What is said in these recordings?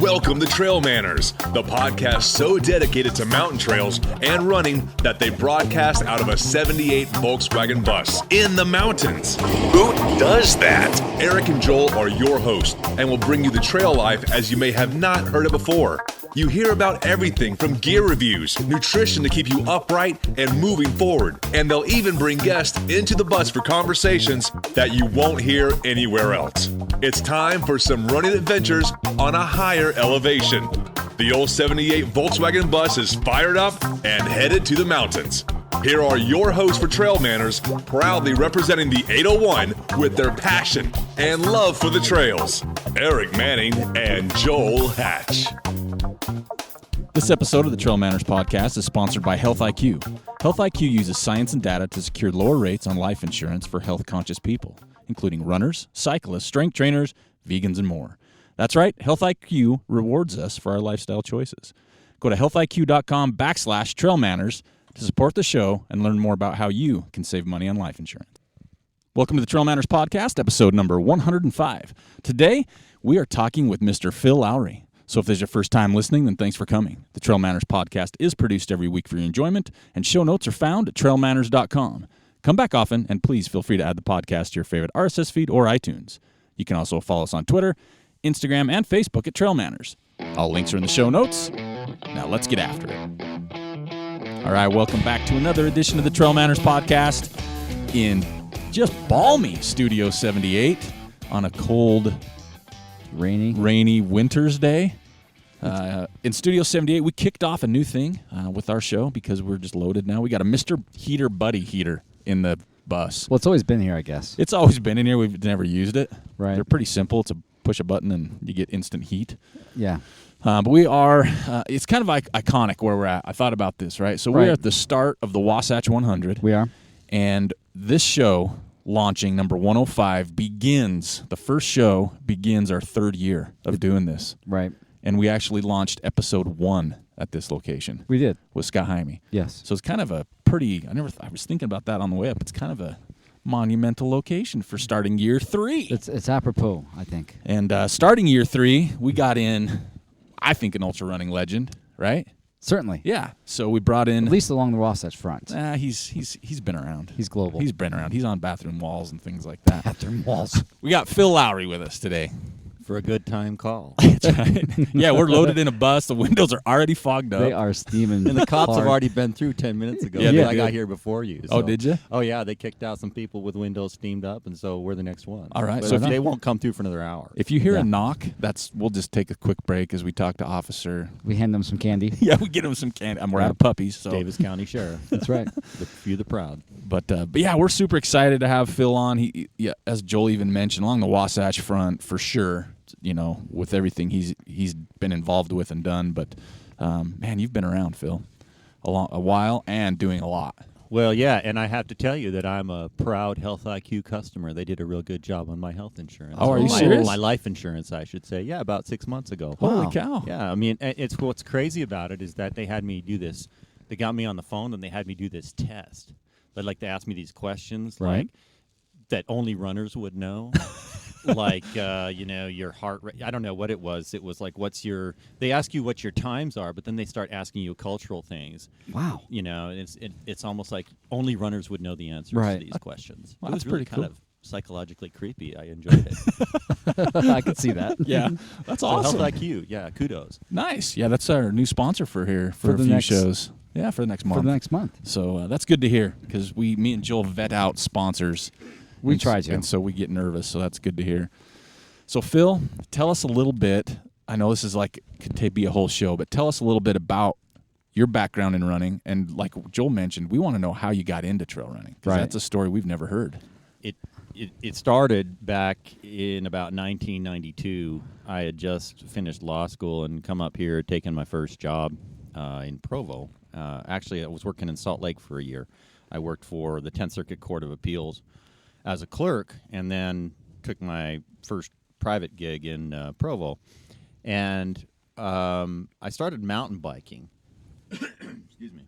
Welcome to Trail Manners, the podcast so dedicated to mountain trails and running that they broadcast out of a 78 Volkswagen bus in the mountains. Who does that? Eric and Joel are your hosts and will bring you the trail life as you may have not heard it before. You hear about everything from gear reviews, nutrition to keep you upright and moving forward, and they'll even bring guests into the bus for conversations that you won't hear anywhere else. It's time for some running adventures on a higher elevation. The old 78 Volkswagen bus is fired up and headed to the mountains. Here are your hosts for Trail Manners, proudly representing the 801 with their passion and love for the trails, Eric Manning and Joel Hatch. This episode of the Trail Manners podcast is sponsored by Health IQ. Health IQ uses science and data to secure lower rates on life insurance for health-conscious people, including runners, cyclists, strength trainers, vegans, and more. That's right, Health IQ rewards us for our lifestyle choices. Go to healthiq.com/trailmanners to support the show and learn more about how you can save money on life insurance. Welcome to the Trail Manners podcast, episode number 105. Today, we are talking with Mr. Phil Lowry. So if this is your first time listening, then thanks for coming. The Trail Manners podcast is produced every week for your enjoyment, and show notes are found at trailmanners.com. Come back often, and please feel free to add the podcast to your favorite RSS feed or iTunes. You can also follow us on Twitter, Instagram, and Facebook at Trail Manners. All links are in the show notes. Now let's get after it. All right, welcome back to another edition of the Trail Manners podcast in just balmy Studio 78 on a cold, rainy winter's day. In Studio 78, we kicked off a new thing with our show because we're just loaded now. We got a Mr. Heater Buddy heater in the bus. Well, it's always been here, I guess. It's always been in here. We've never used it. Right. They're pretty simple. It's a push a button and you get instant heat. Yeah. But we are, it's kind of like iconic where we're at. I thought about this, right? So we're at the start of the Wasatch 100. We are. And this show, launching number 105, the first show begins our third year of doing this. Right. And we actually launched episode 1 at this location. We did. With Scott Jaime. Yes. So it's kind of a pretty, I was thinking about that on the way up. It's kind of a monumental location for starting year 3. It's apropos, I think. And starting year 3, we got in, I think, an ultra running legend, right? Certainly. Yeah. So we brought in, at least along the Wasatch front. He's been around. He's global. He's been around. He's on bathroom walls and things like that. Bathroom walls. We got Phil Lowry with us today. For a good time call. That's right. Yeah, we're loaded in a bus. The windows are already fogged up. They are steaming. And the cops hard. have already been through 10 minutes ago. Yeah, I got here before you. Oh, So. did you? Oh, yeah. They kicked out some people with windows steamed up, and so we're the next one. All right. But So they won't come through for another hour. If you hear a knock, we'll just take a quick break as we talk to Officer. We hand them some candy. Yeah, we get him some candy. We're out of puppies. So. Davis County Sheriff. That's right. The few the proud. But yeah, we're super excited to have Phil on. He as Joel even mentioned, along the Wasatch front for sure. You know, with everything he's been involved with and done. But man, you've been around, Phil, a while and doing a lot. Well, yeah, and I have to tell you that I'm a proud Health IQ customer. They did a real good job on my health insurance. Oh, are you serious? My life insurance, I should say. Yeah, about 6 months ago. Holy cow! Yeah, I mean, it's what's crazy about it is that they had me do this. They got me on the phone and they had me do this test. They'd like to ask me these questions, like that only runners would know. Like, your heart rate. I don't know what it was. It was like, they ask you what your times are, but then they start asking you cultural things. Wow. You know, it's almost like only runners would know the answers to these questions. Well, it was that's really pretty kind of psychologically creepy. I enjoyed it. I could see that. Yeah, that's awesome. Health IQ, yeah, kudos. Nice. Yeah, that's our new sponsor for here for a the few next- shows. Yeah, for the next month. For the next month. So that's good to hear because me and Joel vet out sponsors. We try to. And so we get nervous, so that's good to hear. So, Phil, tell us a little bit. I know this is could be a whole show, but tell us a little bit about your background in running. And like Joel mentioned, we want to know how you got into trail running because that's a story we've never heard. It started back in about 1992. I had just finished law school and come up here, taken my first job in Provo. Actually, I was working in Salt Lake for a year. I worked for the 10th Circuit Court of Appeals as a clerk, and then took my first private gig in Provo. And I started mountain biking. Excuse me.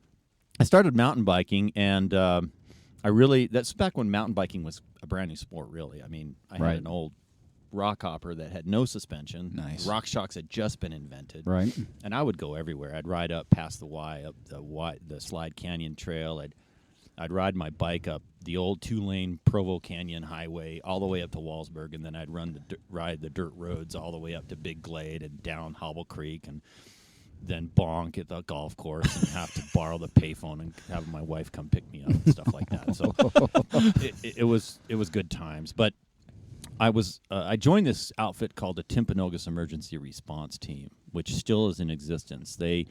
I started mountain biking, and that's back when mountain biking was a brand new sport, really. I mean, I had an old rock hopper that had no suspension. Nice. Rock shocks had just been invented. Right. And I would go everywhere. I'd ride up past the Y, up the Slide Canyon Trail. I'd ride my bike up the old 2-lane Provo Canyon Highway all the way up to Wallsburg, and then I'd ride the dirt roads all the way up to Big Glade and down Hobble Creek, and then bonk at the golf course and have to borrow the payphone and have my wife come pick me up and stuff like that. So it was good times. But I joined this outfit called the Timpanogos Emergency Response Team, which still is in existence. They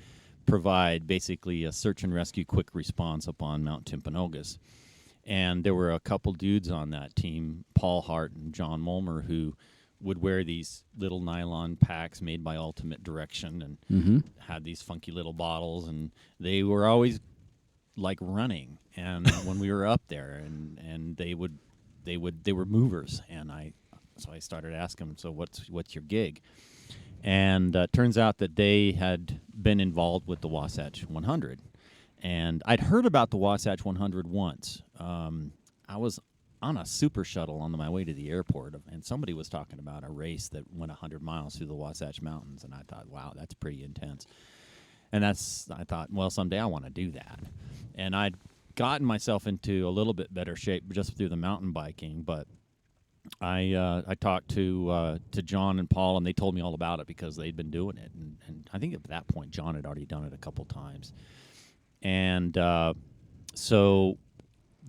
provide basically a search and rescue quick response up on Mount Timpanogos. And there were a couple dudes on that team, Paul Hart and John Molmer, who would wear these little nylon packs made by Ultimate Direction and had these funky little bottles, and they were always like running. And when we were up there, and they were movers, and so I started asking them, so what's your gig? And turns out that they had been involved with the Wasatch 100. And I'd heard about the Wasatch 100 once. I was on a super shuttle on my way to the airport, and somebody was talking about a race that went 100 miles through the Wasatch Mountains, and I thought, wow, that's pretty intense. And I thought, well, someday I want to do that. And I'd gotten myself into a little bit better shape just through the mountain biking, but I talked to John and Paul, and they told me all about it because they'd been doing it. And I think at that point, John had already done it a couple times. And so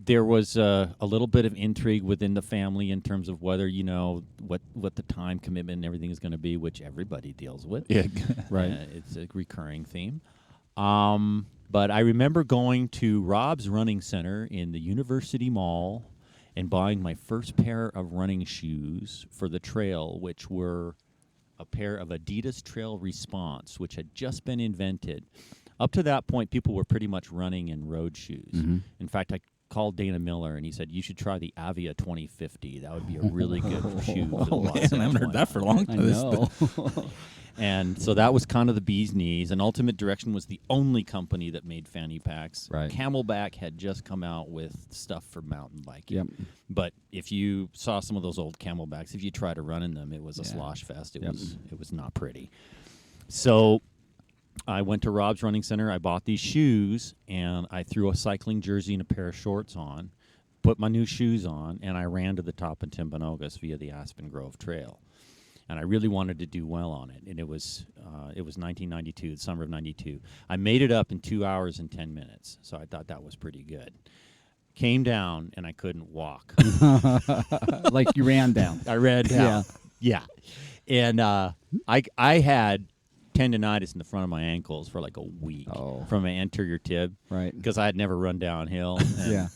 there was a little bit of intrigue within the family in terms of whether, what the time commitment and everything is going to be, which everybody deals with. Yeah, right. It's a recurring theme. But I remember going to Rob's Running Center in the University Mall and buying my first pair of running shoes for the trail, which were a pair of Adidas Trail Response, which had just been invented. Up to that point, people were pretty much running in road shoes. In fact, I called Dana Miller, and he said, you should try the Avia 2050. That would be a really good shoe. For the Wasatch Man, I haven't heard that for a long time. I know. And so that was kind of the bee's knees, and Ultimate Direction was the only company that made fanny packs. Right. Camelback had just come out with stuff for mountain biking. Yep. But if you saw some of those old Camelbacks, if you tried to run in them, it was a slosh fest. It was not pretty. So I went to Rob's Running Center. I bought these shoes, and I threw a cycling jersey and a pair of shorts on, put my new shoes on, and I ran to the top of Timpanogos via the Aspen Grove Trail. And I really wanted to do well on it. And it was 1992, the summer of 92. I made it up in 2 hours and 10 minutes, so I thought that was pretty good. Came down, and I couldn't walk. Like you ran down. I ran down. Yeah. And I had tendonitis in the front of my ankles for like a week from my anterior tib, Right. Because I had never run downhill. And,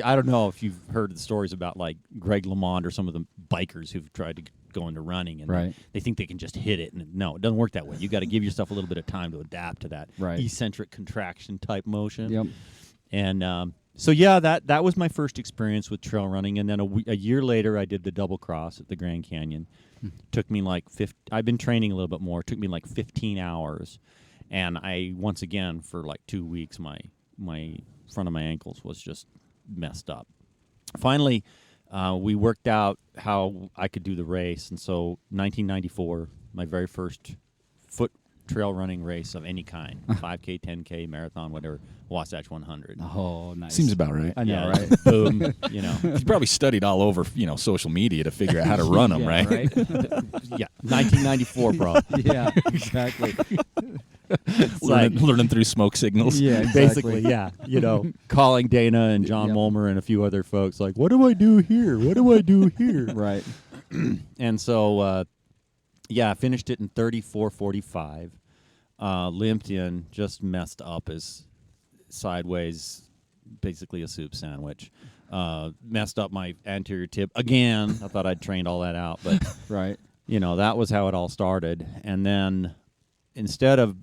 I don't know if you've heard the stories about like Greg LeMond or some of the bikers who've tried to go into running, and they think they can just hit it, and no, it doesn't work that way. You got to give yourself a little bit of time to adapt to that eccentric contraction type motion. Yep. And so that was my first experience with trail running, and then a year later I did the double cross at the Grand Canyon. Took me like I've been training a little bit more. It took me like 15 hours, and I once again for like 2 weeks my front of my ankles was just messed up. Finally, we worked out how I could do the race, and so 1994, my very first foot trail running race of any kind, 5K, 10K, marathon, whatever, Wasatch 100. Oh, nice. Seems about right. I know, right? Boom, He's probably studied all over, social media to figure out how to run them, right? 1994, bro. Yeah, exactly. Learning through smoke signals. Yeah, exactly. Basically, calling Dana and John Molmer and a few other folks, like, what do I do here? What do I do here? Right. And so, I finished it in 34:45. Limped in, just messed up as sideways, basically a soup sandwich. Messed up my anterior tib again. I thought I'd trained all that out, but that was how it all started. And then instead of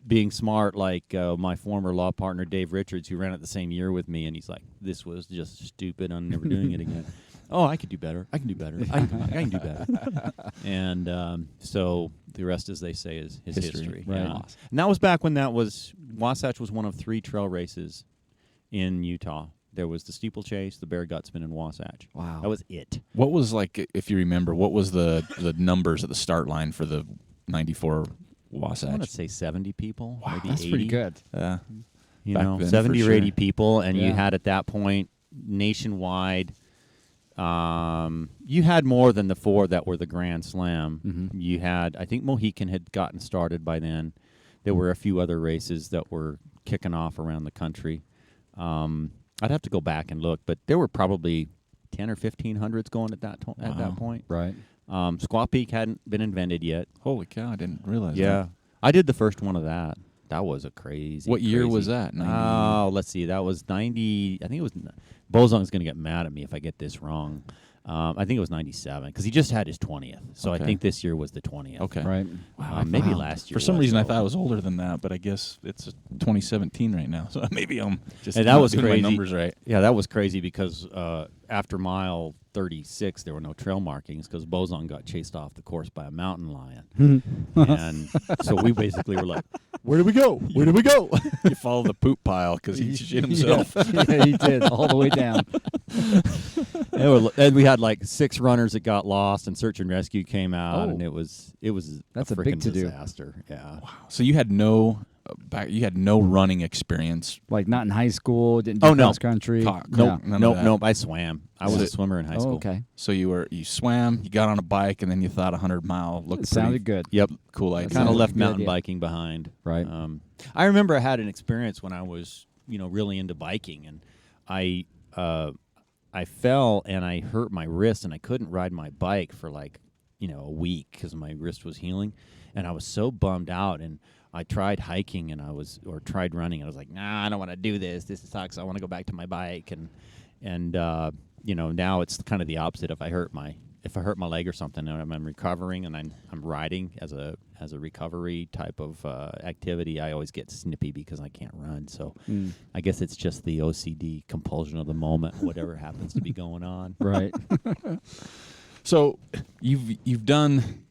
being smart like my former law partner Dave Richards, who ran it the same year with me, and he's like, "This was just stupid. I'm never doing it again." Oh, I could do better. I can do better. I can do better. And so the rest, as they say, is history. Right. Yeah. And that was back when Wasatch was one of 3 trail races in Utah There was the steeplechase, the bear gutspin, and Wasatch. Wow. That was it. What was, like, if you remember, what was the numbers at the start line for the 94 I want to Wasatch? say 70 people, Wow, maybe That's 80. pretty good. You Back know, then, 70 for or 80 sure. people, and you Yeah. had at that point nationwide. You had more than the 4 that were the Grand Slam. Mm-hmm. You had, I think Mohican had gotten started by then. There were a few other races that were kicking off around the country. I'd have to go back and look, but there were probably 10 or 1500s going at that at that point. Right. Squaw Peak hadn't been invented yet. Holy cow, I didn't realize Yeah, that. I did the first one of that. That was a crazy. What year crazy- was that? 90? Oh, let's see. That was 90. I think it was. Bozong's going to get mad at me if I get this wrong. I think it was 97 because he just had his 20th. So Okay. I think this year was the 20th. Okay. Right. Maybe Wow. last year. For some was, reason, I though. thought it was older than that, but I guess it's 2017 right now. So maybe I'm just Hey, that not was doing crazy. my numbers right. Yeah, that was crazy because after mile 36, there were no trail markings because Bozong got chased off the course by a mountain lion. And so we basically were like, where do we go? Where do we go? You follow the poop pile because he shit himself. Yeah, he did all the way down. And we had like 6 runners that got lost, and search and rescue came out, Oh. and it was That's a a big freaking to-do. disaster. Yeah. So you had no running experience. Like not in high school. Didn't do Oh, no. cross country. Nope. Yeah. None of that. Nope. I swam. I was So- a swimmer in high Oh, school. okay. So you swam, you got on a bike, and then you thought 100-mile looked It sounded pretty good. Yep. cool idea. That Kind of sounds left like a good mountain idea. biking behind. Right. I remember I had an experience when I was, really into biking, and I fell and I hurt my wrist, and I couldn't ride my bike for like, a week because my wrist was healing, and I was so bummed out. And I tried hiking or tried running, and I was like, nah, I don't want to do this. This sucks. I want to go back to my bike. And now it's kind of the opposite. If I hurt my leg or something, and I'm recovering, and I'm riding as a recovery type of activity, I always get snippy because I can't run. So I guess it's just the OCD compulsion of the moment, whatever happens to be going on. Right. So you've done.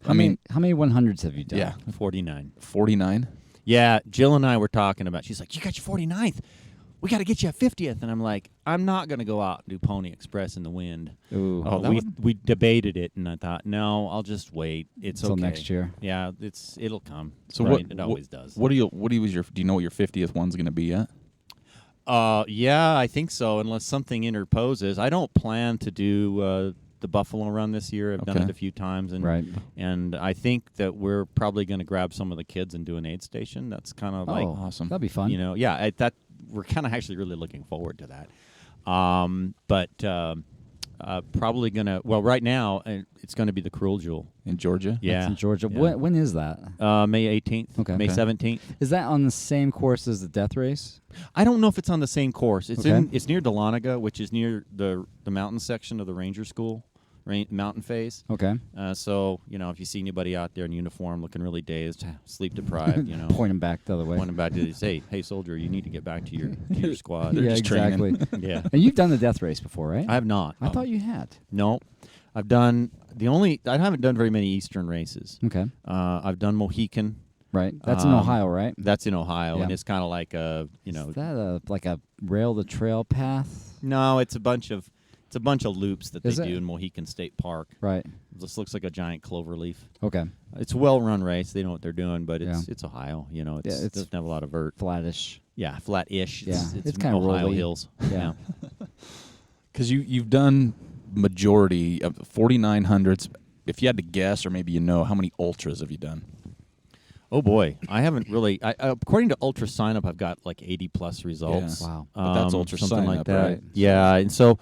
How many 100s have you done? Yeah, 49. 49. Yeah, Jill and I were talking about. She's like, "You got your 49th. We got to get you a 50th." And I'm like, "I'm not going to go out and do Pony Express in the wind." Ooh. Oh, that we debated it, and I thought, no, I'll just wait. It's Till okay. next year. Yeah, it'll come. So Right, what? it always does. Do you know what your 50th one's going to be yet? Yeah, I think so. Unless something interposes, I don't plan to do the Buffalo Run this year. I've done Okay. it a few times, and Right. and I think that we're probably going to grab some of the kids and do an aid station. That's kind of like, Oh, awesome. That'd be fun. that we're kind of actually really looking forward to that. Probably gonna. Well, right now it's going to be the Cruel Jewel. In Georgia? Yeah, That's in Georgia. Yeah. When is that? May 18th. Okay. May Okay. 17th. Is that on the same course as the death race? I don't know if it's on the same course. It's Okay. it's near Dahlonega, which is near the mountain section of the Ranger School, mountain phase. Okay. So if you see anybody out there in uniform looking really dazed, sleep deprived, Point them back the other way. point them back to this. Hey, soldier, you need to get back to your squad. Yeah, just training. exactly. Yeah. And you've done the death race before, right? I have not. I thought you had. No, I've done I haven't done very many Eastern races. Okay. I've done Mohican. Right. That's in Ohio, right? That's in Ohio, Yeah. and it's kind of like Is that like a rail to trail path? No, it's a bunch of loops that Is they it? do in Mohican State Park. Right. It just looks like a giant clover leaf. Okay. It's a well-run race. They know what they're doing, but it's Yeah. it's Ohio. It it's doesn't have a lot of vert. Flattish. Yeah, flat-ish. Yeah, It's it's kinda Ohio rolly. hills. Yeah. Because you've done majority of 4900s. If you had to guess, or maybe how many ultras have you done? Oh boy, I haven't really. According to Ultra Sign Up, I've got like 80+ results. Yeah. Wow. But that's Ultra something Sign like Up, that. right? Yeah, and so,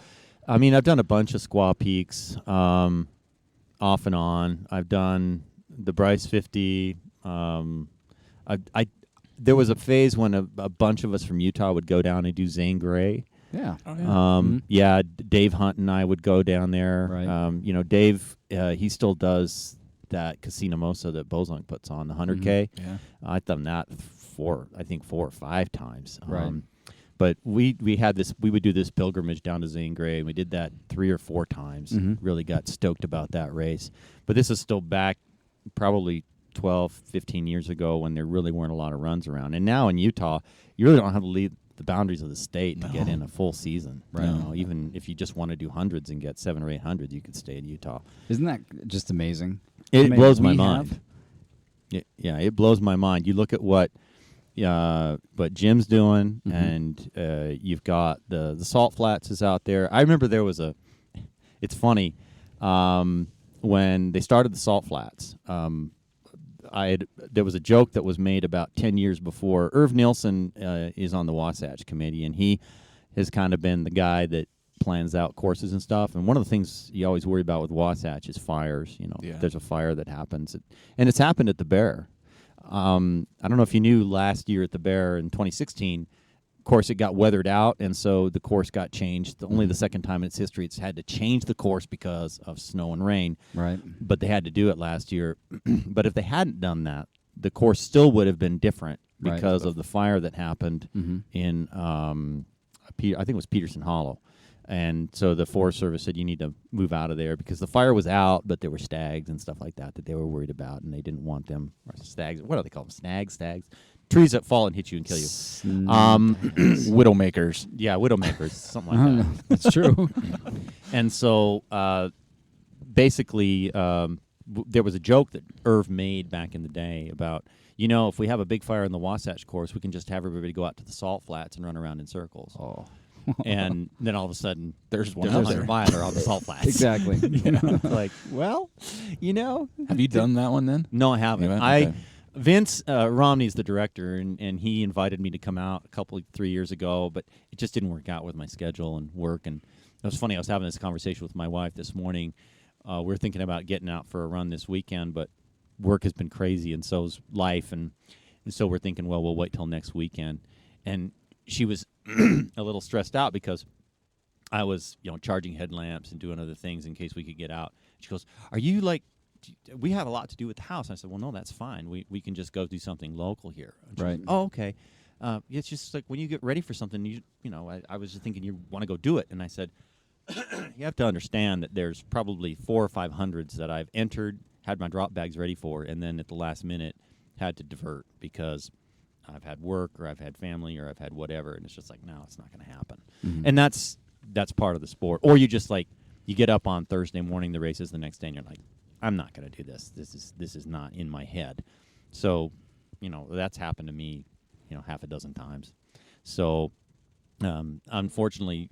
I mean, I've done a bunch of Squaw Peaks, off and on. I've done the Bryce 50. There was a phase when a bunch of us from Utah would go down and do Zane Grey. Yeah. Yeah, Dave Hunt and I would go down there. Right. Dave, he still does that Casino Mosa that Bozong puts on, the 100K. Yeah. I've done that 4 or 5 times. Right. But we would do this pilgrimage down to Zane Grey, and we did that 3 or 4 times. Really got stoked about that race. But this is still back probably 12, 15 years ago when there really weren't a lot of runs around. And now in Utah, you really don't have to the boundaries of the state to get in a full season. Right. You know, even if you just want to do hundreds and get 700 or 800, you could stay in Utah. Isn't that just amazing? It blows my we mind. have- Yeah, it blows my mind. You look at what Jim's doing, Mhm. and you've got the Salt Flats is out there. I remember there was it's funny, when they started the Salt Flats, there was a joke that was made about 10 years before. Irv Nielsen is on the Wasatch committee, and he has kind of been the guy that plans out courses and stuff. And one of the things you always worry about with Wasatch is fires. You know, there's a fire that happens, and it's happened at the Bear. I don't know if you knew last year at the Bear in 2016, of course, it got weathered out, and so the course got changed. Only the second time in its history it's had to change the course because of snow and rain. Right. But they had to do it last year. But if they hadn't done that, the course still would have been different because of the fire that happened in, I think it was Peterson Hollow. And so the Forest Service said you need to move out of there because the fire was out, but there were stags and stuff like that they were worried about, and they didn't want them. Or stags. What do they call them? Stags? Trees that fall and hit you and kill you. Widowmakers. Yeah, widowmakers, something like that. That's true. And so basically there was a joke that Irv made back in the day about, if we have a big fire in the Wasatch course, we can just have everybody go out to the Salt Flats and run around in circles. Oh. And then all of a sudden, There's one there's out 100 there. miler on the Salt Flats. Exactly. Like, well, Have you done that one then? No, I haven't. You haven't? Okay. Vince Romney's the director, and he invited me to come out 3 years ago, but it just didn't work out with my schedule and work. And it was funny. I was having this conversation with my wife this morning. We're thinking about getting out for a run this weekend, but work has been crazy, and so's life. And so we're thinking, well, we'll wait till next weekend. And she was a little stressed out because I was, charging headlamps and doing other things in case we could get out. She goes, "Are you like, we have a lot to do with the house?" And I said, "Well, no, that's fine. We can just go do something local here." And she Right. goes, "Oh, okay." It's just like when you get ready for something, I was just thinking you want to go do it. And I said, you have to understand that there's probably 400 or 500s that I've entered, had my drop bags ready for, and then at the last minute had to divert because I've had work or I've had family or I've had whatever, and it's just like, no, it's not going to happen. Mhm. And that's part of the sport. Or you just you get up on Thursday morning, the race is the next day, and you're like, I'm not going to do this. This is not in my head. So, that's happened to me, half a dozen times. So, unfortunately,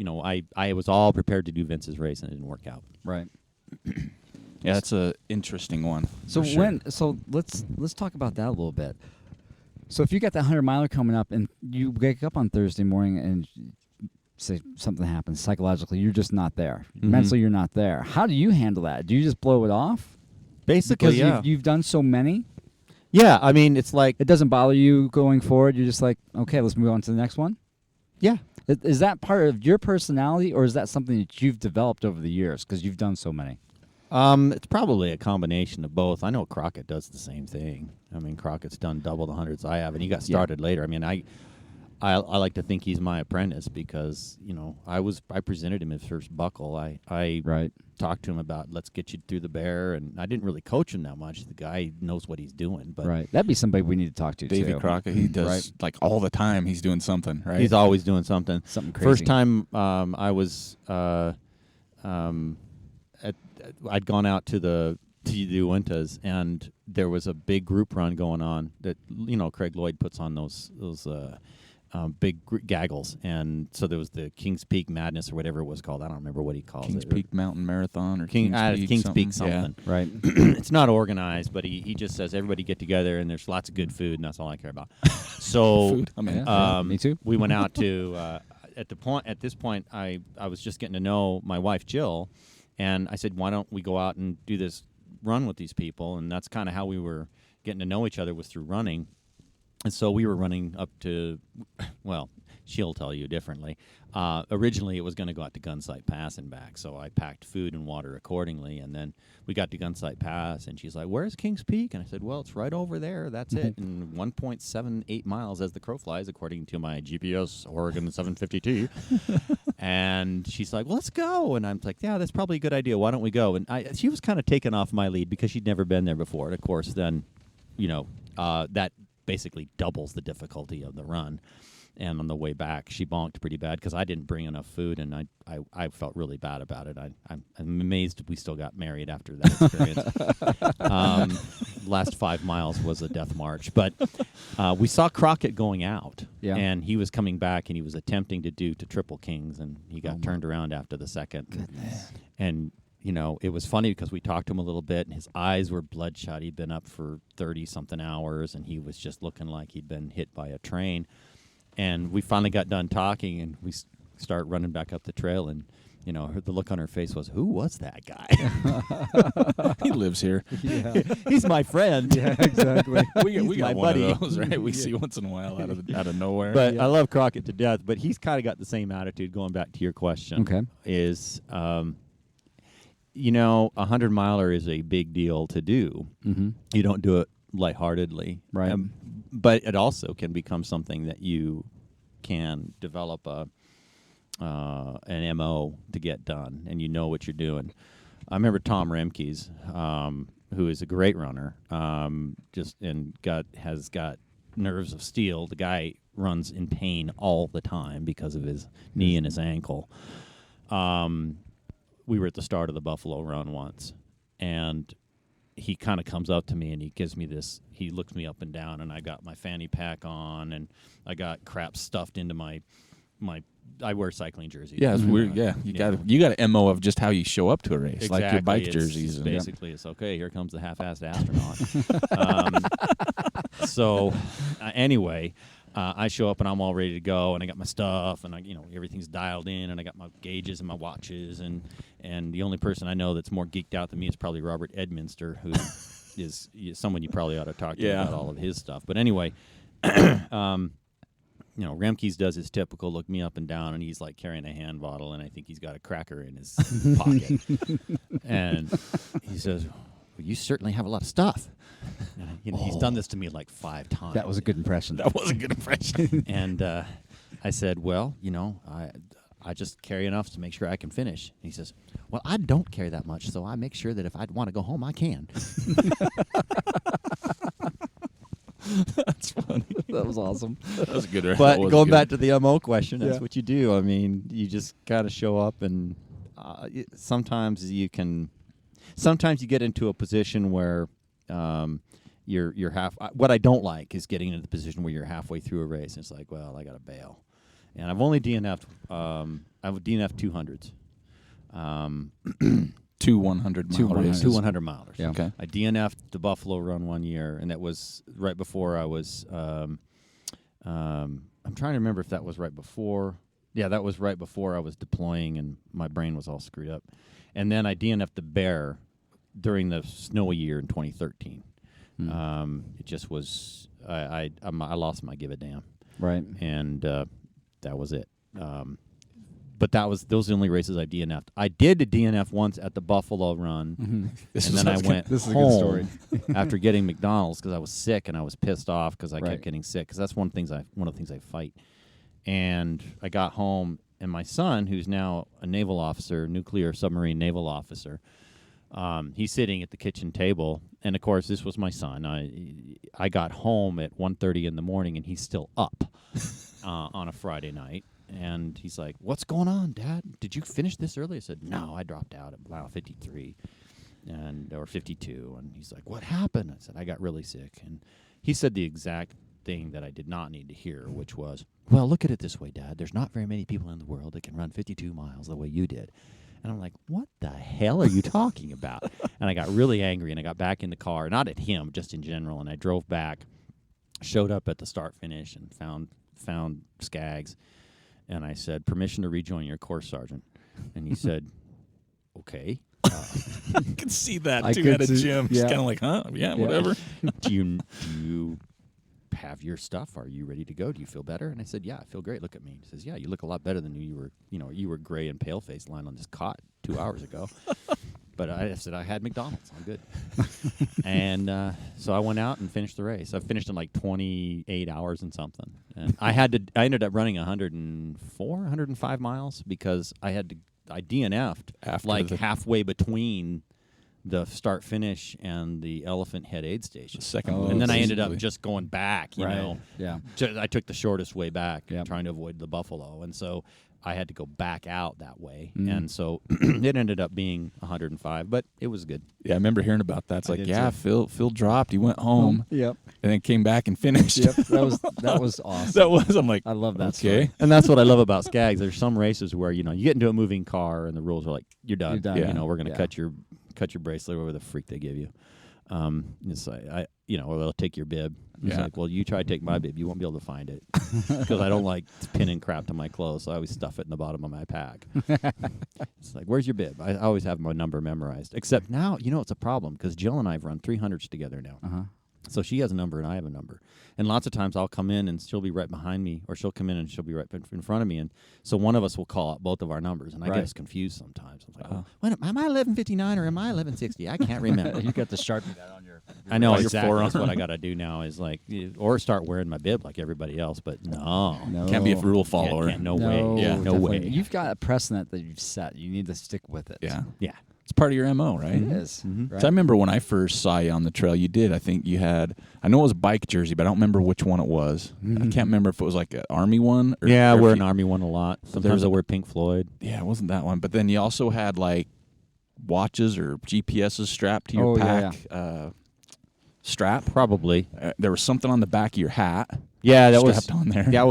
I was all prepared to do Vince's race, and it didn't work out. Right. Yeah, that's a interesting one. So for sure. so let's talk about that a little bit. So if you got that 100-miler coming up and you wake up on Thursday morning and say something happens psychologically, you're just not there. Mhm. Mentally, you're not there. How do you handle that? Do you just blow it off? Basically, Because yeah. you've done so many? Yeah, I mean, it's like, It doesn't bother you going forward? You're just like, okay, let's move on to the next one? yeah. Is that part of your personality, or is that something that you've developed over the years because you've done so many? It's probably a combination of both. I know Crockett does the same thing. I mean, Crockett's done double the hundreds I have, and he got started later. I mean, I like to think he's my apprentice because I presented him his first buckle. I Right. talked to him about let's get you through the Bear, and I didn't really coach him that much. The guy knows what he's doing, but Right. That'd be somebody we need to talk to, Davey too. Crockett, he does Right. all the time. He's doing something, right? he's always doing something. Something crazy. First time I was I'd gone out to the Uintas, and there was a big group run going on that Craig Lloyd puts on those big gaggles, and so there was the Kings Peak Madness or whatever it was called. I don't remember what he calls Kings it. Peak Mountain Marathon or Kings Peak something. something. Right. It's not organized, but he just says everybody get together and there's lots of good food, and that's all I care about. So Food, I mean, Yeah. Me too. We went out to at this point I was just getting to know my wife Jill, and I said, why don't we go out and do this run with these people? And that's kind of how we were getting to know each other, was through running. And so we were running up to, well, she'll tell you differently. Originally, it was going to go out to Gunsight Pass and back, so I packed food and water accordingly. And then we got to Gunsight Pass, and she's like, "Where's Kings Peak?" And I said, "Well, it's right over there. That's it." And 1.78 miles as the crow flies, according to my GPS Oregon 750T. And she's like, "Well, let's go." And I'm like, "Yeah, that's probably a good idea. Why don't we go?" And she was kind of taken off my lead because she'd never been there before. And of course, then, that basically doubles the difficulty of the run. And on the way back, she bonked pretty bad because I didn't bring enough food, and I felt really bad about it. I'm amazed we still got married after that experience. Last 5 miles was a death march. But we saw Crockett going out, and he was coming back, and he was attempting to do to Triple Kings, and he got turned around after the second. Goodness. And you know, it was funny because we talked to him a little bit, and his eyes were bloodshot. He'd been up for 30-something hours, and he was just looking like he'd been hit by a train. And we finally got done talking, and we start running back up the trail, and you know, the look on her face was, "Who was that guy?" He lives here. Yeah. He's my friend. Yeah, exactly. We got my one buddy. of those, right? We see once in a while out of nowhere. But I love Crockett to death. But he's kind of got the same attitude. Going back to your question, Okay. is you know, 100-miler is a big deal to do. Mm-hmm. You don't do it lightheartedly, Right. But it also can become something that you can develop an MO to get done, and you know what you're doing. I remember Tom Remke's, who is a great runner, has got nerves of steel. The guy runs in pain all the time because of his knee and his ankle. We were at the start of the Buffalo Run once, and he kind of comes up to me and he gives me this. He looks me up and down, and I got my fanny pack on, and I got crap stuffed into my. I wear cycling jerseys. yeah, it's weird. Yeah, you got an MO of just how you show up to a race, Exactly. like your bike It's jerseys. basically, it's okay. Here comes the half-assed astronaut. Anyway, I show up and I'm all ready to go, and I got my stuff, and everything's dialed in, and I got my gauges and my watches, and the only person I know that's more geeked out than me is probably Robert Edminster, who is someone you probably ought to talk to about all of his stuff. But anyway, Remke's does his typical look me up and down, and he's like carrying a hand bottle, and I think he's got a cracker in his pocket. And he says, "Well, you certainly have a lot of stuff." And, he's done this to me like 5 times. That was a good impression. That was a good impression. And I said, "Well, I just carry enough to make sure I can finish." And he says, "Well, I don't carry that much, so I make sure that if I want to go home, I can." That's funny. That was awesome. That was a good. But was going good. back to the MO question, that's Yeah. what you do. I mean, you just kind of show up, and sometimes you get into a position where you're half. What I don't like is getting into the position where you're halfway through a race, and it's like, well, I got to bail. And I've only DNF'd. I've DNF'd 200s. 2 100-mile races. 2 100-milers. Yeah. Okay. I DNF'd the Buffalo Run one year, and that was right before I was. I'm trying to remember if that was right before. Yeah, that was right before I was deploying, and my brain was all screwed up. And then I DNF'd the Bear during the snowy year in 2013. It just was. I lost my give a damn. Right. And that was it. But those are the only races I DNF'd. I did a DNF once at the Buffalo Run, and then I went this is a home good story. after getting McDonald's because I was sick and I was pissed off because I Right. kept getting sick because that's one of the things I fight. And I got home, and my son, who's now a naval officer, nuclear submarine naval officer, he's sitting at the kitchen table, and of course this was my son. I got home at 1:30 in the morning, and he's still up on a Friday night. And he's like, "What's going on, Dad? Did you finish this early?" I said, "No, I dropped out at mile 53 or 52." And he's like, "What happened?" I said, "I got really sick." And he said the exact thing that I did not need to hear, which was, "Well, look at it this way, Dad. There's not very many people in the world that can run 52 miles the way you did." And I'm like, "What the hell are you talking about?" And I got really angry, and I got back in the car, not at him, just in general. And I drove back, showed up at the start-finish, and found Skaggs. And I said, "Permission to rejoin your course, Sergeant." And he said, "Okay." I can see that I too could at a see- gym. Just yeah. kind of like, huh? Yeah, whatever. do you have your stuff? Are you ready to go? Do you feel better? And I said, "Yeah, I feel great. Look at me." He says, "Yeah, you look a lot better than you were. You were gray and pale faced lying on this cot 2 hours ago." But I said, "I had McDonald's. I'm good." And so I went out and finished the race. I finished in like 28 hours and something. And I ended up running 105 miles because I DNF'd After like halfway between the start finish and the Elephant Head aid station. The second Oh, one. And then I okay. ended up just going back, you Right. know. Yeah. I took the shortest way back, Yep. trying to avoid the buffalo. And so I had to go back out that way. Mm. And so it ended up being 105, but it was good. Yeah, I remember hearing about that. It's I like, did yeah, too. Phil dropped. He went home Yep. and then came back and finished. Yep. That was awesome. That was. I'm like, I love that. okay. story. And that's what I love about Skags. There's some races where, you know, you get into a moving car and the rules are like, you're done. You're done. Yeah. You know, we're going to Yeah. cut your bracelet, whatever the freak they give you. It's like, or they'll take your bib. It's Yeah. like, well, you try to take my bib, you won't be able to find it because I don't like pinning crap to my clothes. So I always stuff it in the bottom of my pack. It's like, where's your bib? I always have my number memorized. Except now, you know, it's a problem because Jill and I have run 300s together now. Uh-huh. So she has a number and I have a number. And lots of times I'll come in and she'll be right behind me, or she'll come in and she'll be right in front of me. And so one of us will call out both of our numbers, and I Right. get us confused sometimes. I'm like, wait, am I 1159 or am I 1160? I can't remember. You got to Sharpie that on your I know your exactly. forearm. That's what I got to do now is like, or start wearing my bib like everybody else. But no. Can't be a rule follower. No No, way. Yeah. No definitely. way. You've got a precedent that you've set. You need to stick with it. Yeah. Yeah. It's part of your MO, right? It is. Mhm. Right? So I remember when I first saw you on the trail, you did. I think you had, I know it was a bike jersey, but I don't remember which one it was. I can't remember if it was like an Army one. Or, Yeah, I or if wear you- an Army one a lot. Sometimes I wear Pink Floyd. Yeah, it wasn't that one. But then you also had like watches or GPSs strapped to your Oh, yeah, pack strap. Probably. There was something on the back of your hat. Yeah, that was strapped on there. that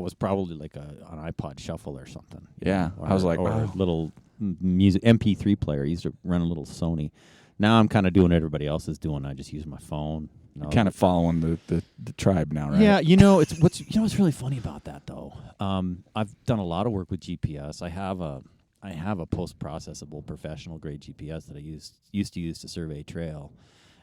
was probably like an iPod Shuffle or something. Yeah, I was like, or wow. a little music MP3 player. I used to run a little Sony. Now I'm kind of doing what everybody else is doing. I just use my phone. Kind of following the tribe now, right? Yeah, you know, what's really funny about that though. I've done a lot of work with GPS. I have a post-processable professional grade GPS that I used to use to survey trail,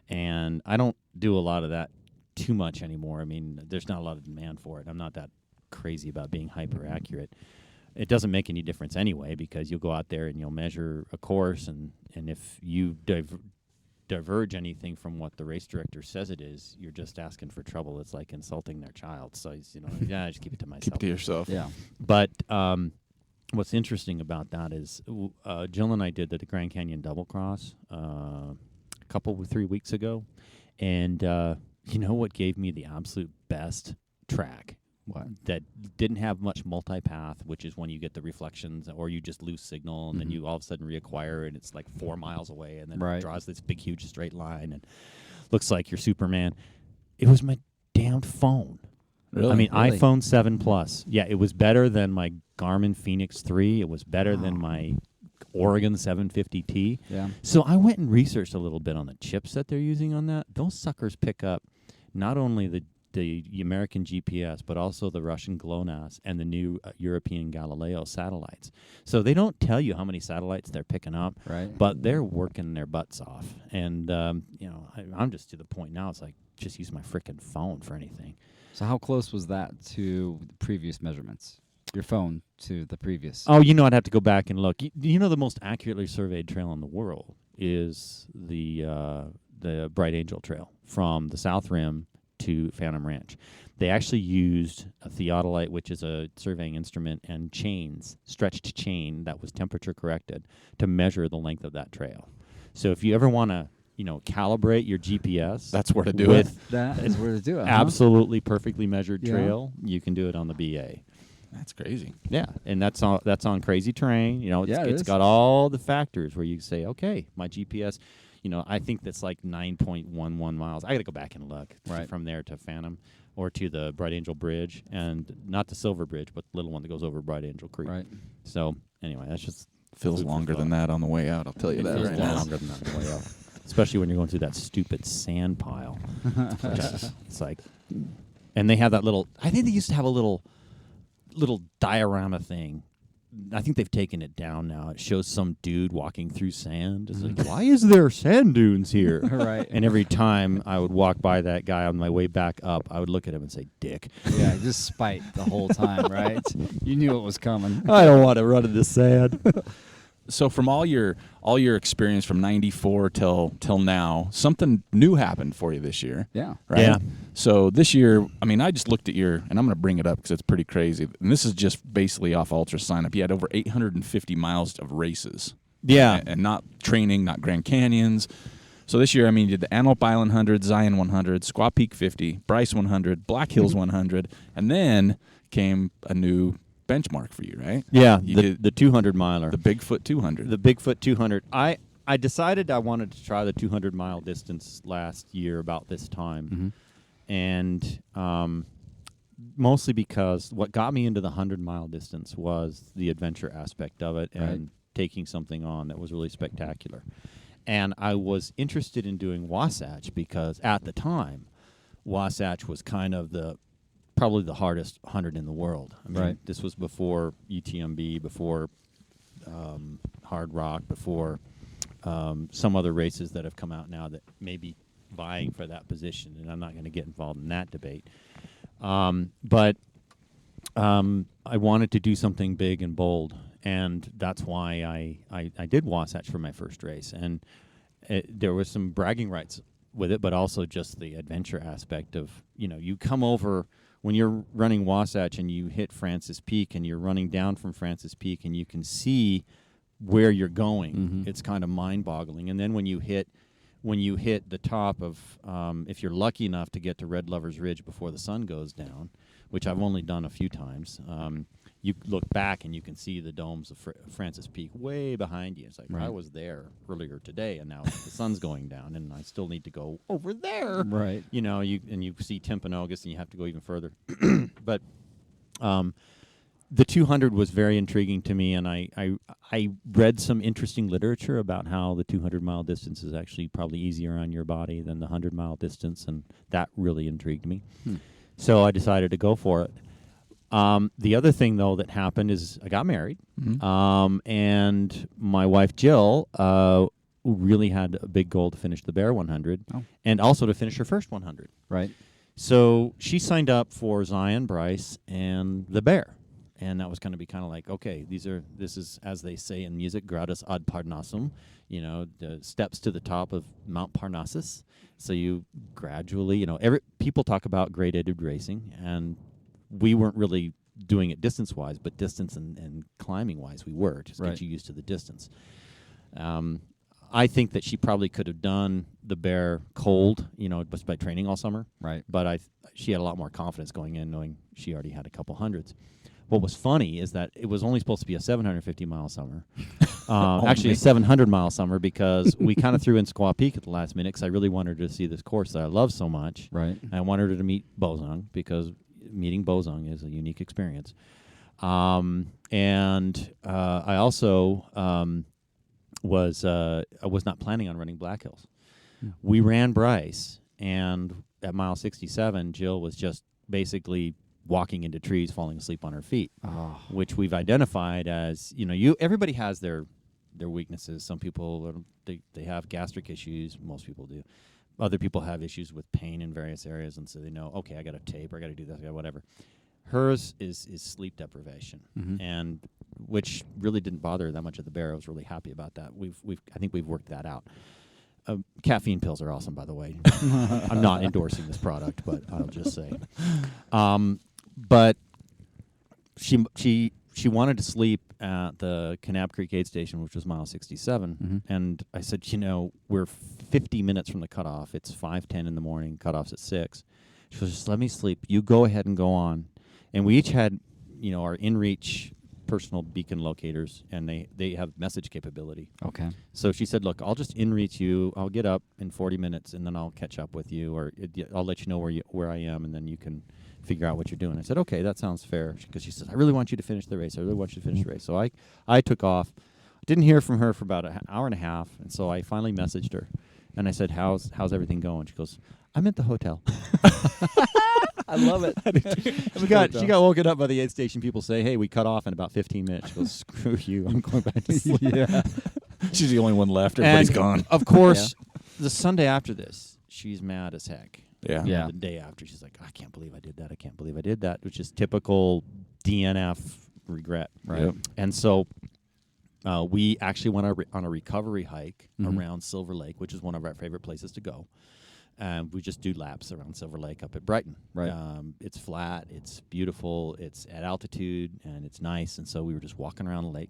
and I don't do a lot of that too much anymore. I mean, there's not a lot of demand for it. I'm not that crazy about being hyper accurate. It doesn't make any difference anyway because you'll go out there and you'll measure a course, and if you diverge anything from what the race director says it is, you're just asking for trouble. It's like insulting their child. So I just keep it to myself. Keep it to yourself. Yeah. But what's interesting about that is Jill and I did the Grand Canyon double cross 3 weeks ago, and you know what gave me the absolute best track? What? That didn't have much multipath, which is when you get the reflections or you just lose signal and then you all of a sudden reacquire and it's like 4 miles away and then Right. it draws this big, huge straight line and looks like you're Superman. It was my damn phone. Really? I mean, Really? iPhone 7 Plus. Yeah, it was better than my Garmin Fenix 3. It was better than my Oregon 750T. Yeah. So I went and researched a little bit on the chips that they're using on that. Those suckers pick up not only the American GPS, but also the Russian GLONASS and the new European Galileo satellites. So they don't tell you how many satellites they're picking up, Right. but they're working their butts off. And, I'm just to the point now, it's like, just use my frickin' phone for anything. So how close was that to the previous measurements? Your phone to the previous? Oh, I'd have to go back and look. The most accurately surveyed trail in the world is the Bright Angel Trail from the South Rim to Phantom Ranch. They actually used a theodolite, which is a surveying instrument, and stretched chain that was temperature corrected to measure the length of that trail. So if you ever want to, calibrate your GPS, That's where to do with it. That is where to do it. huh? absolutely perfectly measured Yeah. trail, you can do it on the BA. That's crazy. Yeah, and that's on crazy terrain. Yeah, it it's is. got all the factors where you say, okay, my GPS, I think that's like 9.11 miles. I got to go back and look Right. from there to Phantom or to the Bright Angel Bridge, and not the Silver Bridge, but the little one that goes over Bright Angel Creek. Right. So anyway, that's just Feels food for longer thought. than that on the way out. I'll tell you It that feels right now. longer than that on the way up, especially when you're going through that stupid sand pile. It's like, and they have that little. I think they used to have a little diorama thing. I think they've taken it down now. It shows some dude walking through sand. It's like, why is there sand dunes here? Right. And every time I would walk by that guy on my way back up, I would look at him and say, "Dick, Yeah, just spite the whole time, right? You knew it was coming. I don't want to run in the sand." So from all your experience from '94 till now, something new happened for you this year, Yeah. right? Yeah. So this year, I just looked at and I'm going to bring it up because it's pretty crazy. And this is just basically off Ultra Sign Up. You had over 850 miles of races Yeah. and not training, not Grand Canyons. So this year, I mean, you did the Antelope Island 100, Zion 100, Squaw Peak 50, Bryce 100, Black Hills 100, and then came a new benchmark for you, right? Yeah, You the did 200-miler. the Bigfoot 200. The Bigfoot 200. I decided I wanted to try the 200-mile distance last year about this time. And mostly because what got me into the 100-mile distance was the adventure aspect of it and taking something on that was really spectacular. And I was interested in doing Wasatch because at the time, Wasatch was kind of probably the hardest 100 in the world. I mean, this was before UTMB, before Hard Rock, before some other races that have come out now that may be vying for that position, and I'm not going to get involved in that debate. But I wanted to do something big and bold, and that's why I did Wasatch for my first race. And there was some bragging rights with it, but also just the adventure aspect of, you come over when you're running Wasatch and you hit Francis Peak and you're running down from Francis Peak and you can see where you're going. It's kind of mind-boggling. And then when you hit the top of, if you're lucky enough to get to Red Lover's Ridge before the sun goes down, which I've only done a few times, you look back and you can see the domes of Francis Peak way behind you. It's like, I was there earlier today, and now the sun's going down, and I still need to go over there. Right. You see Timpanogos, and you have to go even further. But the 200 was very intriguing to me, and I read some interesting literature about how the 200-mile distance is actually probably easier on your body than the 100-mile distance, and that really intrigued me. So I decided to go for it. The other thing, though, that happened is I got married, and my wife, Jill, really had a big goal to finish the Bear 100 and also to finish her first 100. Right. So she signed up for Zion, Bryce, and the Bear. And that was going to be kind of like, okay, this is, as they say in music, gradus ad Parnassum, the steps to the top of Mount Parnassus. So you gradually, people talk about gradated racing, and we weren't really doing it distance-wise, but distance and climbing-wise we were, just get you used to the distance. I think that she probably could have done the Bear cold, just by training all summer. Right. But she had a lot more confidence going in, knowing she already had a couple hundreds. What was funny is that it was only supposed to be a 750-mile summer. Actually, a 700-mile summer, because we kind of threw in Squaw Peak at the last minute because I really wanted her to see this course that I love so much. Right. And I wanted her to meet Bozong, because meeting Bozong is a unique experience. And I also was not planning on running Black Hills. We ran Bryce, and at mile 67, Jill was just basically walking into trees, falling asleep on her feet, which we've identified as, everybody has their weaknesses. Some people, they have gastric issues. Most people do. Other people have issues with pain in various areas, and so they know, okay, I got to tape, or I got to do this, I got whatever. Hers is sleep deprivation, and which really didn't bother her that much at the Bear. I was really happy about that. I think we've worked that out. Caffeine pills are awesome, by the way. I'm not endorsing this product, but I'll just say. But she wanted to sleep at the Kanab Creek aid station, which was mile 67, and I said, we're 50 minutes from the cutoff. It's 5:10 in the morning. Cutoff's at 6. She goes, just let me sleep. You go ahead and go on. And we each had, our InReach personal beacon locators, and they have message capability. Okay. So she said, look, I'll just InReach you. I'll get up in 40 minutes, and then I'll catch up with you, or I'll let you know where I am, and then you can figure out what you're doing. I said, okay, that sounds fair, because she says, I really want you to finish the race. I really want you to finish the race. So I took off. Didn't hear from her for about an hour and a half, and so I finally messaged her, and I said, how's everything going? She goes, I'm at the hotel. I love it. She got woken up by the aid station people say, hey, we cut off in about 15 minutes. She goes, screw you, I'm going back to sleep. Yeah. She's the only one left. Everybody's gone. Of course, the Sunday after this, she's mad as heck. Yeah. The day after, she's like, I can't believe I did that. I can't believe I did that, which is typical DNF regret. Right. Yep. And so we actually went on a recovery hike around Silver Lake, which is one of our favorite places to go. We just do laps around Silver Lake up at Brighton. Right. It's flat, it's beautiful, it's at altitude, and it's nice. And so we were just walking around the lake.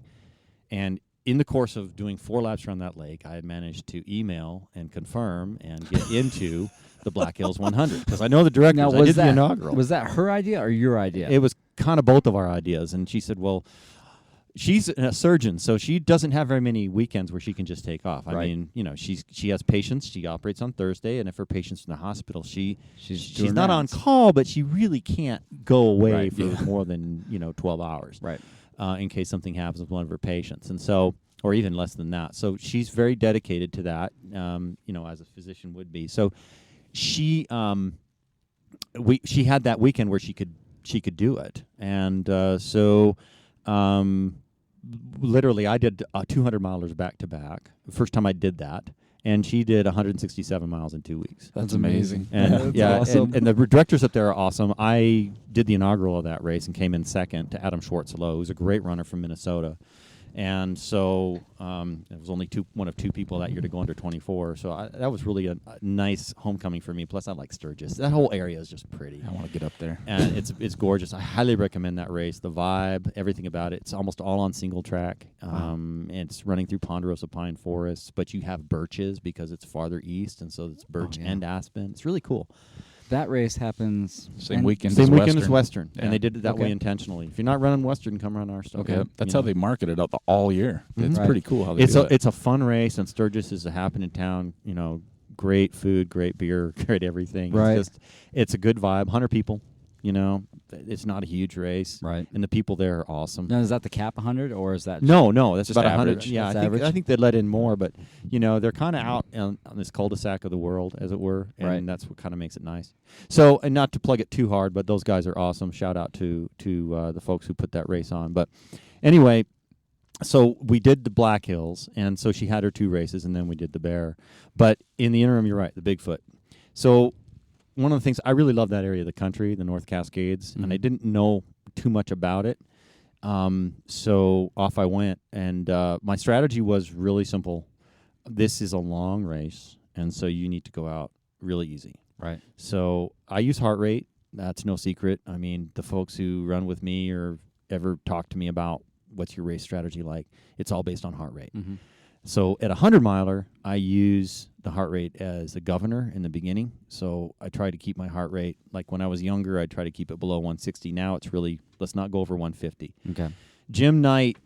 And in the course of doing 4 laps around that lake, I had managed to email and confirm and get into the Black Hills 100 because I know the directors. Now, I did the inaugural. Was that her idea or your idea? It was kind of both of our ideas, and she said, "Well, she's a surgeon, so she doesn't have very many weekends where she can just take off. I Right. mean, you know, she has patients. She operates on Thursday, and if her patient's in the hospital, she's doing not on rounds. call, but she really can't go away Right, for yeah. more than 12 hours, Right. In case something happens with one of her patients, and so." Or even less than that. So she's very dedicated to that, as a physician would be. So she had that weekend where she could do it, and literally I did 200 milers back to back. The first time I did that, and she did 167 miles in 2 weeks. That's amazing. And That's awesome. and the directors up there are awesome. I did the inaugural of that race and came in second to Adam Schwartzlow, who's a great runner from Minnesota. And so it was only one of 2 people that year to go under 24. So that was really a nice homecoming for me. Plus, I like Sturgis. That whole area is just pretty. I want to get up there. And it's gorgeous. I highly recommend that race. The vibe, everything about it. It's almost all on single track. And it's running through ponderosa pine forests, but you have birches because it's farther east, and so it's birch and aspen. It's really cool. That race happens Same weekend. Same as weekend Western. as Western, Yeah. and they did it that Okay. way intentionally. If you're not running Western, come run our stuff. Okay, that's how they market it out all year. It's Right. pretty cool how they It's do a it. it's a fun race, and Sturgis is a happening town. Great food, great beer, great everything. Right. It's a good vibe. 100 people. It's not a huge race. Right. And the people there are awesome. Now, is that the cap 100 or is that No, that's Just about 100. average? Yeah, That's average? I think they let in more, but they're kind of out on this cul-de-sac of the world, as it were, and Right. that's what kind of makes it nice. So, and not to plug it too hard, but those guys are awesome. Shout out to the folks who put that race on. But anyway, so we did the Black Hills, and so she had her 2 races, and then we did the Bear. But in the interim, you're right, the Bigfoot. So one of the things, I really love that area of the country, the North Cascades, and I didn't know too much about it. So off I went, and my strategy was really simple. This is a long race, and so you need to go out really easy. Right. So I use heart rate. That's no secret. I mean, the folks who run with me or ever talk to me about what's your race strategy like, it's all based on heart rate. Mm-hmm. So at a 100-miler, I use the heart rate as a governor in the beginning. So I try to keep my heart rate, like when I was younger, I try to keep it below 160. Now it's really, let's not go over 150. Okay. Jim Knight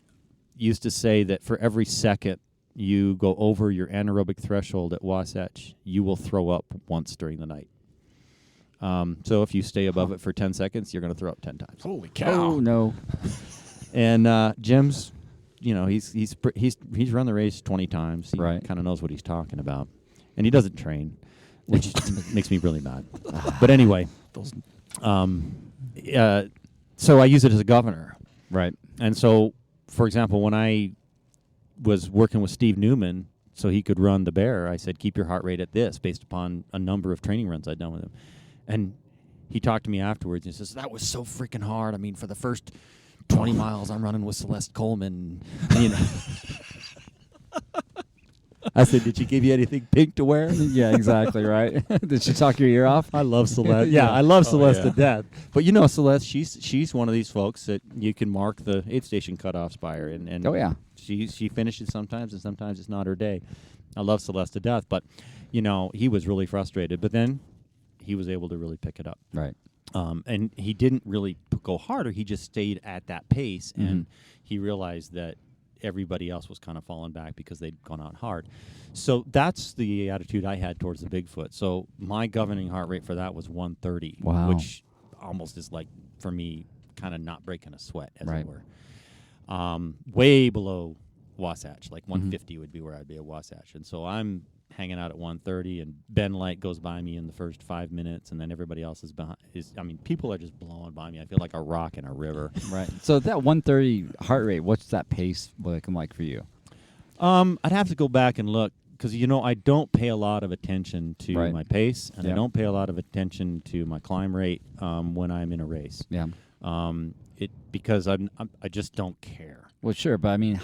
used to say that for every second you go over your anaerobic threshold at Wasatch, you will throw up once during the night. So if you stay above it for 10 seconds, you're going to throw up 10 times. Holy cow. Oh, no. And Jim's, he's run the race 20 times. He Right. kind of knows what he's talking about, and he doesn't train, which makes me really mad. But anyway, so I use it as a governor. Right. And so, for example, when I was working with Steve Newman, so he could run the Bear, I said, keep your heart rate at this, based upon a number of training runs I'd done with him. And he talked to me afterwards and he says, that was so freaking hard. I mean, for the first 20 miles, I'm running with Celeste Coleman. I said, did she give you anything pink to wear? Yeah, exactly, right? Did she talk your ear off? I love Celeste. Yeah, I love Celeste yeah. to death. But Celeste, she's one of these folks that you can mark the aid station cutoffs by her. And Oh, yeah. she finishes sometimes, and sometimes it's not her day. I love Celeste to death. But, he was really frustrated. But then he was able to really pick it up. Right. And he didn't really go harder. He just stayed at that pace, and he realized that everybody else was kind of falling back because they'd gone out hard. So that's the attitude I had towards the Bigfoot. So my governing heart rate for that was 130, Wow. which almost is like, for me, kind of not breaking a sweat, as Right. it were. Way below Wasatch, like 150 would be where I'd be at Wasatch. And so I'm hanging out at 130, and Ben Light goes by me in the first 5 minutes, and then everybody else is behind. People are just blowing by me. I feel like a rock in a river. Right. So that 130 heart rate, what's that pace looking like for you? I'd have to go back and look, because I don't pay a lot of attention to Right. my pace, and Yeah. I don't pay a lot of attention to my climb rate when I'm in a race. Yeah. Because I just don't care. Well, sure, but I mean,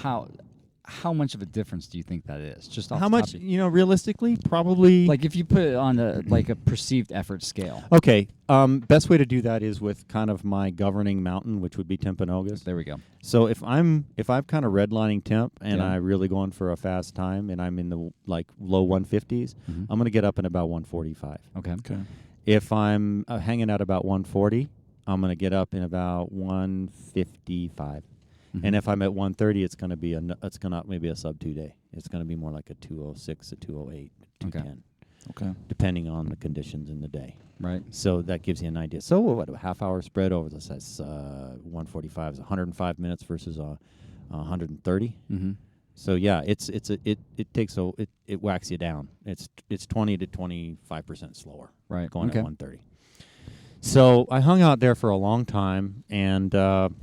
how much of a difference do you think that is? Just off How the much, top realistically, probably. like if you put it on a perceived effort scale. Okay, best way to do that is with kind of my governing mountain, which would be Timpanogos. There we go. So if I'm kind of redlining temp and Yeah. I really going for a fast time and I'm in the low 150s, I'm going to get up in about 145. Okay. Okay. If I'm hanging out about 140, I'm going to get up in about 155. And if I'm at 130, it's going to be maybe a sub 2 day. It's going to be more like a 206, a 208, 210, Okay. depending on the conditions in the day. Right. So that gives you an idea. So what a half hour spread over this? That's 145 is 105 minutes versus 130. Mm-hmm. So yeah, it whacks you down. It's 20 to 25% slower. Right. Going Okay. at 130. So I hung out there for a long time and got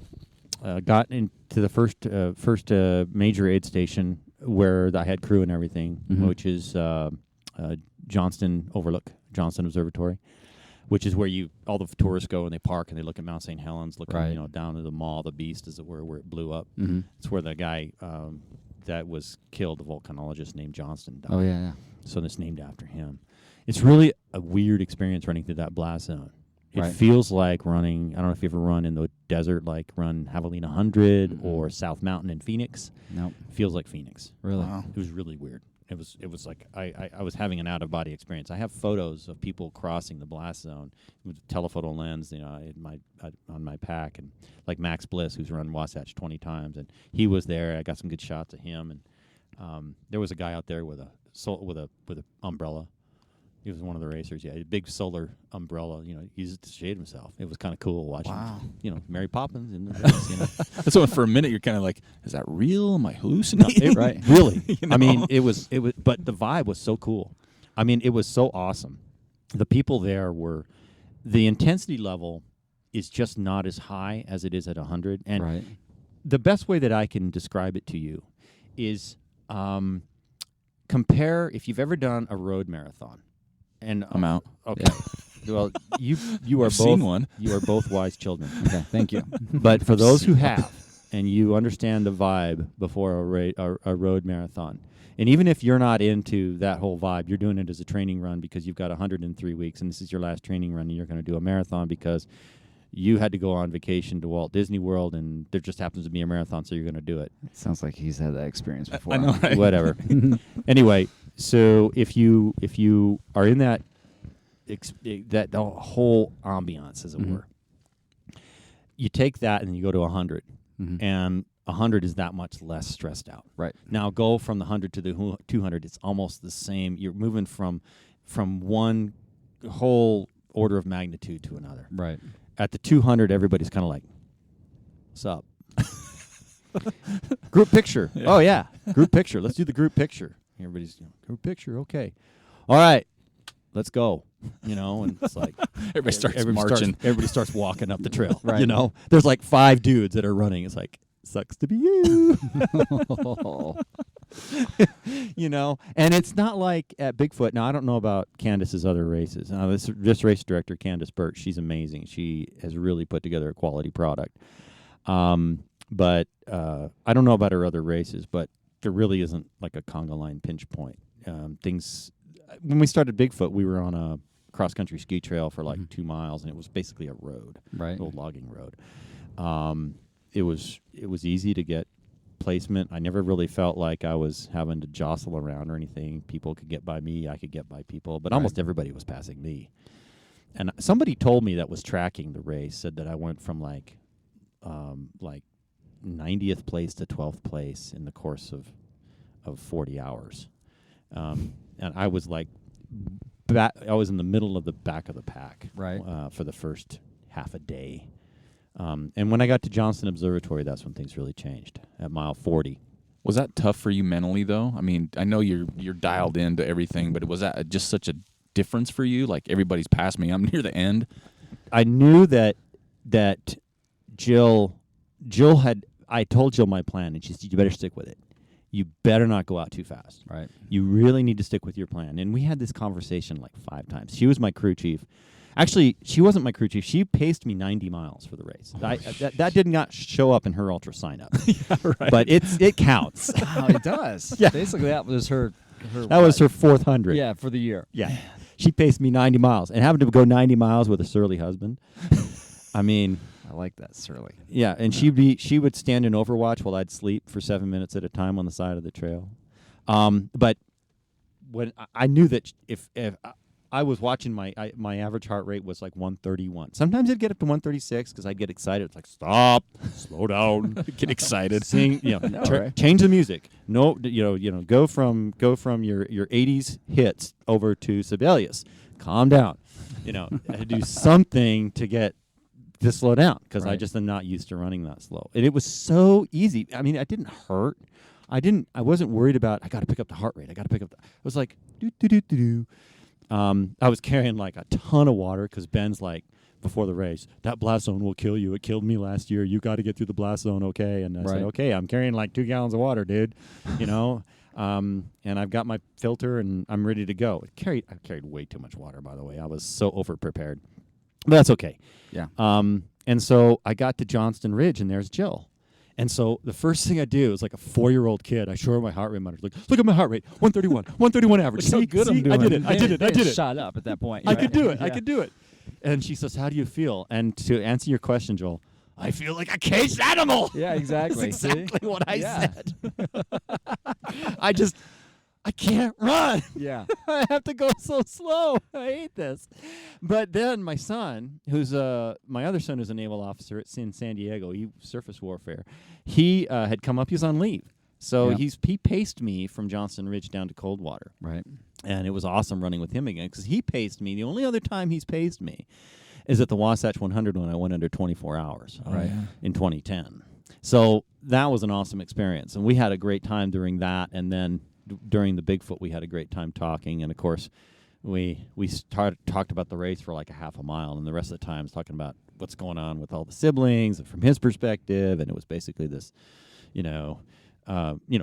into the first major aid station where I had crew and everything, which is Johnston Observatory, which is where all the tourists go and they park and they look at Mount St. Helens, looking down to the Mall, the Beast, as it were, where it blew up. Mm-hmm. It's where the guy that was killed, the volcanologist named Johnston, died. Oh yeah. So it's named after him. It's really a weird experience running through that blast zone. It Right. feels like running, I don't know if you ever run in the desert, like run Javelina 100 or South Mountain in Phoenix. Nope. It feels like Phoenix. Really. Wow. It was really weird. It was like I was having an out-of-body experience. I have photos of people crossing the blast zone with a telephoto lens, on my pack, and like Max Bliss, who's run Wasatch 20 times, and he was there. I got some good shots of him, and there was a guy out there with a umbrella. He was one of the racers. Yeah, a big solar umbrella. He used it to shade himself. It was kind of cool watching. Wow. Mary Poppins in the race. So for a minute, you're kind of like, is that real? Am I hallucinating? Right. Really. You know? I mean, it was, but the vibe was so cool. I mean, it was so awesome. The people there the intensity level is just not as high as it is at 100. And Right. the best way that I can describe it to you is compare if you've ever done a road marathon. And I'm out. Okay. Well, you are I've both seen one. You are both wise children. Okay. Thank you. But for those who have, and you understand the vibe before a road marathon, and even if you're not into that whole vibe, you're doing it as a training run because you've got 103 weeks, and this is your last training run, and you're going to do a marathon because you had to go on vacation to Walt Disney World, and there just happens to be a marathon, so you're going to do it. Sounds like he's had that experience before. I know, right? Whatever. Anyway, so if you are in that the whole ambiance, as it were, you take that and you go to 100, and 100 is that much less stressed out. Right. Now go from the 100 to the 200. It's almost the same. You're moving from one whole order of magnitude to another. Right. At the 200, everybody's kind of like, "What's up?" Group picture. Yeah. Oh yeah, group picture. Let's do the group picture. Everybody's group picture. Okay. All right. Let's go. And it's like Everybody starts marching. Everybody starts walking up the trail. Right. There's like 5 dudes that are running. It's like, sucks to be you. And it's not like at Bigfoot. Now, I don't know about Candace's other races. This race director, Candace Birch, she's amazing. She has really put together a quality product. But I don't know about her other races, but there really isn't like a conga line pinch point. When we started Bigfoot, we were on a cross-country ski trail for like 2 miles, and it was basically a road, Right. an old logging road. It was easy to get placement. I never really felt like I was having to jostle around or anything. People could get by me, I could get by people, but almost everybody was passing me. And somebody told me that was tracking the race, said that I went from like 90th place to 12th place in the course of 40 hours. And I was like, I was in the middle of the back of the pack, Right. For the first half a day. And when I got to Johnston Observatory, that's when things really changed at mile 40. Was that tough for you mentally, though? I mean, I know you're dialed into everything, but was that just such a difference for you? Like, everybody's past me, I'm near the end. I knew that Jill had. I told Jill my plan, and she said, "You better stick with it. You better not go out too fast. Right. You really need to stick with your plan." And we had this conversation like 5 times. She was my crew chief. Actually, she wasn't my crew chief. She paced me 90 miles for the race. That did not show up in her ultra sign up. Yeah, right. But it counts. Oh, it does. Yeah. Basically, that was her. That was her 400. Yeah, for the year. Yeah. She paced me 90 miles and happened to go 90 miles with a surly husband. I mean, I like that, surly. yeah, and she would stand in Overwatch while I'd sleep for 7 minutes at a time on the side of the trail. But when I knew that if I was watching my average heart rate was like 131. Sometimes it'd get up to 136 because I'd get excited. It's like, stop, slow down, Get excited. sing, right. change the music. No, go from your 80s hits over to Sibelius. Calm down. I had to do something to slow down because I Right. just am not used to running that slow. And it was so easy. I mean, I didn't hurt. I wasn't worried about, I got to pick up the heart rate. It was like, do. I was carrying like a ton of water because Ben's like, before the race, that blast zone will kill you. It killed me last year. You got to get through the blast zone, okay? And I said, Right. okay, I'm carrying like 2 gallons of water, dude. And I've got my filter and I'm ready to go. I carried way too much water, by the way. I was so over-prepared. But that's okay. Yeah. And so I got to Johnston Ridge, and there's Jill. And so the first thing I do is like a 4-year-old kid. I show her my heart rate monitor. Like, look at my heart rate, 131 average. Look how See, good I'm doing. I did it. Shot up at that point. I could do it. Yeah. I could do it. And she says, how do you feel? And to answer your question, Joel, I feel like a caged animal. Yeah, exactly. That's exactly what I Yeah. said. I can't run. Yeah. I have to go so slow. I hate this. But then my son, who's my other son, who's a naval officer in San Diego, surface warfare. He had come up. He was on leave, so Yeah. he paced me from Johnston Ridge down to Coldwater, Right. and it was awesome running with him again because he paced me. The only other time he's paced me is at the Wasatch 100 when I went under 24 hours, Right. in 2010. So that was an awesome experience, and we had a great time during that, and then. During the Bigfoot, we had a great time talking, and of course, we talked about the race for like a half a mile, and the rest of the time was talking about what's going on with all the siblings and from his perspective, and it was basically this,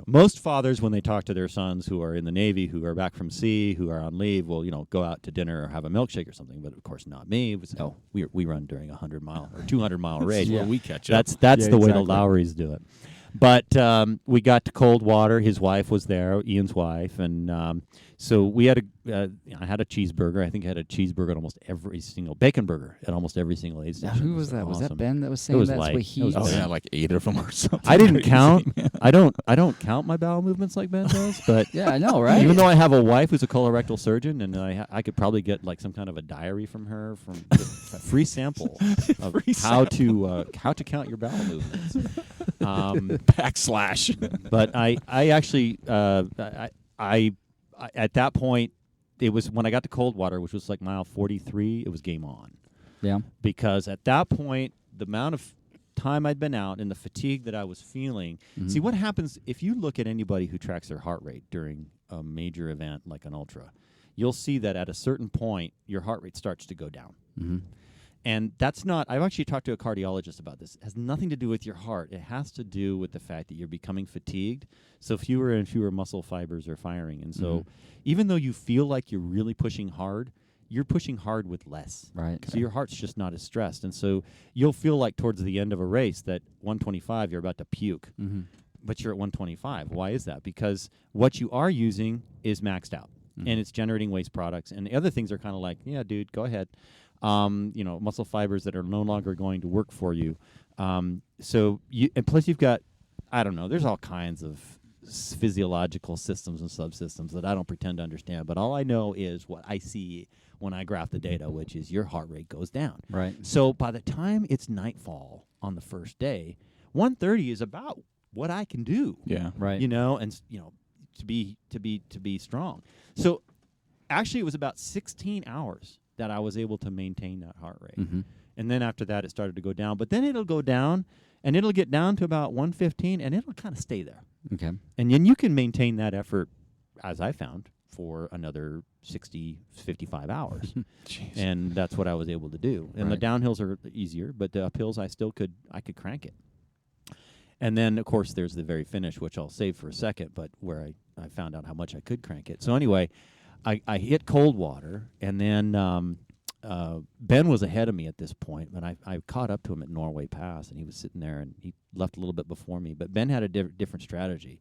most fathers when they talk to their sons who are in the Navy, who are back from sea, who are on leave, will go out to dinner or have a milkshake or something, but of course not me. It was, we run during a 100-mile or 200-mile race. Where we catch up. That's Yeah, the way the exactly. Lowrys do it. But we got to Coldwater. His wife was there, Ian's wife, and so we had I had a cheeseburger. I think I had a cheeseburger at almost every single bacon burger at almost every single aid Now, station. who was that? Was that awesome. Ben that was saying was that's light. what It he? was Oh light. yeah, like 8 of them or something. I didn't crazy. count. I don't count my bowel movements like Ben does. But Yeah, I know, right? even though I have a wife who's a colorectal surgeon, and I could probably get like some kind of a diary from her from a free sample of Free how to count your bowel movements. Backslash. But I actually I at that point, it was when I got to Coldwater, which was like mile 43. It was game on, Yeah. because at that point, the amount of time I'd been out and the fatigue that I was feeling. Mhm. See what happens if you look at anybody who tracks their heart rate during a major event like an ultra. You'll see that at a certain point, your heart rate starts to go down. Mm-hmm. And that's not, I've actually talked to a cardiologist about this. It has nothing to do with your heart. It has to do with the fact that you're becoming fatigued. So fewer and fewer muscle fibers are firing. And so even though you feel like you're really pushing hard, you're pushing hard with less. Right. So your heart's just not as stressed. And so you'll feel like towards the end of a race that 125, you're about to puke. Mm-hmm. But you're at 125. Why is that? Because what you are using is maxed out. And it's generating waste products. And the other things are kind of like, yeah, dude, go ahead. Muscle fibers that are no longer going to work for you. And plus you've got, I don't know, there's all kinds of physiological systems and subsystems that I don't pretend to understand. But all I know is what I see when I graph the data, which is your heart rate goes down. Right. So by the time it's nightfall on the first day, 130 is about what I can do. Yeah. Right. To be strong. So actually it was about 16 hours that I was able to maintain that heart rate. Mm-hmm. And then after that it started to go down, but then it'll go down and it'll get down to about 115 and it'll kind of stay there. Okay. And then you can maintain that effort, as I found, for another 60, 55 hours. Jeez. And that's what I was able to do. And Right. the downhills are easier, but the uphills I could crank it. And then, of course, there's the very finish, which I'll save for a second, but where I found out how much I could crank it. So anyway, I hit Coldwater, and then Ben was ahead of me at this point, but I caught up to him at Norway Pass, and he was sitting there, and he left a little bit before me. But Ben had a different strategy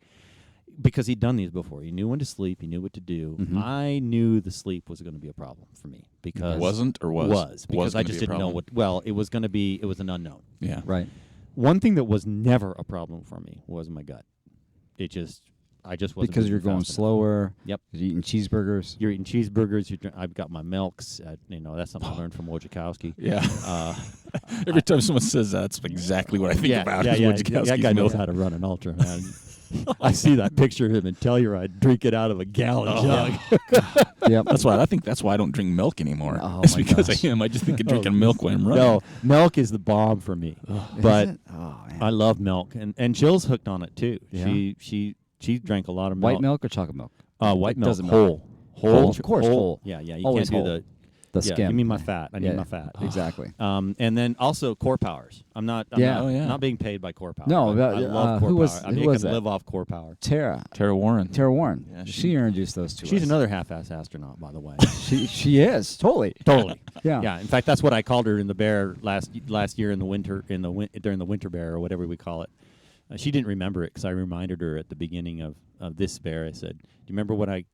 because he'd done these before. He knew when to sleep. He knew what to do. Mm-hmm. I knew the sleep was going to be a problem for me because because I just didn't know what. Well, it was going to be. It was an unknown. Yeah. Right. One thing that was never a problem for me was my gut. I just wasn't Because you're moving going fast enough. slower. Yep. You're eating cheeseburgers. You're eating cheeseburgers. I've got my milks. That's something I learned from Wojciechowski. Yeah. Every time someone says that, that's exactly what I think about. Yeah, is Wojciechowski's that guy knows milk. how to run an ultra, man. I see that picture of him in Telluride drink it out of a gallon jug. Yep. That's why I don't drink milk anymore. Oh, it's my because gosh. I am. I just think of drinking milk when I'm running. No, milk is the bomb for me. But Is it? Oh, man. I love milk, and Jill's hooked on it too. Yeah. She drank a lot of milk. White milk or chocolate milk? White milk. Doesn't matter. Whole. Of course, whole. Yeah. You Always can't do whole. the The skim. Give me my fat. I need my fat. Exactly. And then also Core Powers. I'm not being paid by Core Power. No, I love Core who was- Power. I who mean, was I can that? live off Core Power. Tara Warren. Warren. Yeah, she introduced those to us. She's another half-ass astronaut, by the way. She is totally. Totally. Yeah. Yeah. In fact, that's what I called her in the bear last year in the winter during the winter bear or whatever we call it. She didn't remember it because I reminded her at the beginning of this bear. I said, "Do you remember when I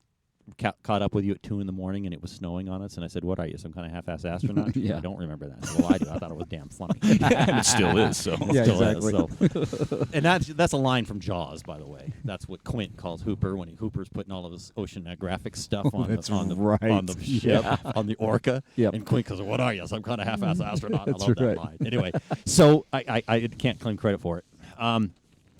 caught up with you at 2 a.m. and it was snowing on us?" And I said, "What are you, some kind of half-ass astronaut?" She said, Yeah. I don't remember that. I said, well, I do. I thought it was damn funny. And it still is. So Yeah, Still exactly. is, so. And that's a line from Jaws, by the way. That's what Quint calls Hooper when Hooper's putting all of his oceanographic stuff on That's on the right. ship, on the Orca. Yep. And Quint goes, "What are you, some kind of half-ass astronaut?" That's I love that right. line. Anyway, so I can't claim credit for it.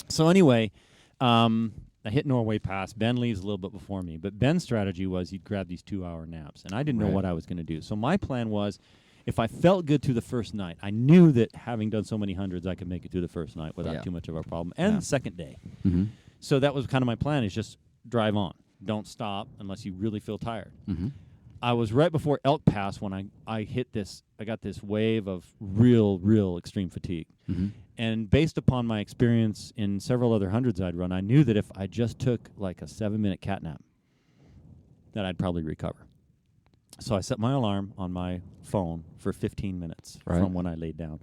So anyway, I hit Norway Pass. Ben leaves a little bit before me, but Ben's strategy was he'd grab these 2-hour naps, and I didn't know Right. what I was going to do. So my plan was, if I felt good through the first night, I knew that having done so many hundreds, I could make it through the first night without Yeah. too much of a problem, and Yeah. the second day. Mm-hmm. So that was kind of my plan: is just drive on, don't stop unless you really feel tired. Mm-hmm. I was right before Elk Pass when I hit this. I got this wave of real extreme fatigue. Mm-hmm. And based upon my experience in several other hundreds I'd run, I knew that if I just took like a 7-minute cat nap, that I'd probably recover. So I set my alarm on my phone for 15 minutes Right. from when I laid down.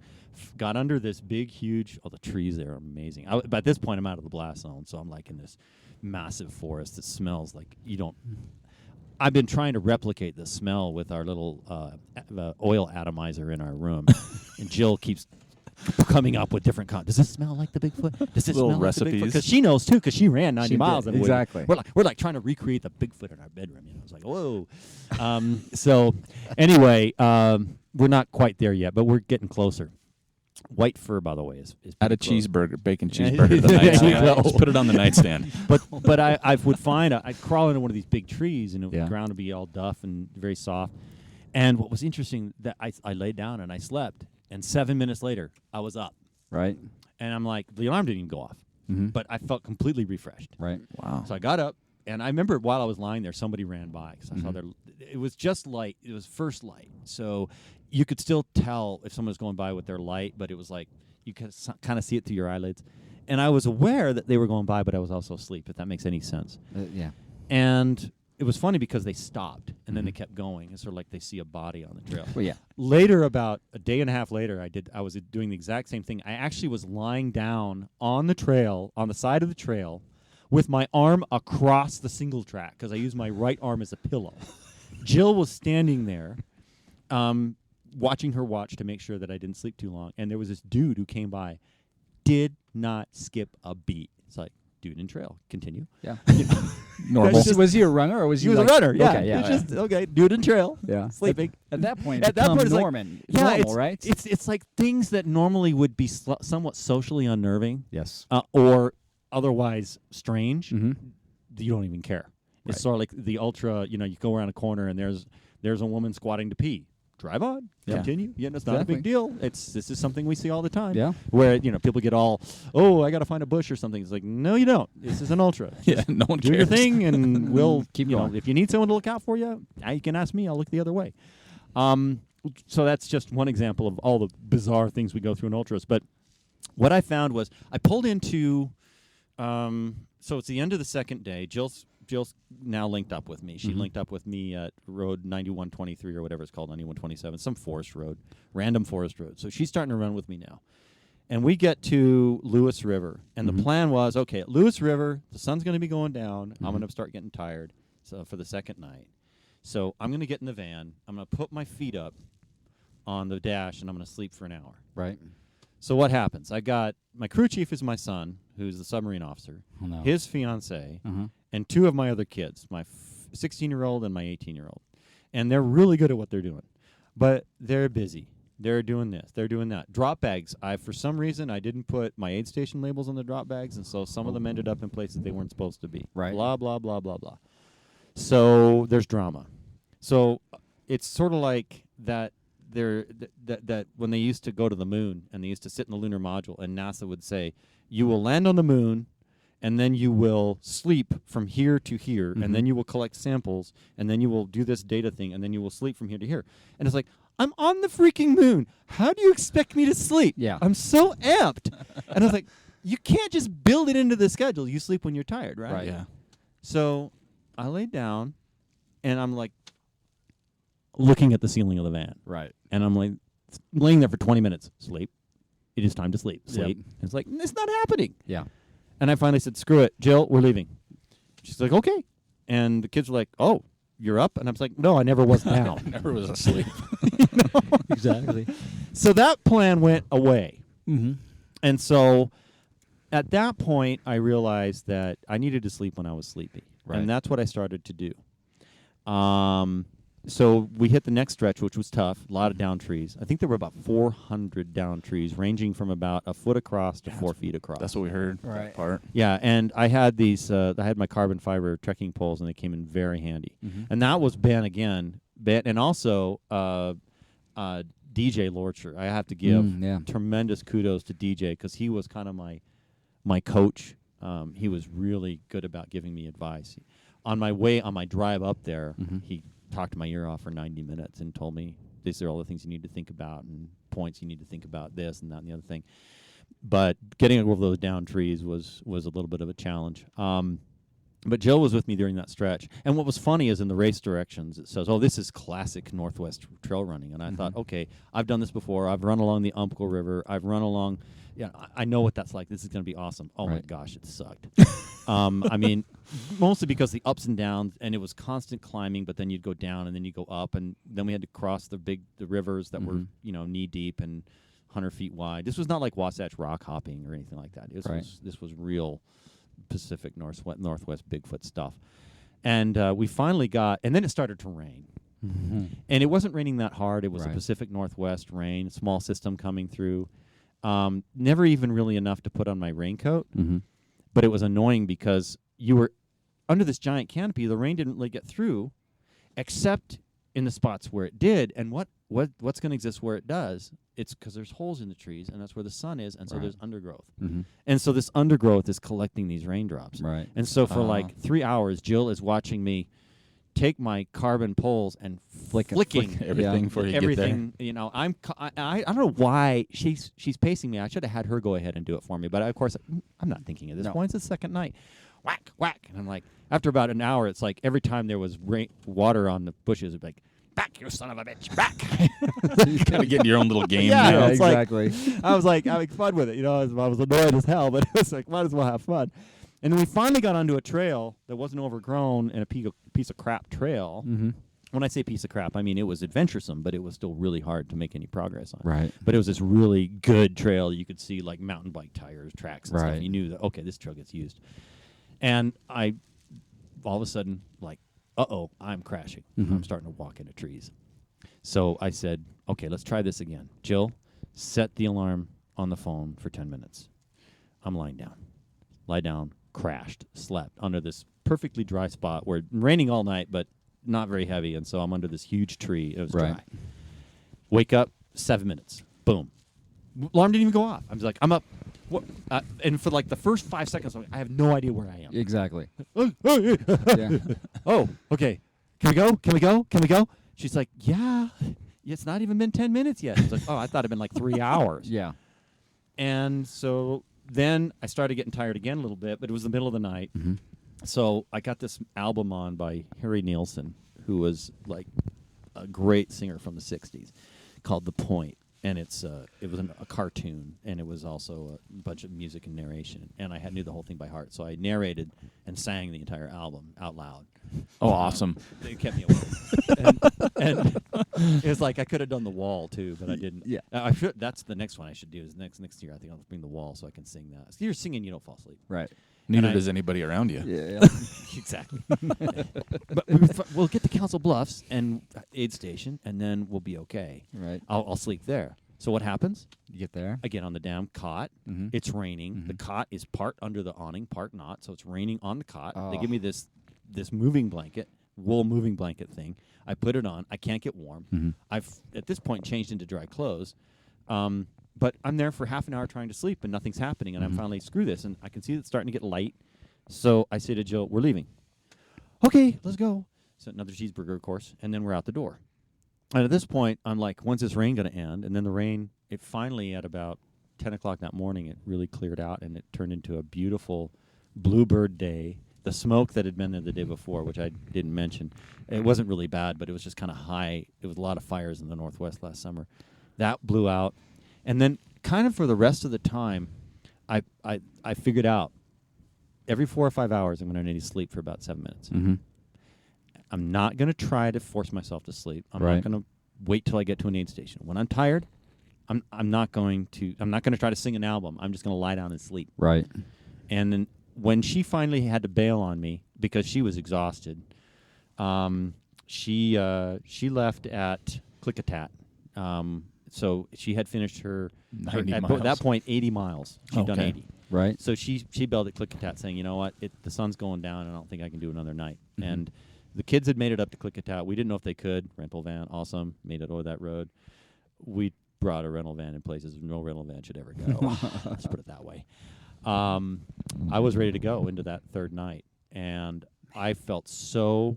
Got under this big, huge, the trees there are amazing. But at this point, I'm out of the blast zone, so I'm like in this massive forest that smells like you don't... I've been trying to replicate the smell with our little oil atomizer in our room, and Jill keeps coming up with different does this smell like the Bigfoot? Does this Little smell like the Bigfoot? recipes. Because she knows too, because she ran 90 She miles. did, and exactly. We're like trying to recreate the Bigfoot in our bedroom. You know, it's like whoa. So anyway, we're not quite there yet, but we're getting closer. White fur, by the way, is add a pretty close. cheeseburger, bacon Yeah. cheeseburger to the Yeah, nightstand. well. Just put it on the nightstand. But I would find I'd crawl into one of these big trees, and the Yeah. ground would be all duff and very soft. And what was interesting that I laid down and I slept, and 7 minutes later I was up, Right. and I'm like, the alarm didn't even go off, Mm-hmm. but I felt completely refreshed. Right. Wow. So I got up, and I remember while I was lying there, somebody ran by because I saw their. It was just light. It was first light, so you could still tell if someone was going by with their light, but it was like you could kind of see it through your eyelids. And I was aware that they were going by, but I was also asleep, if that makes any sense. Yeah. And it was funny because they stopped, and then they kept going. It's sort of like they see a body on the trail. Well, yeah. Later, about a day and a half later, I was doing the exact same thing. I actually was lying down on the trail, on the side of the trail, with my arm across the single track because I used my right arm as a pillow. Jill was standing there, watching her watch to make sure that I didn't sleep too long. And there was this dude who came by, did not skip a beat. It's like, dude in trail, continue. Yeah. Normal. Was he a runner or was he? He was like, a runner, yeah. Okay, yeah. It's just, okay, dude in trail, Yeah. sleeping. At that point, At that point, it's like- Norman. Yeah, normal, it's, right? It's like things that normally would be somewhat socially unnerving Yes. or otherwise strange. Mm-hmm. You don't even care. It's Right. sort of like the ultra. You know, you go around a corner and there's a woman squatting to pee. Drive on, Yeah. continue. Yeah, it's not a Exactly. big deal. This is something we see all the time. Yeah. Where people get all, oh, I got to find a bush or something. It's like, no, you don't. This is an ultra. Yeah, no one Do cares. your thing, and we'll Keep you know, going. if you need someone to look out for you, you can ask me. I'll look the other way. So that's just one example of all the bizarre things we go through in ultras. But what I found was I pulled into. So it's the end of the second day. Jill Jill's now linked up with me. She linked up with me at road 9123 or whatever it's called, 9127, some forest road, random forest road. So she's starting to run with me now. And we get to Lewis River, and the plan was, okay, at Lewis River, the sun's going to be going down. I'm going to start getting tired for the second night. So I'm going to get in the van. I'm going to put my feet up on the dash, and I'm going to sleep for an hour. Right. So what happens? I got my crew chief is my son, who's the submarine officer, Oh, no. his fiance, and two of my other kids, my 16-year-old and my 18-year-old. And they're really good at what they're doing. But they're busy. They're doing this. They're doing that. Drop bags. For some reason, I didn't put my aid station labels on the drop bags, and so some of them ended up in places they weren't supposed to be. Right. Blah, blah, blah, blah, blah. So there's drama. So it's sort of like that. That when they used to go to the moon and they used to sit in the lunar module, and NASA would say, you will land on the moon, and then you will sleep from here to here, and then you will collect samples, and then you will do this data thing, and then you will sleep from here to here. And it's like, I'm on the freaking moon. How do you expect me to sleep? Yeah. I'm so amped. And I was like, you can't just build it into the schedule. You sleep when you're tired, right? Right. Yeah. So I laid down, and I'm like looking at the ceiling of the van. Right. And I'm like laying there for 20 minutes. Sleep. It is time to sleep. Yep. Sleep. And it's like, it's not happening. Yeah. And I finally said, screw it. Jill, we're leaving. She's like, okay. And the kids were like, oh, you're up? And I was like, no, I never was down. Never was asleep. Exactly. So that plan went away. Mm-hmm. And so at that point, I realized that I needed to sleep when I was sleepy. Right. And that's what I started to do. So we hit the next stretch, which was tough. A lot of down trees. I think there were about 400 down trees, ranging from about a foot across to 4 feet across. That's what we heard. Right. That part. Yeah, and I had these. I had my carbon fiber trekking poles, and they came in very handy. And that was Ben again. Ben, and also DJ Lorcher. I have to give tremendous kudos to DJ because he was kind of my coach. He was really good about giving me advice. On my drive up there, he talked my ear off for 90 minutes and told me these are all the things you need to think about and points you need to think about, this and that and the other thing. But getting over those down trees was a little bit of a challenge. But Jill was with me during that stretch. And what was funny is in the race directions, it says, oh, this is classic Northwest trail running. And I thought, okay, I've done this before. I've run along the Umpqua River. I've run along, I know what that's like. This is going to be awesome. Oh, my gosh, it sucked. I mean, mostly because the ups and downs, and it was constant climbing, but then you'd go down and then you go up. And then we had to cross the rivers that were, knee deep and 100 feet wide. This was not like Wasatch rock hopping or anything like that. This was real Pacific Northwest Bigfoot stuff. And we finally got, and then it started to rain. And it wasn't raining that hard. It was a Pacific Northwest rain, small system coming through. Never even really enough to put on my raincoat. But it was annoying because you were under this giant canopy. The rain didn't really get through, except in the spots where it did. And what's going to exist where it does? It's because there's holes in the trees, and that's where the sun is, and so there's undergrowth. And so this undergrowth is collecting these raindrops. Right. And so for like 3 hours, Jill is watching me take my carbon poles and flicking everything before you get there. I don't know why she's pacing me. I should have had her go ahead and do it for me, but of course I'm not thinking at this point. It's the second night. Whack, whack, and I'm like, after about an hour, it's like every time there was water on the bushes, it'd be like, back, you son of a bitch, back. You're kind of getting your own little game. Yeah, it's exactly. Like, I was like having fun with it. I was annoyed as hell, but it was like, might as well have fun. And then we finally got onto a trail that wasn't overgrown and a piece of crap trail. When I say piece of crap, I mean it was adventuresome, but it was still really hard to make any progress on. Right. But it was this really good trail. You could see like mountain bike tires, tracks, and stuff. You knew that, okay, this trail gets used. And I, all of a sudden, like, I'm crashing. I'm starting to walk into trees. So I said, okay, let's try this again. Jill, set the alarm on the phone for 10 minutes. I'm lying down. Lie down, crashed, slept under this perfectly dry spot where raining all night, but not very heavy. And so I'm under this huge tree. It was dry. Wake up, 7 minutes. Boom. Alarm didn't even go off. I was like, I'm up. What? And for like the first 5 seconds, I have no idea where I am. Exactly. Yeah. Oh, okay. Can we go? Can we go? Can we go? She's like, yeah. It's not even been 10 minutes yet. I was like, oh, I thought it'd been like 3 hours. Yeah. And so then I started getting tired again a little bit, but it was the middle of the night. So I got this album on by Harry Nilsson, who was like a great singer from the 60s, called The Point. And it was a cartoon, and it was also a bunch of music and narration. And I knew the whole thing by heart, so I narrated and sang the entire album out loud. Oh, awesome! They kept me awake, and it was like I could have done The Wall too, but I didn't. Yeah, I should. That's the next one I should do. Is next year I think I'll bring The Wall so I can sing that. So you're singing, you don't fall asleep. right. Neither does anybody around you. Yeah. Exactly. But we'll get to Council Bluffs and aid station, and then we'll be okay. Right. I'll sleep there. So what happens? You get there. I get on the damn cot. Mhm. It's raining. Mhm. The cot is part under the awning, part not. So it's raining on the cot. They Oh. give me this moving blanket, wool moving blanket thing. I put it on. I can't get warm. Mhm. I've at this point changed into dry clothes. But I'm there for half an hour trying to sleep, and nothing's happening. And I'm finally, screw this. And I can see it's starting to get light. So I say to Jill, we're leaving. Okay, let's go. So another cheeseburger, of course, and then we're out the door. And at this point, I'm like, when's this rain going to end? And then the rain, it finally, at about 10 o'clock that morning, it really cleared out, and it turned into a beautiful bluebird day. The smoke that had been there the day before, which I didn't mention, it wasn't really bad, but it was just kind of high. It was a lot of fires in the Northwest last summer. That blew out. And then kind of for the rest of the time, I figured out every 4 or 5 hours, I'm going to need to sleep for about 7 minutes. Mm-hmm. I'm not going to try to force myself to sleep. I'm Right. not going to wait till I get to an aid station. When I'm tired, I'm not going to try to sing an album. I'm just going to lie down and sleep. Right. And then when she finally had to bail on me because she was exhausted, she left at Klickitat. So she had finished her 90 at miles. that point 80 miles. She'd done Okay. 80. Right. So she bailed at Klickitat saying, you know what, the sun's going down, and I don't think I can do another night. Mhm. And the kids had made it up to Klickitat. We didn't know if they could. Rental van, awesome, made it over that road. We brought a rental van in places no rental van should ever go. Let's put it that way. I was ready to go into that third night, and I felt so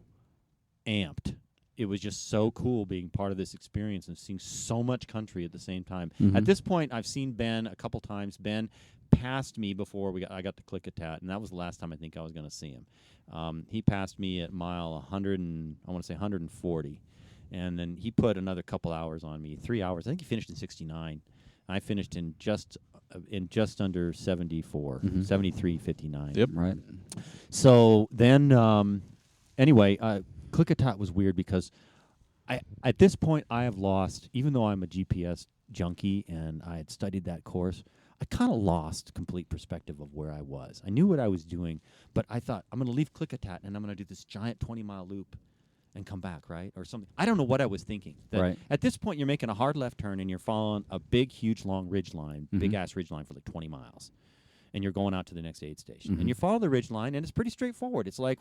amped. It was just so cool being part of this experience and seeing so much country at the same time. Mhm. At this point, I've seen Ben a couple times. Ben passed me before I got to Klickitat, and that was the last time I think I was going to see him. He passed me at mile 100 and I want to say 140, and then he put another couple hours on me, 3 hours. I think he finished in 69. I finished in just under 74, Mhm. 73:59. Yep. Right. So then, anyway, Klickitat was weird because at this point I have lost, even though I'm a GPS junkie and I had studied that course, I kind of lost complete perspective of where I was. I knew what I was doing, but I thought, I'm going to leave Klickitat and I'm going to do this giant 20-mile loop and come back, right? Or something. I don't know what I was thinking. That Right. At this point, you're making a hard left turn and you're following a big, huge, long ridge line, Mhm. big-ass ridge line for like 20 miles. And you're going out to the next aid station. Mhm. And you follow the ridge line, and it's pretty straightforward. It's like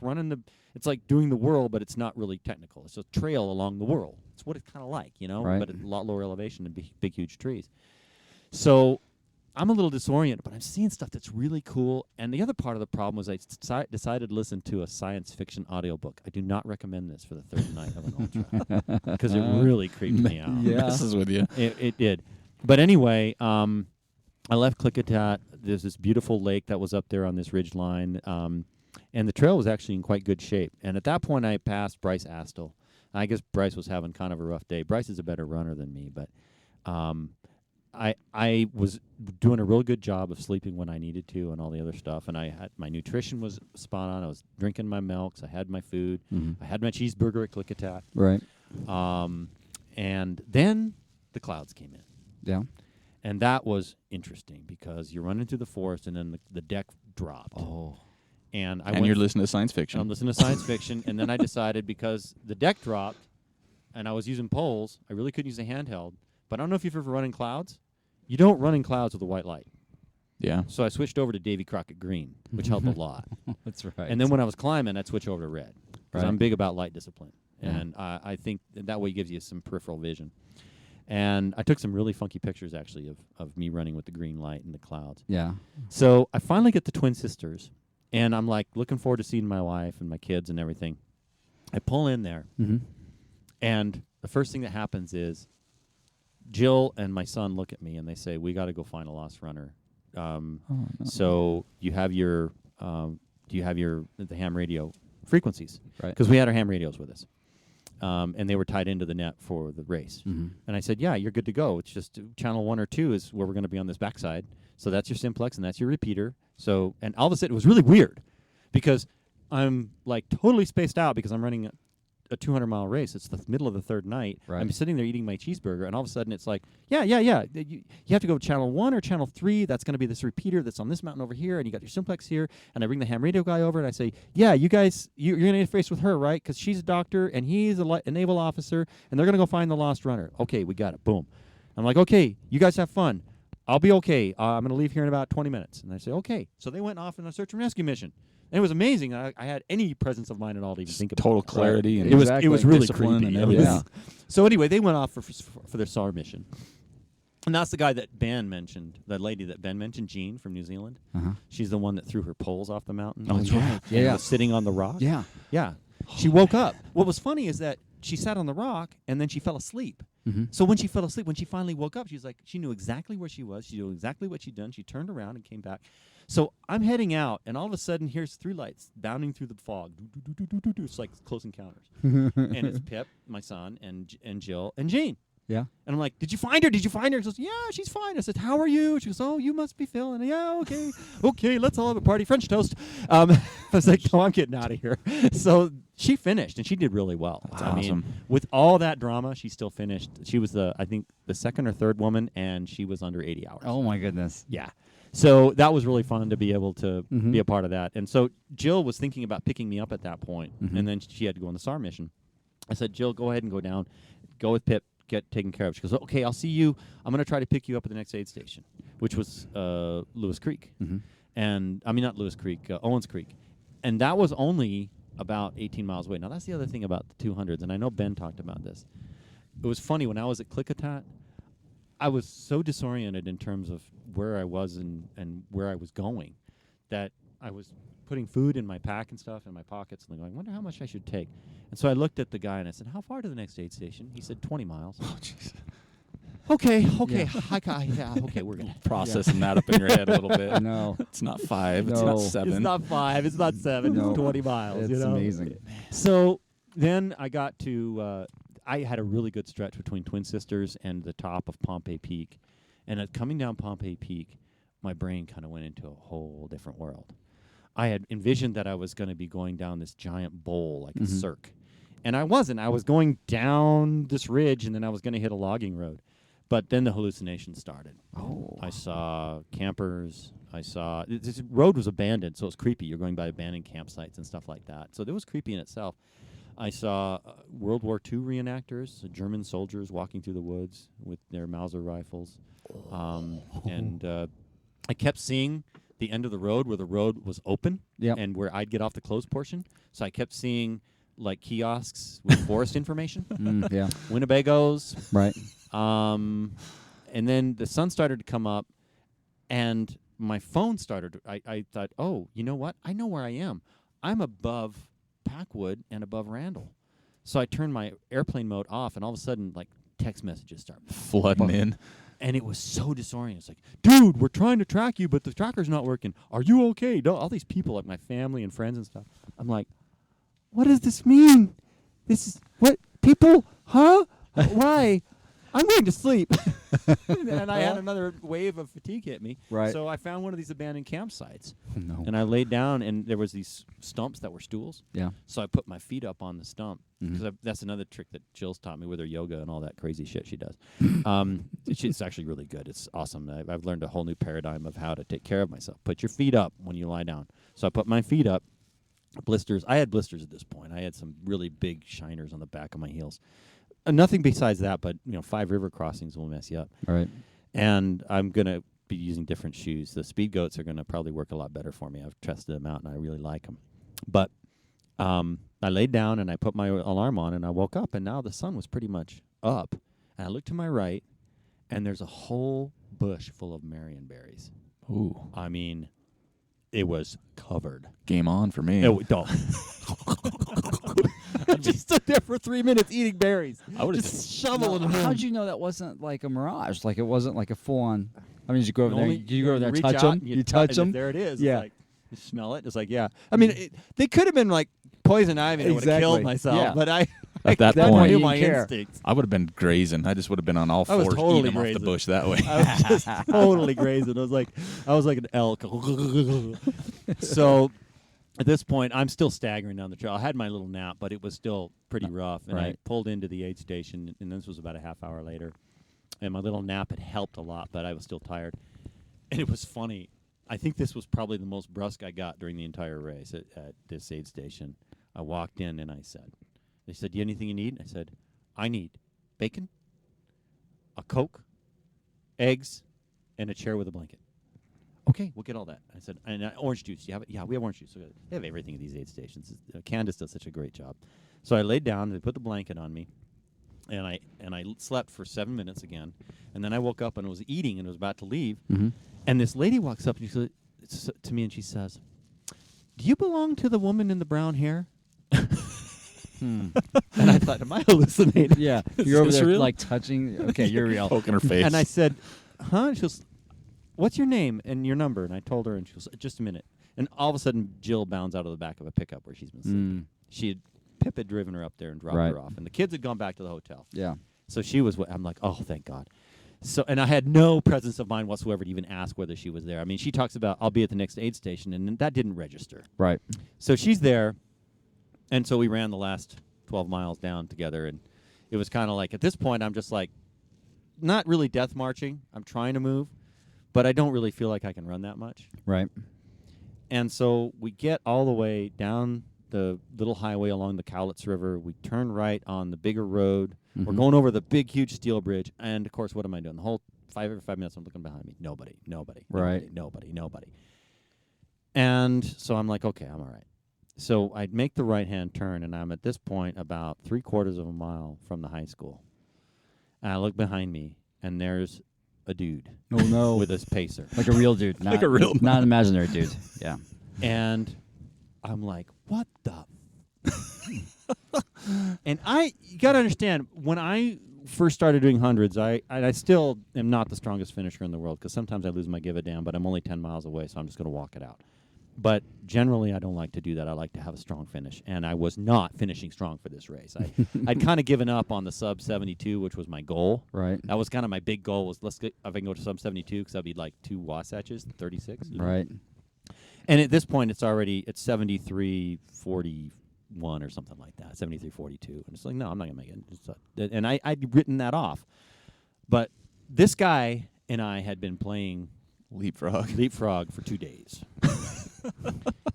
it's like doing the whirl, but it's not really technical. It's a trail along the whirl. It's what it's kind of like, you know, Right. but at a lot lower elevation and big, huge trees. So I'm a little disoriented, but I'm seeing stuff that's really cool. And the other part of the problem was I decided to listen to a science fiction audiobook. I do not recommend this for the third night of an ultra because it really creeped me out. Yeah. Messes with you. It did. But anyway, I left Klickitat. There's this beautiful lake that was up there on this ridge line, and the trail was actually in quite good shape. And at that point, I passed Bryce Astle. I guess Bryce was having kind of a rough day. Bryce is a better runner than me, but I was doing a real good job of sleeping when I needed to and all the other stuff. And my nutrition was spot on. I was drinking my milks. I had my food. Mhm. I had my cheeseburger at Klickitat. Right. And then the clouds came in. Yeah. And that was interesting because you're running through the forest and then the deck dropped. Oh. And You're listening to science fiction. I'm listening to science fiction, and then I decided because the deck dropped and I was using poles, I really couldn't use a handheld. But I don't know if you've ever run in clouds. You don't run in clouds with a white light. Yeah. So I switched over to Davy Crockett Green, which helped a lot. That's right. And then when I was climbing, I'd switch over to red because Right. I'm big about light discipline. Yeah. And I think that way it gives you some peripheral vision. And I took some really funky pictures, actually, of me running with the green light in the clouds. Yeah. So I finally get the twin sisters, and I'm like looking forward to seeing my wife and my kids and everything. I pull in there, Mm-hmm. and the first thing that happens is Jill and my son look at me, and they say, we got to go find a lost runner. Oh, no. So you have your do you have the ham radio frequencies? Right. Because we had our ham radios with us. And they were tied into the net for the race. Mm-hmm. And I said, yeah, you're good to go. It's just channel 1 or 2 is where we're going to be on this backside. So that's your simplex and that's your repeater. So, and all of a sudden it was really weird because I'm like totally spaced out because I'm running a 200-mile race. It's the middle of the third night. Right. I'm sitting there eating my cheeseburger, and all of a sudden it's like, yeah. You have to go channel 1 or channel 3. That's going to be this repeater that's on this mountain over here, and you got your simplex here. And I bring the ham radio guy over, and I say, yeah, you guys, you're going to interface with her, right? Because she's a doctor, and he's a naval officer, and they're going to go find the lost runner. Okay, we got it. Boom. I'm like, okay, you guys have fun. I'll be okay. I'm going to leave here in about 20 minutes. And I say, okay. So they went off on a search and rescue mission. And it was amazing. I had any presence of mind at all to even think about total it. clarity and It was really discipline creepy. and It was- everything. So anyway, they went off for their SAR mission. And that's the guy that Ben mentioned, that lady that Ben mentioned, Jean from New Zealand. Uh-huh. She's the one that threw her poles off the mountain. Oh, that's right. Yeah, And yeah. was sitting on the rock. Yeah. Yeah. She woke up. What was funny is that she sat on the rock and then she fell asleep. Mm-hmm. So when she fell asleep, when she finally woke up, she knew exactly where she was. She knew exactly what she'd done. She turned around and came back. So I'm heading out, and all of a sudden, here's 3 lights bounding through the fog. It's like Close Encounters. And it's Pip, my son, and Jill, and Jean. Yeah. And I'm like, did you find her? Did you find her? She goes, yeah, she's fine. I said, how are you? She goes, oh, you must be Phil. And yeah, okay. Okay, let's all have a party. French toast. I was like, no, I'm getting out of here. So she finished, and she did really well. That's I mean, awesome. with all that drama, she still finished. She was I think, the 2nd or 3rd woman, and she was under 80 hours. Oh my goodness. Yeah. So that was really fun to be able to Mhm. be a part of that. And so Jill was thinking about picking me up at that point, Mhm. and then she had to go on the SAR mission. I said, Jill, go ahead and go down. Go with Pip. Get taken care of. She goes, okay, I'll see you. I'm going to try to pick you up at the next aid station, which was Lewis Creek. Mm-hmm. And I mean, not Lewis Creek, Owens Creek. And that was only about 18 miles away. Now, that's the other thing about the 200s, and I know Ben talked about this. It was funny, when I was at Klickitat, I was so disoriented in terms of where I was and where I was going that I was putting food in my pack and stuff in my pockets and going, I wonder how much I should take. And so I looked at the guy and I said, how far to the next aid station? He said, 20 miles. Oh, jeez. Okay, Yeah. yeah, okay, we're good. Processing that up in your head a little bit. No. It's not 5. It's No. not It's 7. It's not 5, it's not 7, No. it's 20 miles. It's you know? amazing. So then I got to, I had a really good stretch between Twin Sisters and the top of Pompey Peak. And coming down Pompey Peak, my brain kind of went into a whole different world. I had envisioned that I was going to be going down this giant bowl like a cirque. And I wasn't. I was going down this ridge, and then I was going to hit a logging road. But then the hallucinations started. Oh. I saw campers. This road was abandoned, so it was creepy. You're going by abandoned campsites and stuff like that. So it was creepy in itself. I saw World War II reenactors, German soldiers walking through the woods with their Mauser rifles. And I kept seeing the end of the road where the road was open and where I'd get off the closed portion. So I kept seeing like kiosks with forest information, Yeah. Winnebagos. Right. And then the sun started to come up and my phone started. I thought, oh, you know what? I know where I am. I'm above Packwood and above Randall. So I turned my airplane mode off and all of a sudden like text messages start Flooding in. and it was so disorienting. It's like, dude, we're trying to track you, but the tracker's not working. Are you okay? No, all these people, like my family and friends and stuff. I'm like, what does this mean? This is what people, huh? Why? I'm going to sleep. And I had another wave of fatigue hit me. Right. So I found one of these abandoned campsites. No. And I laid down, and there was these stumps that were stools. Yeah. So I put my feet up on the stump. Mhm. Because that's another trick that Jill's taught me with her yoga and all that crazy shit she does. It's actually really good. It's awesome. I've learned a whole new paradigm of how to take care of myself. Put your feet up when you lie down. So I put my feet up. Blisters. I had blisters at this point. I had some really big shiners on the back of my heels. Nothing besides that, but 5 river crossings will mess you up. All right. And I'm going to be using different shoes. The Speed Goats are going to probably work a lot better for me. I've tested them out, and I really like them. But I laid down, and I put my alarm on, and I woke up, and now the sun was pretty much up. And I looked to my right, and there's a whole bush full of marionberries. Ooh. I mean, it was covered. Game on for me. I just stood there for 3 minutes eating berries. I would have Just shoveling them. How'd you know that wasn't like a mirage? Like it wasn't like a full-on. I mean, did you go over there? Only- Did you go over there, reach touch out them? and You touch them? There it is. Yeah. It's You smell it? It's like, yeah. I mean, they could have been like poison ivy and I would have killed myself. Yeah. But At that I point, knew you my didn't care. instincts. I would have been grazing. I just would have been on all I was fours totally eating them off the grazing. bush that way. I was just totally grazing. I was like an elk. So at this point, I'm still staggering down the trail. I had my little nap, but it was still pretty rough. And I Right. pulled into the aid station, and this was about a half hour later. And my little nap had helped a lot, but I was still tired. And it was funny. I think this was probably the most brusque I got during the entire race at this aid station. I walked in and I said, they said, "Do you have anything you need?" I said, "I need bacon, a Coke, eggs, and a chair with a blanket." "Okay, we'll get all that." I said, "And orange juice. You have it?" "Yeah, we have orange juice." So they have everything at these aid stations. Candace does such a great job. So I laid down. They put the blanket on me, and I slept for 7 minutes again. And then I woke up and was eating and was about to leave. Mm-hmm. And this lady walks up and she says to me, and she says, "Do you belong to the woman in the brown hair?" And I thought, am I hallucinating? Yeah, you're over this there real? like touching. Okay, you're real. Poking her face. And I said, "Huh?" And she goes, "What's your name and your number?" And I told her, and she goes, "Just a minute." And all of a sudden, Jill bounds out of the back of a pickup where she's been sleeping. Pip had driven her up there and dropped Right. her off, and the kids had gone back to the hotel. Yeah. So she was. I'm like, oh, thank God. So, and I had no presence of mind whatsoever to even ask whether she was there. I mean, she talks about, "I'll be at the next aid station," and that didn't register. Right. So she's there, and so we ran the last 12 miles down together, and it was kind of like, at this point, I'm just like, not really death marching. I'm trying to move, but I don't really feel like I can run that much. Right. And so we get all the way down the little highway along the Cowlitz River. We turn right on the bigger road. We're Mhm. going over the big, huge steel bridge. And, of course, what am I doing? The whole every 5 minutes, I'm looking behind me. Nobody. Right. Nobody. And so I'm like, okay, I'm all right. So I'd make the right-hand turn, and I'm at this point about 3/4 of a mile from the high school. And I look behind me, and there's a dude Oh no. with his pacer. Like a real dude, not a real not an imaginary dude. Yeah. And I'm like, what the? And you got to understand, when I first started doing hundreds, I still am not the strongest finisher in the world, because sometimes I lose my give a damn, but I'm only 10 miles away, so I'm just going to walk it out. But generally, I don't like to do that. I like to have a strong finish, and I was not finishing strong for this race. I'd kind of given up on the sub 72, which was my goal. Right. That was kind of my big goal, was let's get, if I can go to sub 72, because that'd be like 2 Wasatches, 36. you know? Right. And at this point, it's 73:41 or something like that, 73:42. And it's like, no, I'm not going to make it. And I'd written that off. But this guy and I had been playing Leapfrog for 2 days.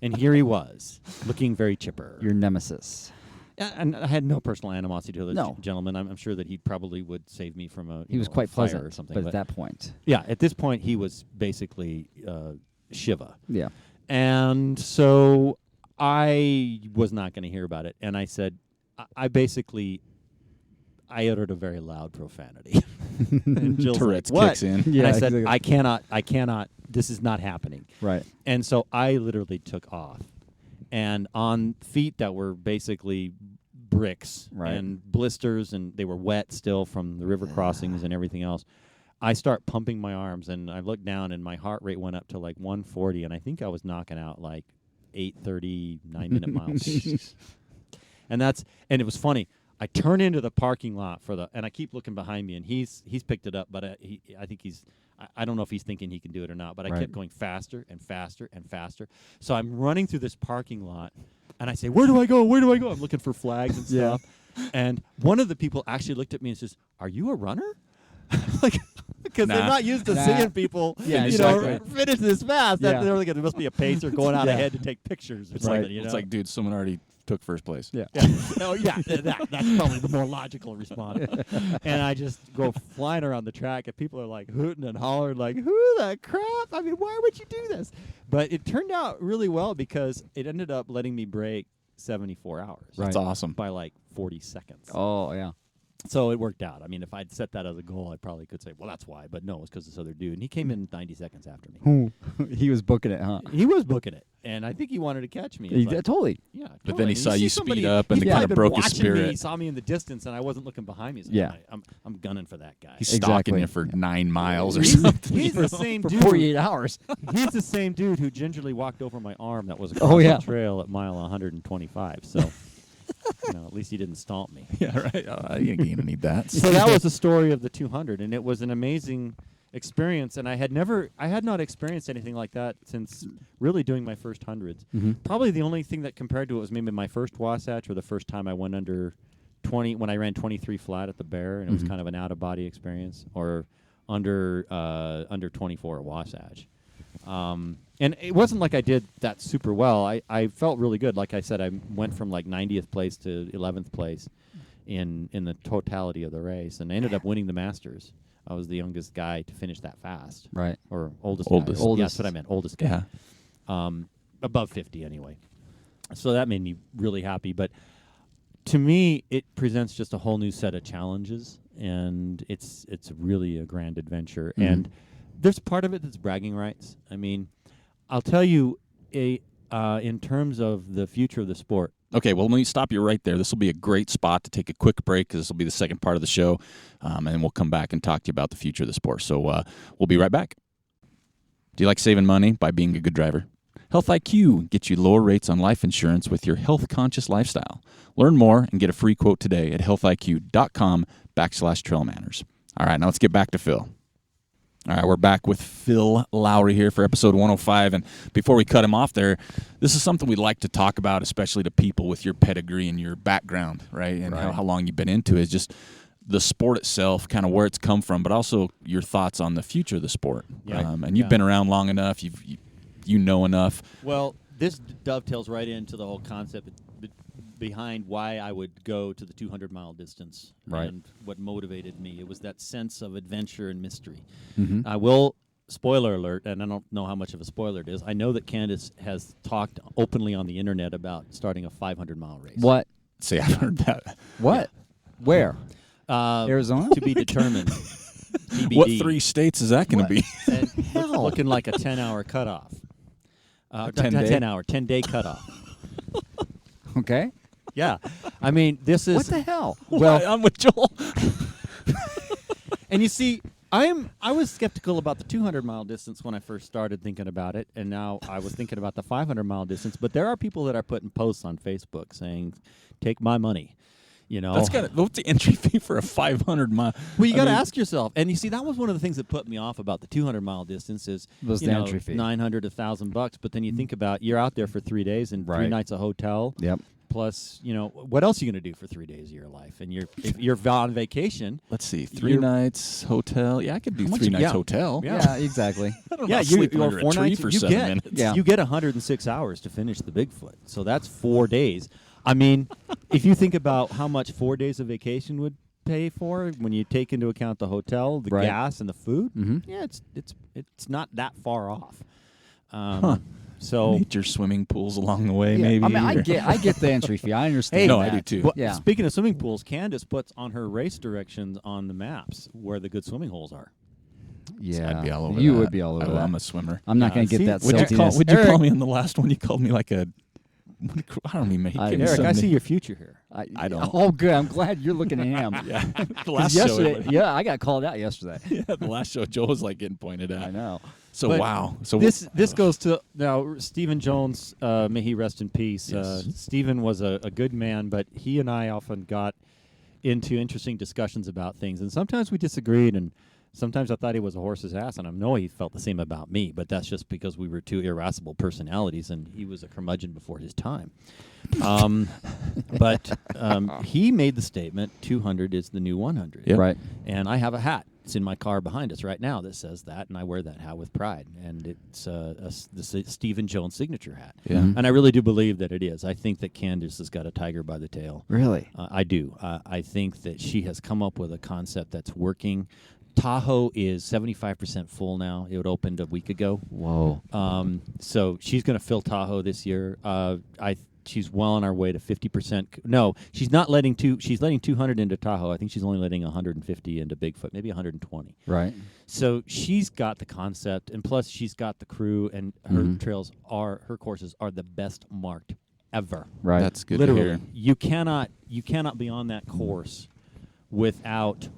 And here he was, looking very chipper. Your nemesis. And I had no personal animosity to this No. gentleman. I'm sure that he probably would save me from He was a quite fire pleasant, or something. but at that point. Yeah, at this point, he was basically Shiva. Yeah. And so I was not going to hear about it. And I said, I uttered a very loud profanity. And Jill's Tourette's like, what? kicks in. Yeah, And I said, exactly. I cannot, this is not happening. Right. And so I literally took off. And on feet that were basically bricks Right. and blisters, and they were wet still from the river crossings and everything else, I start pumping my arms, and I looked down, and my heart rate went up to like 140, and I think I was knocking out like 8:30 9-minute miles. And it was funny. I turn into the parking lot and I keep looking behind me, and he's picked it up, but I think I don't know if he's thinking he can do it or not, but I Right. kept going faster and faster and faster. So I'm running through this parking lot, and I say, where do I go? I'm looking for flags and Yeah. stuff. And one of the people actually looked at me and says, "Are you a runner?" Like, because they're not used to seeing people, Yeah, finish this fast. Yeah. They're thinking there must be a pacer going out Yeah. ahead to take pictures or It's something. like, You know? it's like, dude, someone already took first place. Yeah. Oh, yeah, that's probably the more logical response. And I just go flying around the track, and people are like hooting and hollering, like, who the crap? I mean, why would you do this? But it turned out really well, because it ended up letting me break 74 hours Right. That's awesome. by like 40 seconds. Oh, yeah. So it worked out. I mean, if I'd set that as a goal, I probably could say, well, that's why. But no, it's because this other dude. And he came in 90 seconds after me. He was booking it, huh? He was booking it. And I think he wanted to catch me. He It's did, like, totally. yeah, But totally. then he And saw see you somebody- speed up, and he's it kind probably of been broke his watching me. spirit. He saw me in the distance, and I wasn't looking behind me. So Yeah. I'm gunning for that guy. He's stalking Exactly. you for 9 miles or He's- something. He's the same For dude. 48 hours. He's the same dude who gingerly walked over my arm that was Oh, across yeah. the trail at mile 125. So, at least he didn't stomp me. Yeah, right. You ain't need that. So that was the story of the 200, and it was an amazing experience. And I had not experienced anything like that since really doing my first hundreds. Probably the only thing that compared to it was maybe my first Wasatch, or the first time I went under 20 when I ran 23 flat at the Bear, and it was kind of an out of body experience, or under 24 at Wasatch. And it wasn't like I did that super well. I felt really good. Like I said, I went from like 90th place to 11th place in the totality of the race, and I ended up winning the Masters. I was the youngest guy to finish that fast. Right. Or oldest. Oldest. Guy. Yeah, Oldest. that's what I meant. Oldest guy. Yeah. Above 50 anyway. So that made me really happy. But to me, it presents just a whole new set of challenges, and it's really a grand adventure. And there's part of it that's bragging rights. I mean, I'll tell you, in terms of the future of the sport. Okay, well, let me stop you right there. This will be a great spot to take a quick break, because this will be the second part of the show, and then we'll come back and talk to you about the future of the sport. So we'll be right back. Do you like saving money by being a good driver? Health IQ gets you lower rates on life insurance with your health-conscious lifestyle. Learn more and get a free quote today at healthiq.com/trailmanners. All right, now let's get back to Phil. All right, we're back with Phil Lowry here for episode 105. And before we cut him off there, this is something we'd like to talk about, especially to people with your pedigree and your background, right? And how long you've been into it, is just the sport itself, kind of where it's come from, but also your thoughts on the future of the sport. Yeah. And you've been around long enough, you know enough. Well, this dovetails right into the whole concept behind why I would go to the 200-mile distance, Right. and what motivated me. It was that sense of adventure and mystery. Mm-hmm. I will, spoiler alert, and I don't know how much of a spoiler it is, I know that Candace has talked openly on the internet about starting a 500-mile race. What? See, I've heard that. What? Where? Arizona? To be determined. TBD. What 3 states is that going to be? And looking like a 10-hour cutoff. 10-day cutoff. Okay. Yeah. I mean, this is... What the hell? Well, I'm with Joel. And you see, I was skeptical about the 200-mile distance when I first started thinking about it, and now I was thinking about the 500-mile distance. But there are people that are putting posts on Facebook saying, "Take my money." You know, What's the entry fee for a 500-mile? well, you got to ask yourself. And you see, that was one of the things that put me off about the 200-mile distance is Was the entry fee. $900, $1,000. But then you think about, you're out there for 3 days and 3 Right. nights a hotel. Yep. Plus, what else are you going to do for 3 days of your life? And if you're on vacation. Let's see, 3 You're- nights hotel. Yeah, I could do How much 3 you- nights yeah. hotel. Yeah. Yeah, exactly. I don't know Yeah, about sleeping you're under a 4 tree nights. for You 7 get minutes. Yeah. you get 106 hours to finish the Bigfoot. So that's 4 days. I mean, if you think about how much 4 days of vacation would pay for when you take into account the hotel, the Right. gas, and the food, yeah, it's not that far off. So Nature swimming pools along the way, Yeah, maybe. I mean, I or- get the entry fee. I understand. No, I that. do too. Well, Yeah. speaking of swimming pools, Candace puts on her race directions on the maps where the good swimming holes are. Yeah. I'd be all over You that. would be all over that. I'm a swimmer. I'm not Yeah, going to get see, that Would you saltiness. call Eric, me on the last one? You called me like a. I don't even. I- give me Eric, I something. see your future here. I don't. Oh, good. I'm glad you're looking at him. Yeah, the 'Cause last show. yesterday, everybody- yeah, I got called out yesterday. Yeah, the last show, Joe was like getting pointed at. I know. So But wow. So This goes to now Stephen Jones, may he rest in peace. Yes. Stephen was a good man, but he and I often got into interesting discussions about things, and sometimes we disagreed, and sometimes I thought he was a horse's ass, and I know he felt the same about me, but that's just because we were two irascible personalities, and he was a curmudgeon before his time. But he made the statement, 200 is the new 100. Yep. Right. And I have a hat. It's in my car behind us right now that says that, and I wear that hat with pride. And it's the Stephen Jones signature hat. Yeah. And I really do believe that it is. I think that Candace has got a tiger by the tail. Really? I do. I think that she has come up with a concept that's working. Tahoe is 75% full now. It opened a week ago. Whoa. So she's going to fill Tahoe this year. she's well on our way to 50%. No, she's not letting she's letting 200 into Tahoe. I think she's only letting 150 into Bigfoot, maybe 120. Right. So she's got the concept, and plus she's got the crew, and her her courses are the best marked ever. Right. That's good Literally, to hear. you cannot be on that course without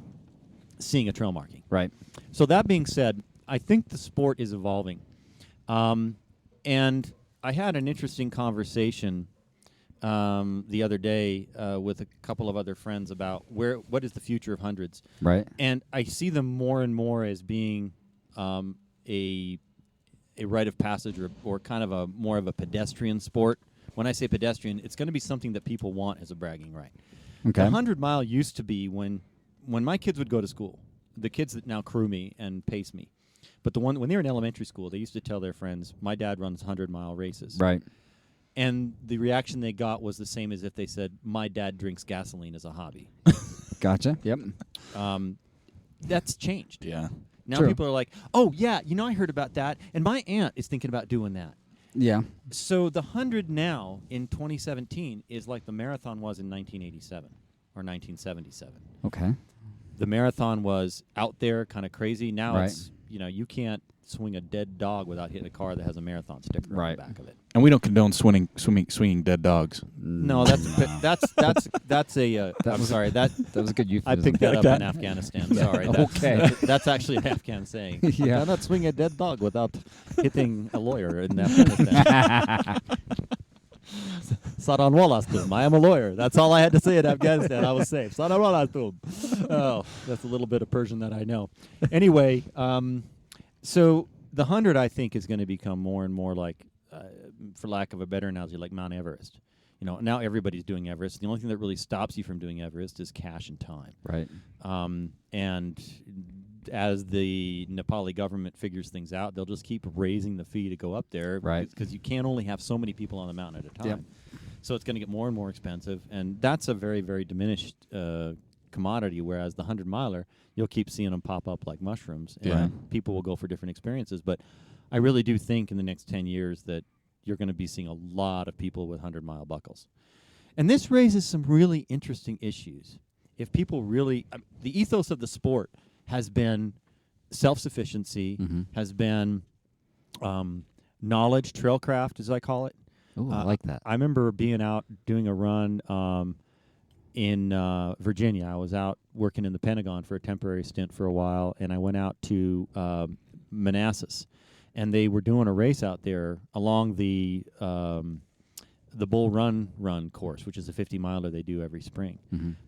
seeing a trail marking. Right. So that being said, I think the sport is evolving, and I had an interesting conversation the other day with a couple of other friends about what is the future of hundreds. Right. And I see them more and more as being a rite of passage or kind of more of a pedestrian sport. When I say pedestrian, it's going to be something that people want as a bragging right. Okay. The 100-mile used to be when my kids would go to school, the kids that now crew me and pace me. But when they were in elementary school, they used to tell their friends, my dad runs 100-mile races. Right. And the reaction they got was the same as if they said, my dad drinks gasoline as a hobby. Gotcha. Yep. That's changed. Yeah. Now True. people are like, oh, yeah, I heard about that. And my aunt is thinking about doing that. Yeah. So the 100 now in 2017 is like the marathon was in 1987 or 1977. Okay. The marathon was out there, kind of crazy. Now Right. it's, you can't swing a dead dog without hitting a car that has a marathon sticker on Right. the back of it. And we don't condone swinging dead dogs. No, that's a. I'm sorry. That was a good I euphemism. picked that up in Afghanistan. Sorry. Okay. That's actually an Afghan saying. Yeah. You cannot swing a dead dog without hitting a lawyer in Afghanistan. Saran walastum. I am a lawyer. That's all I had to say in Afghanistan. I was safe. Saran walastum. Oh, that's a little bit of Persian that I know. Anyway, so the 100, I think, is going to become more and more like, for lack of a better analogy, like Mount Everest. Now everybody's doing Everest. The only thing that really stops you from doing Everest is cash and time. Right. And as the Nepali government figures things out, they'll just keep raising the fee to go up there. Right. Because you can't only have so many people on the mountain at a time. Yep. So it's going to get more and more expensive. And that's a very, very diminished commodity, whereas the 100-miler, you'll keep seeing them pop up like mushrooms. And Yeah. people will go for different experiences. But I really do think in the next 10 years that you're going to be seeing a lot of people with 100-mile buckles. And this raises some really interesting issues. If people really... the ethos of the sport has been self-sufficiency, has been knowledge, trailcraft, as I call it. Ooh, I like that. I remember being out doing a run in Virginia. I was out working in the Pentagon for a temporary stint for a while, and I went out to Manassas. And they were doing a race out there along the Bull Run course, which is a 50-miler they do every spring.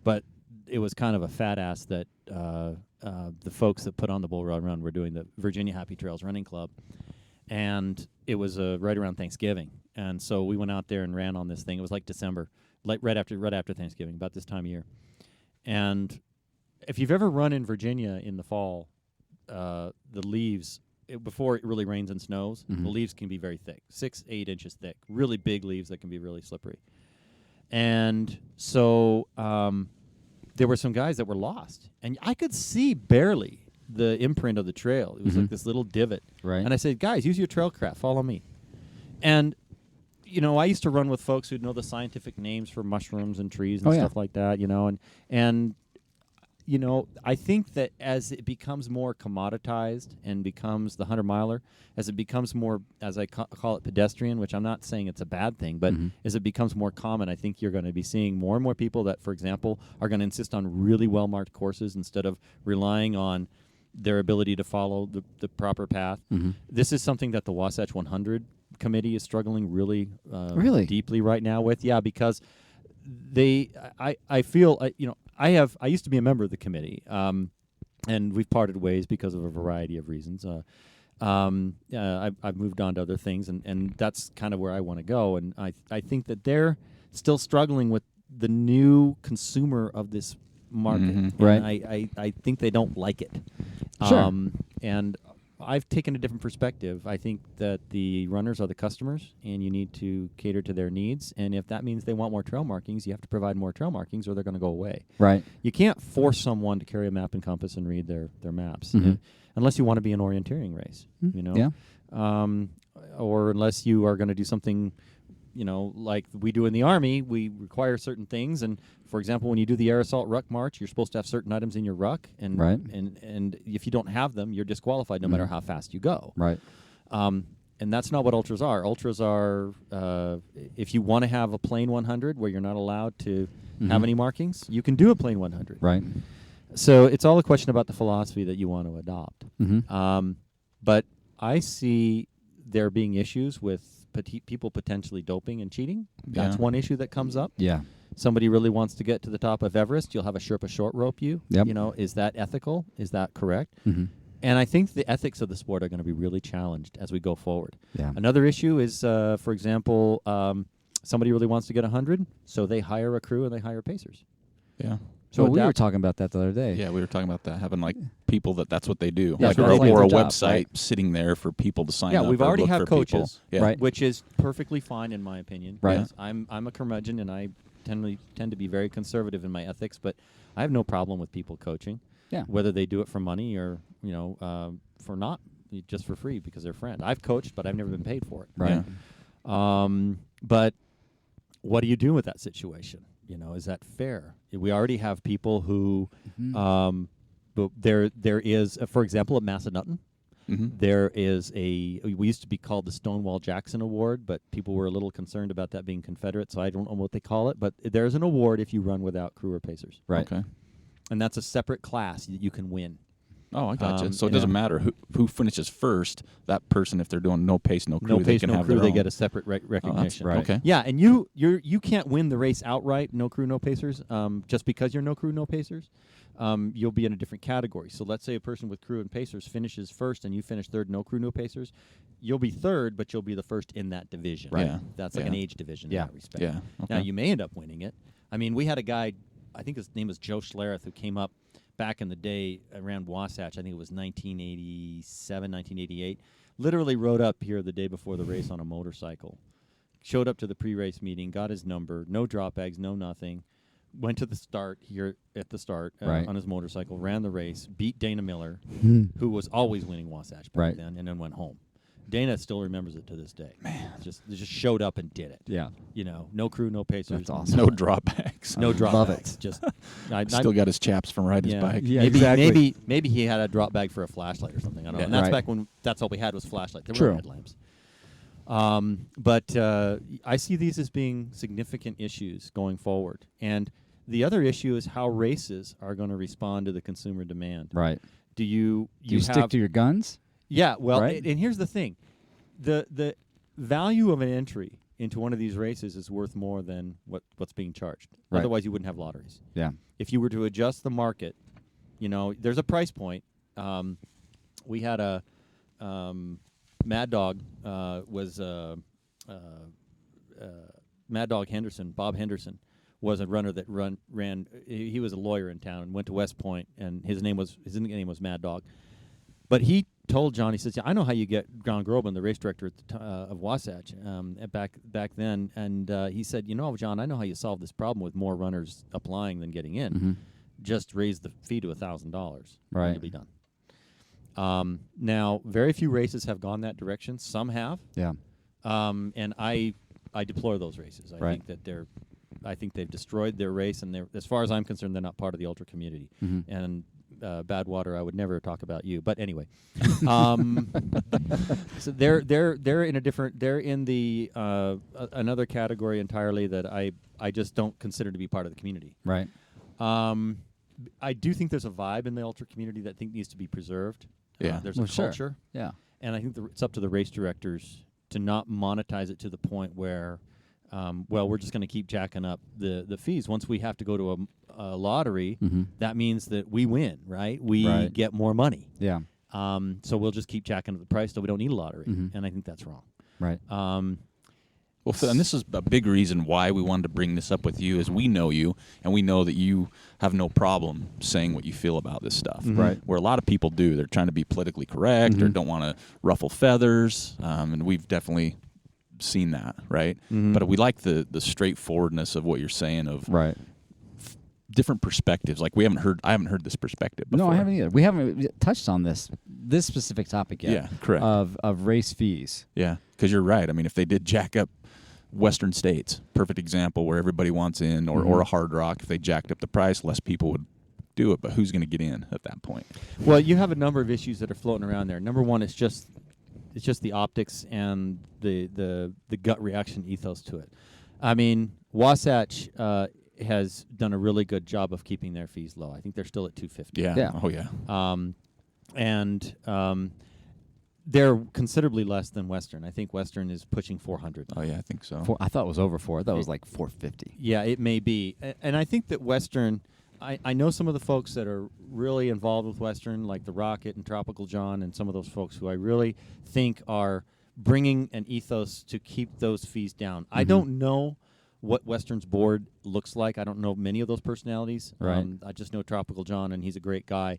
But it was kind of a fat ass that the folks that put on the Bull Run were doing the Virginia Happy Trails Running Club. And it was right around Thanksgiving. And so we went out there and ran on this thing. It was like December, like right after Thanksgiving, about this time of year. And if you've ever run in Virginia in the fall, the leaves... before it really rains and snows, the leaves can be very thick, 6-8 inches thick, really big leaves that can be really slippery. And so there were some guys that were lost, and I could see barely the imprint of the trail. It was like this little divot. Right. And I said, guys, use your trail craft, follow me. And I used to run with folks who'd know the scientific names for mushrooms and trees and stuff like that, and I think that as it becomes more commoditized and becomes the 100-miler, as it becomes more, as I call it, pedestrian, which I'm not saying it's a bad thing, but as it becomes more common, I think you're going to be seeing more and more people that, for example, are going to insist on really well-marked courses instead of relying on their ability to follow the proper path. This is something that the Wasatch 100 committee is struggling really deeply right now with. Yeah, because I feel, I used to be a member of the committee, and we've parted ways because of a variety of reasons. I've moved on to other things, and that's kind of where I want to go. And I think that they're still struggling with the new consumer of this market. Right. And I think they don't like it. Sure. And I've taken a different perspective. I think that the runners are the customers, and you need to cater to their needs. And if that means they want more trail markings, you have to provide more trail markings, or they're going to go away. Right. You can't force someone to carry a map and compass and read their maps, unless you want to be an orienteering race. Yeah. Or unless you are going to do something like we do in the Army, we require certain things. And for example, when you do the air assault ruck march, you're supposed to have certain items in your ruck, and Right. and if you don't have them, you're disqualified no matter how fast you go. Right. And that's not what ultras are. Ultras are, if you want to have a plain 100 where you're not allowed to have any markings, you can do a plain 100. Right. So it's all a question about the philosophy that you want to adopt. Mm-hmm. But I see there being issues with people potentially doping and cheating. That's Yeah. one issue that comes up. Yeah. Somebody really wants to get to the top of Everest, you'll have a Sherpa short rope you. Yep. Is that ethical? Is that correct? Mm-hmm. And I think the ethics of the sport are going to be really challenged as we go forward. Yeah. Another issue is, for example, somebody really wants to get 100, so they hire a crew and they hire pacers. Yeah. So So we were adapt- talking about that the other day. Yeah, we were talking about that, having like people that's what they do. Yeah, like, that's or like a their job, website right? sitting there for people to sign up. Yeah, we've or already look have for people. coaches, Yeah. Right. which is perfectly fine in my opinion. Right. Yes, I'm a curmudgeon and I tend to be very conservative in my ethics, but I have no problem with people coaching. Yeah. Whether they do it for money or for not just for free because they're friends. I've coached, but I've never been paid for it. Right. Yeah. But what do you do with that situation? Is that fair? We already have people who, but there is, for example, at Massanutten, there is we used to be called the Stonewall Jackson Award, but people were a little concerned about that being Confederate, so I don't know what they call it. But there's an award if you run without crew or pacers, Right. Okay. and that's a separate class that you can win. Oh, I gotcha. So it yeah. doesn't matter who finishes first. That person, if they're doing no pace, no crew, No they pace, can no have crew, their they own. get a separate recognition. right. Okay. Yeah, and you can't win the race outright, no crew, no pacers, just because you're no crew, no pacers. You'll be in a different category. So let's say a person with crew and pacers finishes first and you finish third, no crew, no pacers. You'll be third, but you'll be the first in that division. Right. Yeah. That's like Yeah. an age division Yeah. in that respect. Yeah. Okay. Now, you may end up winning it. I mean, we had a guy, I think his name was Joe Schlereth, who came up back in the day around Wasatch. I think it was 1987, 1988. Literally rode up here the day before the race on a motorcycle. Showed up to the pre-race meeting, got his number, no drop bags, no nothing. Went to the start here at the start Right. on his motorcycle, ran the race, beat Dana Miller, Hmm. who was always winning Wasatch back Right. then, and then went home. Dana still remembers it to this day. Man, they just showed up and did it. Yeah. No crew, no pacers. That's awesome. No drawbacks. No drop Love bags. it. Just I Still got his chaps from riding his bike. Yeah, maybe, exactly. maybe he had a drop bag for a flashlight or something. I don't know. Yeah. And that's Right. back when that's all we had was flashlight. There True. were headlamps. But I see these as being significant issues going forward. And the other issue is how races are going to respond to the consumer demand. Right. Do you Do you stick to your guns? Yeah, well, Right? and here's the thing. The value of an entry into one of these races is worth more than what's being charged. Right. Otherwise, you wouldn't have lotteries. Yeah. If you were to adjust the market, there's a price point. We had a Mad Dog was Mad Dog Henderson, Bob Henderson, was a runner that ran. He was a lawyer in town and went to West Point, and his name was Mad Dog. But he told John, he says, "Yeah, I know how you get John Groban, the race director at the of Wasatch, back then." And he said, "John, I know how you solve this problem with more runners applying than getting in. Mm-hmm. Just raise the fee to $1,000. Right. You'll be done." Now, very few races have gone that direction. Some have, Yeah. and I deplore those races. I Right. think that I think they've destroyed their race, and as far as I'm concerned, they're not part of the ultra community. Mhm. And Badwater, I would never talk about you. But anyway, so they're in a different. They're in the another category entirely that I just don't consider to be part of the community. Right. I do think there's a vibe in the ultra community that I think needs to be preserved. Yeah. There's Well, a sure. culture. Yeah. And I think it's up to the race directors to not monetize it to the point where, we're just going to keep jacking up the fees. Once we have to go to a lottery, Mhm. that means that we win, right? We Right. get more money. Yeah. So we'll just keep jacking up the price so we don't need a lottery. Mhm. And I think that's wrong. Right. Well, Phil, and this is a big reason why we wanted to bring this up with you, is we know you, and we know that you have no problem saying what you feel about this stuff. Right. Where a lot of people do. They're trying to be politically correct or Mhm. don't want to ruffle feathers, and we've definitely seen that, right? Mhm. But we like the straightforwardness of what you're saying of Right. different perspectives. Like I haven't heard this perspective before. No, I haven't either. We haven't touched on this specific topic yet. Yeah, correct. Of race fees. Yeah, because you're right. I mean, if they did jack up Western states, perfect example where everybody wants in, or a Hard Rock. If they jacked up the price, less people would do it. But who's going to get in at that point? Well, you have a number of issues that are floating around there. Number one, it's just the optics and the gut reaction ethos to it. I mean, Wasatch has done a really good job of keeping their fees low. I think they're still at $250. Yeah. Oh yeah. They're considerably less than Western. I think Western is pushing $400. Oh yeah, I think so. I thought it was over $4. I thought it was like $450. Yeah, it may be. And I think that Western, I know some of the folks that are really involved with Western, like the Rocket and Tropical John, and some of those folks who I really think are bringing an ethos to keep those fees down. I don't know what Western's board looks like. I don't know many of those personalities. Right. I just know Tropical John, and he's a great guy.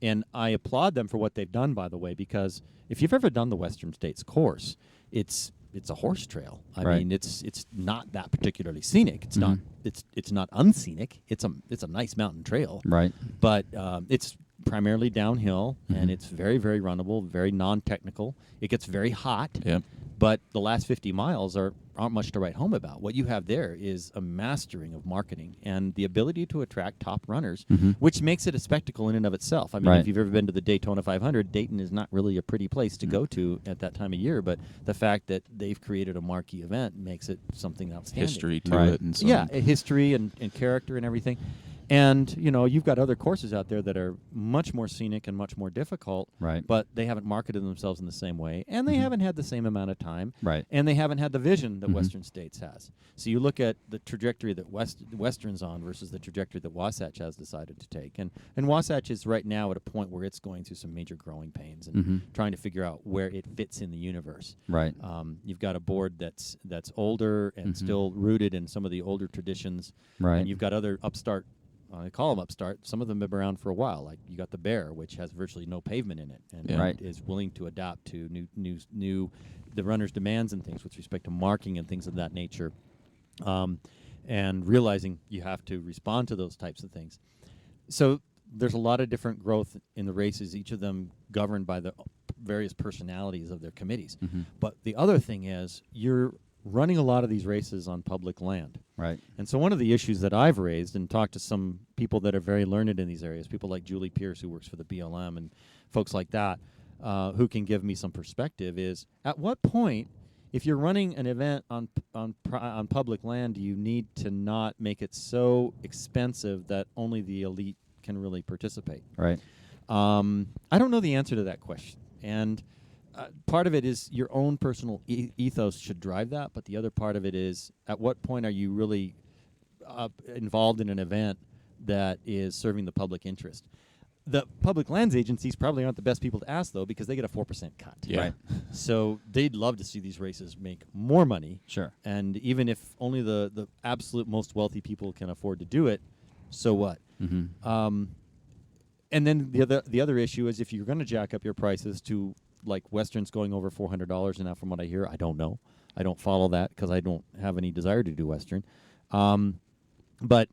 And I applaud them for what they've done, by the way, because if you've ever done the Western States course, it's a horse trail. I mean, it's not that particularly scenic. It's not unscenic. It's a nice mountain trail. Right. But it's primarily downhill, and it's very, very runnable, very non-technical. It gets very hot. Yep. But the last 50 miles aren't much to write home about. What you have there is a mastering of marketing and the ability to attract top runners, which makes it a spectacle in and of itself. I mean, if you've ever been to the Daytona 500, Dayton is not really a pretty place to go to at that time of year, but the fact that they've created a marquee event makes it something outstanding. History to it. And some history and character and everything. And, you've got other courses out there that are much more scenic and much more difficult, right? But they haven't marketed themselves in the same way, and they haven't had the same amount of time, right? And they haven't had the vision that Western States has. So you look at the trajectory that Western's on versus the trajectory that Wasatch has decided to take. And Wasatch is right now at a point where it's going through some major growing pains and trying to figure out where it fits in the universe. Right. You've got a board that's older and still rooted in some of the older traditions. Right. And you've got other upstart, I call them upstart. Some of them have been around for a while. Like you got the Bear, which has virtually no pavement in it, and is willing to adapt to new the runner's demands and things with respect to marking and things of that nature, and realizing you have to respond to those types of things. So there's a lot of different growth in the races, each of them governed by the various personalities of their committees. But the other thing is you're running a lot of these races on public land. Right. And so one of the issues that I've raised and talked to some people that are very learned in these areas, people like Julie Pierce, who works for the BLM, and folks like that, who can give me some perspective, is at what point, if you're running an event on public land, do you need to not make it so expensive that only the elite can really participate? Right. I don't know the answer to that question. And part of it is your own personal ethos should drive that, but the other part of it is at what point are you really involved in an event that is serving the public interest? The public lands agencies probably aren't the best people to ask, though, because they get a 4% cut. Yeah. Right. So they'd love to see these races make more money. Sure. And even if only the absolute most wealthy people can afford to do it, so what? And then the other issue is if you're going to jack up your prices to like Western's going over $400 now, from what I hear. I don't know. I don't follow that because I don't have any desire to do Western. But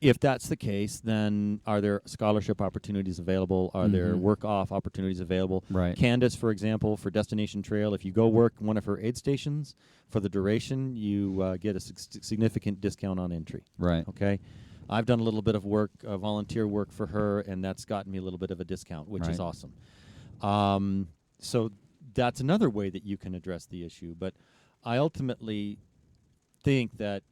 if that's the case, then are there scholarship opportunities available? Are there work-off opportunities available? Right. Candace, for example, for Destination Trail, if you go work one of her aid stations for the duration, you get a significant discount on entry. Right. Okay. I've done a little bit of work, volunteer work for her, and that's gotten me a little bit of a discount, which is awesome. So that's another way that you can address the issue. But I ultimately think that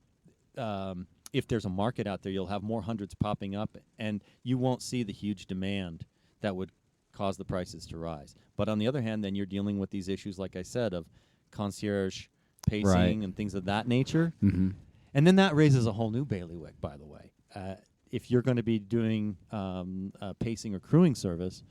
if there's a market out there, you'll have more hundreds popping up, and you won't see the huge demand that would cause the prices to rise. But on the other hand, then you're dealing with these issues, like I said, of concierge pacing and things of that nature. And then that raises a whole new bailiwick, by the way. If you're going to be doing pacing or crewing service,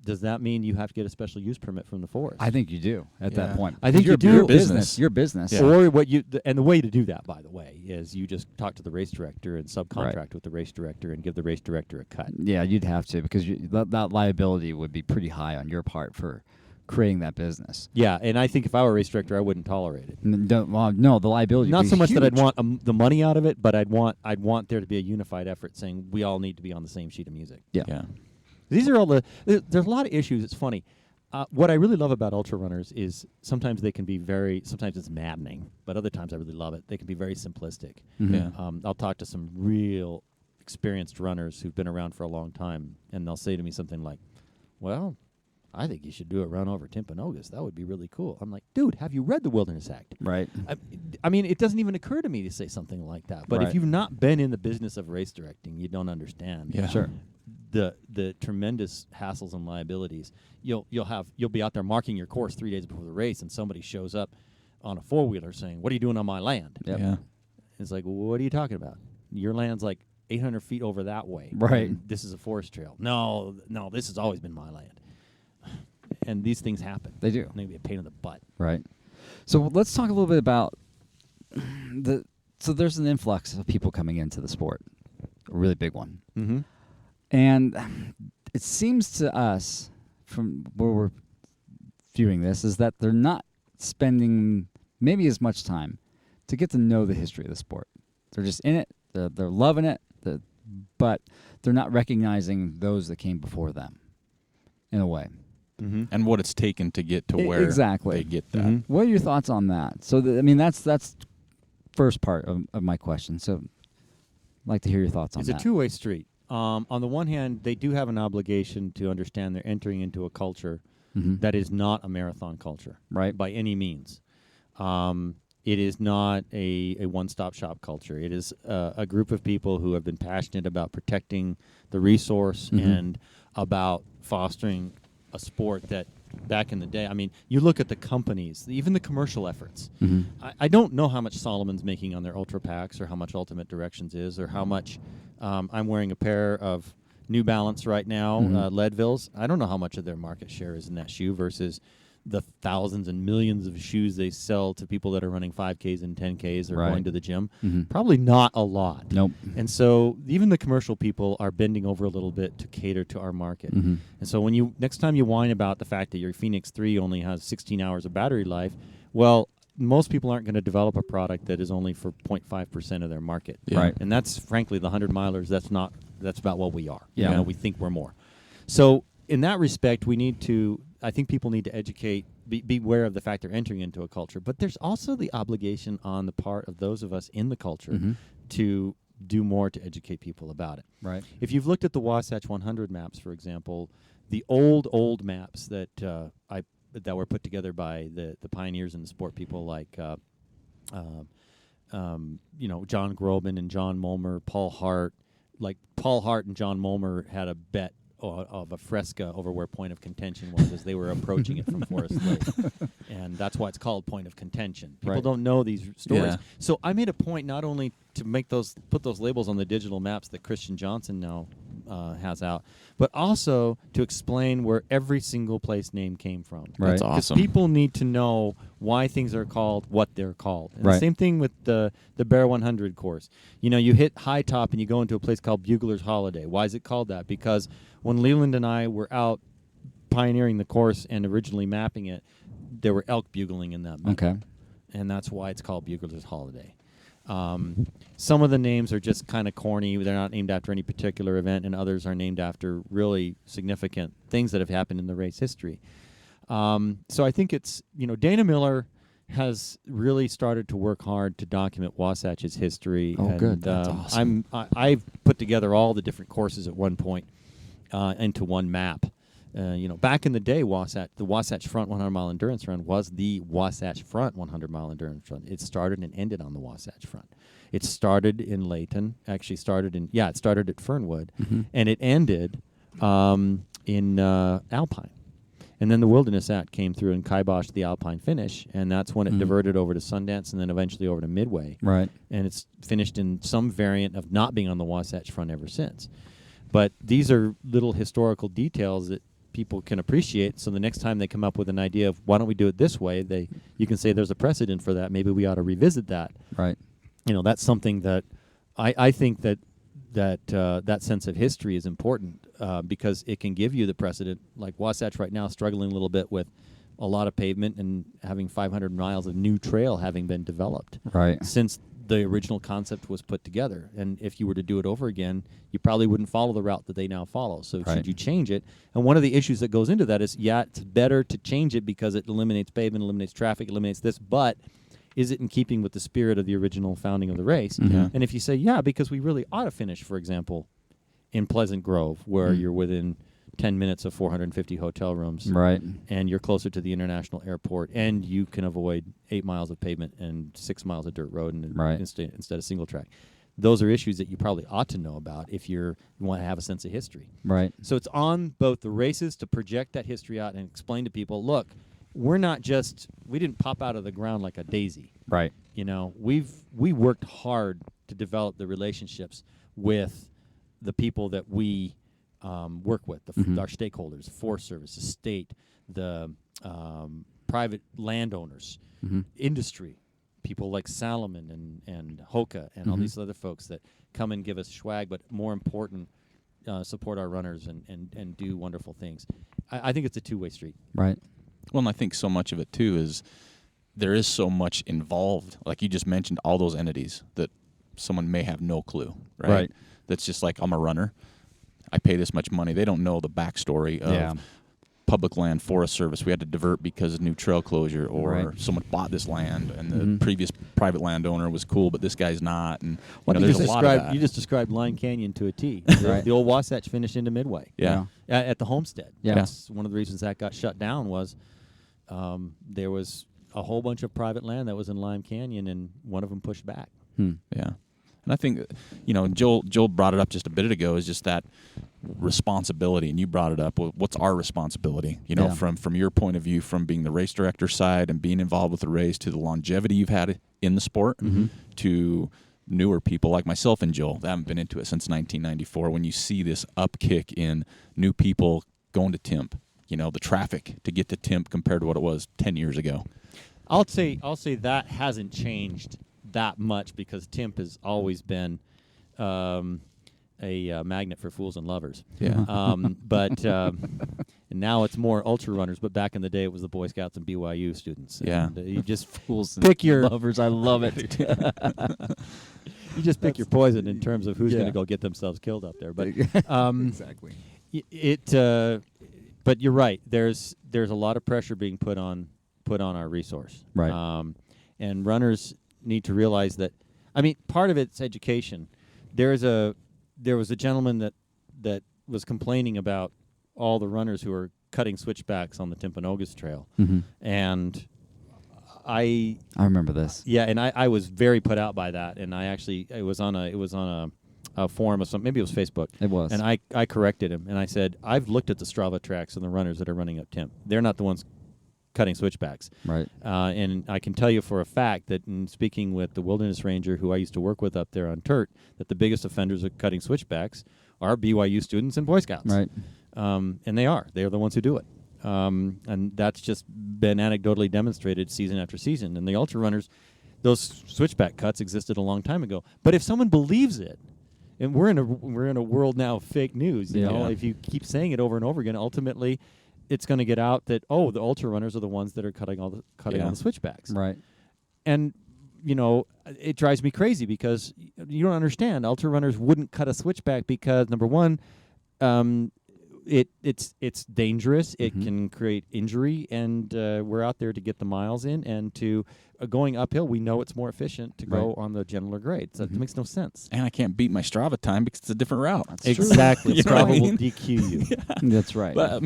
does that mean you have to get a special use permit from the forest? I think you do at that point. I think you do. Your business. Your business. Yeah. Or what you and the way to do that, by the way, is you just talk to the race director and subcontract with the race director and give the race director a cut. Yeah, you'd have to, because that liability would be pretty high on your part for creating that business. Yeah, and I think if I were a race director, I wouldn't tolerate it. No, the liability. Not would be so much huge. that I'd want the money out of it, but I'd want there to be a unified effort saying we all need to be on the same sheet of music. Yeah. These are all there's a lot of issues. It's funny. What I really love about ultra runners is sometimes they can be sometimes it's maddening, but other times I really love it. They can be very simplistic. Mhm. Yeah. I'll talk to some real experienced runners who've been around for a long time, and they'll say to me something like, well, I think you should do a run over Timpanogos. That would be really cool. I'm like, dude, have you read the Wilderness Act? Right. I mean, it doesn't even occur to me to say something like that. But Right. if you've not been in the business of race directing, you don't understand. Yeah. Sure. The tremendous hassles and liabilities. You'll be out there marking your course 3 days before the race, and somebody shows up on a 4-wheeler saying, "What are you doing on my land?" Yep. Yeah. It's like, what are you talking about? Your land's like 800 feet over that way. Right. And this is a forest trail. No, this has always been my land. And these things happen. They do. And they can be a pain in the butt. Right. So let's talk a little bit about so there's an influx of people coming into the sport, a really big one. Mm-hmm. And it seems to us, from where we're viewing this, is that they're not spending maybe as much time to get to know the history of the sport. They're just in it. They're loving it. But they're not recognizing those that came before them, in a way. Mm-hmm. And what it's taken to get to where Exactly. they get that. Mhm. What are your thoughts on that? So, that's first part of my question. So, I'd like to hear your thoughts on It's that. a two-way street. On the one hand, they do have an obligation to understand they're entering into a culture Mhm. that is not a marathon culture, Right. by any means. It is not a one-stop shop culture. It is a group of people who have been passionate about protecting the resource Mhm. and about fostering a sport that back in the day, I mean, you look at the companies, even the commercial efforts. Mhm. I don't know how much Solomon's making on their Ultra Packs or how much Ultimate Directions is or how much I'm wearing a pair of New Balance right now, Mhm. Leadvilles. I don't know how much of their market share is in that shoe versus the thousands and millions of shoes they sell to people that are running 5Ks and 10Ks or Right. going to the gym. Mhm. Probably not a lot. Nope. And so even the commercial people are bending over a little bit to cater to our market. Mhm. And so when next time you whine about the fact that your Phoenix 3 only has 16 hours of battery life, well, most people aren't going to develop a product that is only for 0.5% of their market. Yeah. Right. And that's frankly the 100 milers. That's about what we are. Yeah. You know, we think we're more. So in that respect, I think people need to educate, be aware of the fact they're entering into a culture. But there's also the obligation on the part of those of us in the culture Mhm. to do more to educate people about it. Right. If you've looked at the Wasatch 100 maps, for example, the old maps that were put together by the pioneers in the sport, people like John Groban and John Mulmer, Paul Hart. Like Paul Hart and John Mulmer had a bet of a fresca over where Point of Contention was as they were approaching it from Forest Lake. And that's why it's called Point of Contention. People Right. don't know these stories. Yeah. So I made a point not only to put those labels on the digital maps that Christian Johnson now has out, but also to explain where every single place name came from. Right. That's Because awesome. people need to know why things are called what they're called. And Right. the same thing with the Bear 100 course. You know, you hit High Top and you go into a place called Bugler's Holiday. Why is it called that? Because when Leland and I were out pioneering the course and originally mapping it, there were elk bugling in that. Okay. And that's why it's called Bugler's Holiday. Some of the names are just kind of corny. They're not named after any particular event, and others are named after really significant things that have happened in the race history. So I think it's, Dana Miller has really started to work hard to document Wasatch's history. Oh, and, good. That's awesome. I've put together all the different courses at one point into one map. Back in the day, the Wasatch Front 100-mile endurance run was the Wasatch Front 100-mile endurance run. It started and ended on the Wasatch Front. It started in Layton. Actually, it started at Fernwood, and it ended in Alpine. And then the Wilderness Act came through and kiboshed the Alpine finish, and that's when it diverted over to Sundance and then eventually over to Midway. Right. And it's finished in some variant of not being on the Wasatch Front ever since. But these are little historical details that people can appreciate, so the next time they come up with an idea of why don't we do it this way, you can say there's a precedent for that. Maybe we ought to revisit that. Right. That's something that I think that sense of history is important because it can give you the precedent. Like Wasatch right now struggling a little bit with a lot of pavement and having 500 miles of new trail having been developed Right. since the original concept was put together. And if you were to do it over again, you probably wouldn't follow the route that they now follow. So should you change it? And one of the issues that goes into that is, it's better to change it because it eliminates pavement, eliminates traffic, eliminates this, but is it in keeping with the spirit of the original founding of the race? Mm-hmm. And if you say, because we really ought to finish, for example, in Pleasant Grove, where you're within 10 minutes of 450 hotel rooms. Right. And you're closer to the international airport, and you can avoid 8 miles of pavement and 6 miles of dirt road instead of single track. Those are issues that you probably ought to know about if you want to have a sense of history. Right. So it's on both the races to project that history out and explain to people, look, we didn't pop out of the ground like a daisy. Right. We worked hard to develop the relationships with the people that we work with, our stakeholders, Forest Service, the state, the private landowners, industry, people like Salomon and Hoka and all these other folks that come and give us swag, but more important, support our runners and do wonderful things. I think it's a two-way street. Right. Well, and I think so much of it, too, is there is so much involved. Like you just mentioned, all those entities that someone may have no clue, right? That's just like, I'm a runner. I pay this much money. They don't know the backstory of public land, Forest Service. We had to divert because of new trail closure, or someone bought this land and the previous private landowner was cool, but this guy's not. And there's a lot of that. You just described Lime Canyon to a T. The old Wasatch finished into Midway. At the homestead. That's one of the reasons that got shut down was there was a whole bunch of private land that was in Lime Canyon, and one of them pushed back. Yeah. And I think, Joel brought it up just a bit ago, is just that responsibility, and you brought it up. What's our responsibility? From your point of view, from being the race director side and being involved with the race, to the longevity you've had in the sport, to newer people like myself and Joel that haven't been into it since 1994. When you see this upkick in new people going to Timp, the traffic to get to Timp compared to what it was 10 years ago. I'll say that hasn't changed that much, because Timp has always been a magnet for fools and lovers. But and now it's more ultra runners. But back in the day, it was the Boy Scouts and BYU students. And, you just Fools pick your lovers. I love it. You just pick your poison in terms of who's going to go get themselves killed up there. But exactly. But you're right. There's a lot of pressure being put on our resource. Right. And runners need to realize that. I mean, part of it's education. There was a gentleman that was complaining about all the runners who are cutting switchbacks on the Timpanogos Trail, and I remember this. Yeah, and I was very put out by that, and it was on a forum of maybe it was Facebook. It was, and I corrected him, and I said, I've looked at the Strava tracks and the runners that are running up Timp. They're not the ones cutting switchbacks. Right. And I can tell you for a fact that in speaking with the wilderness ranger who I used to work with up there on Turt, that the biggest offenders of cutting switchbacks are BYU students and Boy Scouts. Right. And they are the ones who do it. And that's just been anecdotally demonstrated season after season. And the ultra runners, those switchback cuts existed a long time ago. But if someone believes it, and we're in a world now of fake news, you know, if you keep saying it over and over again, ultimately it's going to get out that, the ultra runners are the ones that are cutting all the switchbacks. Right. And, it drives me crazy because you don't understand. Ultra runners wouldn't cut a switchback because, number one, it's dangerous. It can create injury, and we're out there to get the miles in, and to going uphill, we know it's more efficient to go on the gentler grades. That makes no sense. And I can't beat my Strava time because it's a different route. That's exactly. True. Strava will DQ you. That's right. But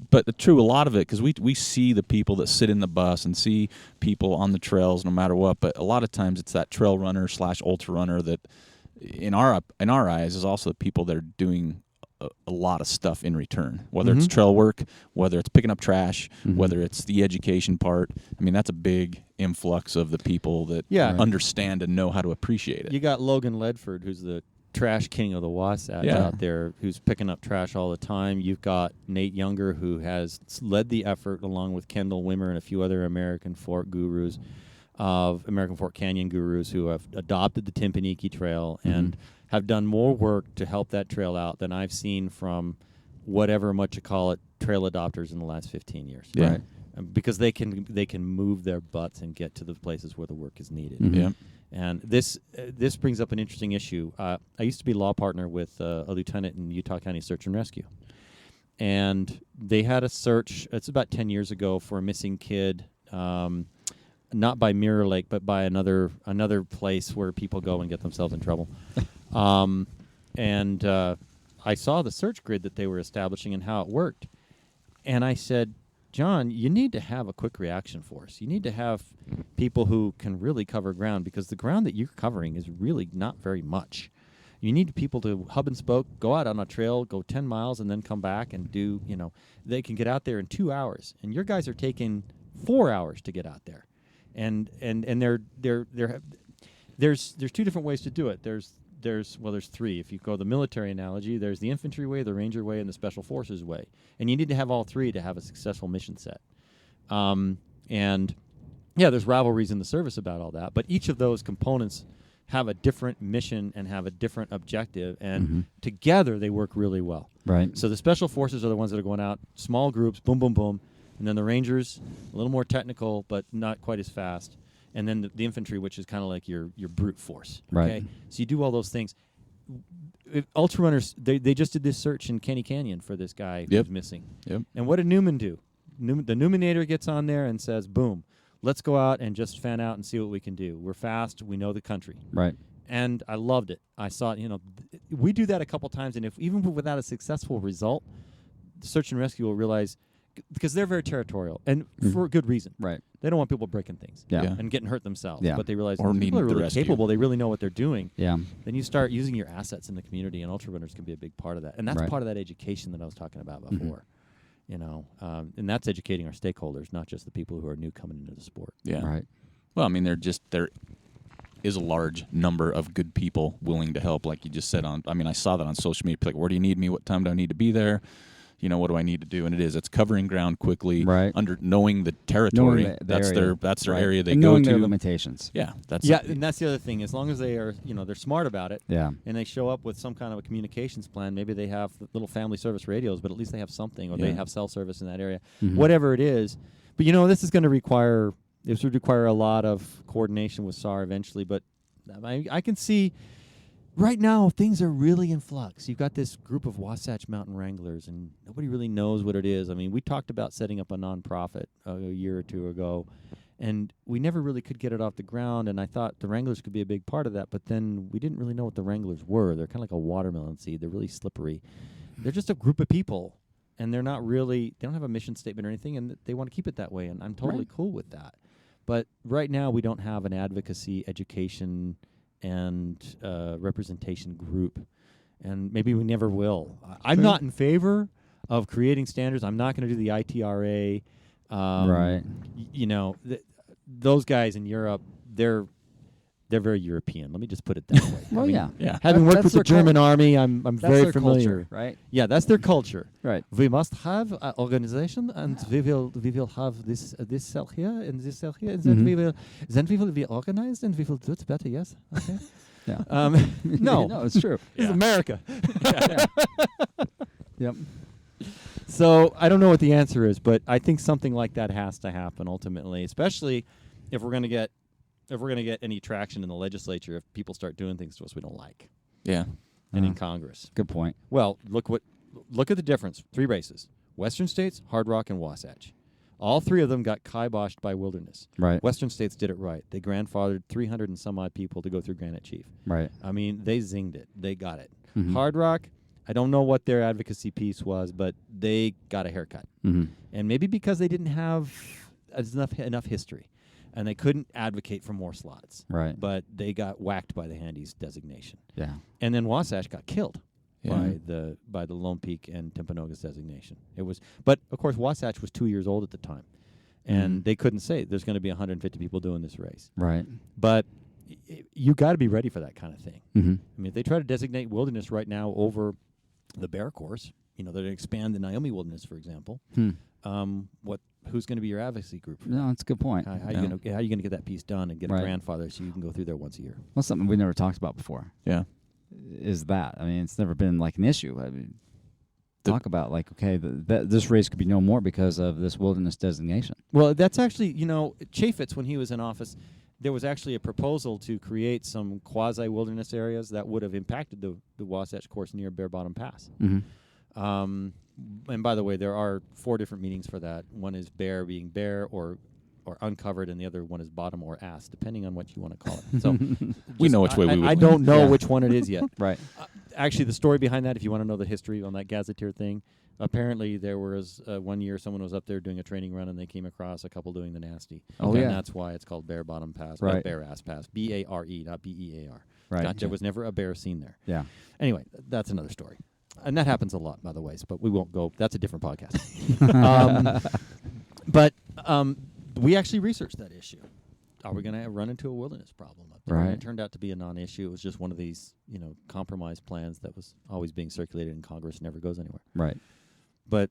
but true, a lot of it, because we see the people that sit in the bus and see people on the trails no matter what. But a lot of times it's that trail runner / ultra runner that, in our eyes, is also the people that are doing a lot of stuff in return, whether it's trail work, whether it's picking up trash, whether it's the education part. I mean, that's a big influx of the people that understand and know how to appreciate it. You got Logan Ledford, who's the trash king of the Wasatch out there, who's picking up trash all the time. You've got Nate Younger, who has led the effort along with Kendall Wimmer and a few other American Fork Canyon gurus who have adopted the Timpaniki Trail and have done more work to help that trail out than I've seen from whatever trail adopters in the last 15 years. Yeah. Right. Because they can move their butts and get to the places where the work is needed. And this brings up an interesting issue. I used to be law partner with a lieutenant in Utah County Search and Rescue. And they had a search, it's about 10 years ago, for a missing kid, not by Mirror Lake, but by another place where people go and get themselves in trouble. And I saw the search grid that they were establishing and how it worked. And I said, John, you need to have a quick reaction force. You need to have people who can really cover ground, because the ground that you're covering is really not very much. You need people to hub and spoke, go out on a trail, go 10 miles, and then come back and do, they can get out there in 2 hours. And your guys are taking 4 hours to get out there. And there's two different ways to do it. There's three. If you go the military analogy, there's the infantry way, the ranger way, and the special forces way. And you need to have all three to have a successful mission set. And yeah, there's rivalries in the service about all that, but each of those components have a different mission and have a different objective, and together they work really well. Right. So the special forces are the ones that are going out, small groups, boom, boom, boom, and then the rangers, a little more technical, but not quite as fast. And then the infantry, which is kind of like your brute force. Right. Okay? So you do all those things. Ultra runners, they just did this search in Kenny Canyon for this guy who's missing. Yep. And what did Newman do? The Newmanator gets on there and says, boom, let's go out and just fan out and see what we can do. We're fast. We know the country. Right. And I loved it. I saw it, we do that a couple times, and if even without a successful result, the search and rescue will realize, because they're very territorial, and for a good reason. Right. They don't want people breaking things Yeah. and getting hurt themselves. Yeah. But they realize Or people are need the really rescue. capable. They really know what they're doing. Yeah. Then you start using your assets in the community, and ultra runners can be a big part of that. And that's Right. part of that education that I was talking about before. And that's educating our stakeholders, not just the people who are new coming into the sport. Yeah. Right. Well, I mean, there is a large number of good people willing to help, like you just said. I saw that on social media. Like, where do you need me? What time do I need to be there? What do I need to do? And it's covering ground quickly, Right. Knowing the territory. Knowing the that's area. their Right. area they and go knowing to. their limitations. Yeah, And that's the other thing. As long as they are, they're smart about it, Yeah. and they show up with some kind of a communications plan. Maybe they have little family service radios, but at least they have something, or they Yeah. have cell service in that area. Mhm. Whatever it is. But this is going to require a lot of coordination with SAR eventually. But I can see right now things are really in flux. You've got this group of Wasatch Mountain Wranglers, and nobody really knows what it is. I mean, we talked about setting up a nonprofit a year or two ago, and we never really could get it off the ground, and I thought the Wranglers could be a big part of that, but then we didn't really know what the Wranglers were. They're kind of like a watermelon seed. They're really slippery. They're just a group of people, and they don't have a mission statement or anything, and they want to keep it that way, and I'm totally cool with that. But right now we don't have an advocacy, education, and representation group, and maybe we never will. I'm not in favor of creating standards. I'm not going to do the ITRA. Right. Those guys in Europe, they're very European. Let me just put it that way. Well, yeah. Yeah. Having That's worked with the their German army, I'm That's very their familiar. culture, right? Yeah, that's their culture. Right. We must have an organization, and we will have this cell here and this cell here, and then we will be organized, and we will do it better. Yes. Okay. Yeah. No, No, it's true. This is America. Yep. So I don't know what the answer is, but I think something like that has to happen ultimately, especially if we're going to get any traction in the legislature. If people start doing things to us we don't like, Yeah. and in Congress. Good point. Well, look at the difference. 3 races: Western States, Hard Rock, and Wasatch. All 3 of them got kiboshed by wilderness. Right. Western States did it right. They grandfathered 300 and some odd people to go through Granite Chief. Right. I mean, they zinged it. They got it. Mhm. Hard Rock, I don't know what their advocacy piece was, but they got a haircut. Mm-hmm. And maybe because they didn't have enough history, and they couldn't advocate for more slots. Right. But they got whacked by the Handies designation. Yeah. And then Wasatch got killed Yeah. by the Lone Peak and Timpanogos designation. But of course Wasatch was 2 years old at the time, and they couldn't say there's going to be 150 people doing this race. Right. But you got to be ready for that kind of thing. Mm-hmm. I mean, if they try to designate wilderness right now over the Bear Course, they're going to expand the Naomi Wilderness, for example. Who's going to be your advocacy group? No, that's a good point. How are you going to get that piece done and get a Right. grandfather so you can go through there once a year? Well, something we never talked about before Yeah. is that. I mean, it's never been like an issue. I mean, talk about like, okay, this race could be no more because of this wilderness designation. Well, that's actually, Chaffetz, when he was in office, there was actually a proposal to create some quasi-wilderness areas that would have impacted the Wasatch course near Bear Bottom Pass. And by the way, there are 4 different meanings for that. One is bear being bare or uncovered, and the other one is bottom or ass, depending on what you want to call it. So We know which way we would. I don't know which one it is yet. Right. Actually, the story behind that, if you want to know the history on that gazetteer thing, apparently there was one year someone was up there doing a training run and they came across a couple doing the nasty. Oh, and yeah. that's why it's called Bear Bottom Pass, Right. not Bear Ass Pass. B-A-R-E, not B-E-A-R. Right. There was never a bear seen there. Yeah. Anyway, that's another story. And that happens a lot, by the way, but we won't go. That's a different podcast. But we actually researched that issue. Are we going to run into a wilderness problem up there? Right. And it turned out to be a non-issue. It was just one of these, compromise plans that was always being circulated in Congress, never goes anywhere. Right. But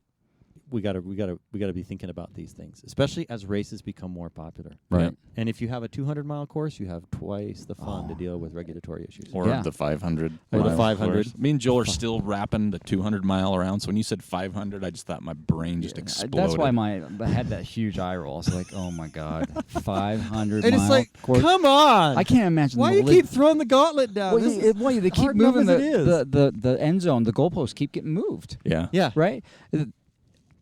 we got to be thinking about these things, especially as races become more popular. Right. Yeah. And if you have a 200-mile course, you have twice the fun to deal with regulatory issues. Or Yeah. the 500. Or the mile 500. course. Me and Joel are still wrapping the 200-mile around. So when you said 500, I just thought my brain just exploded. That's why I had that huge eye roll. I was like, oh my God, 500 And mile it's like, course. come on! I can't imagine. Why the you keep throwing the gauntlet down? Well, This is they keep hard enough moving as it is. the end zone. The goalposts keep getting moved. Yeah. Yeah. Right.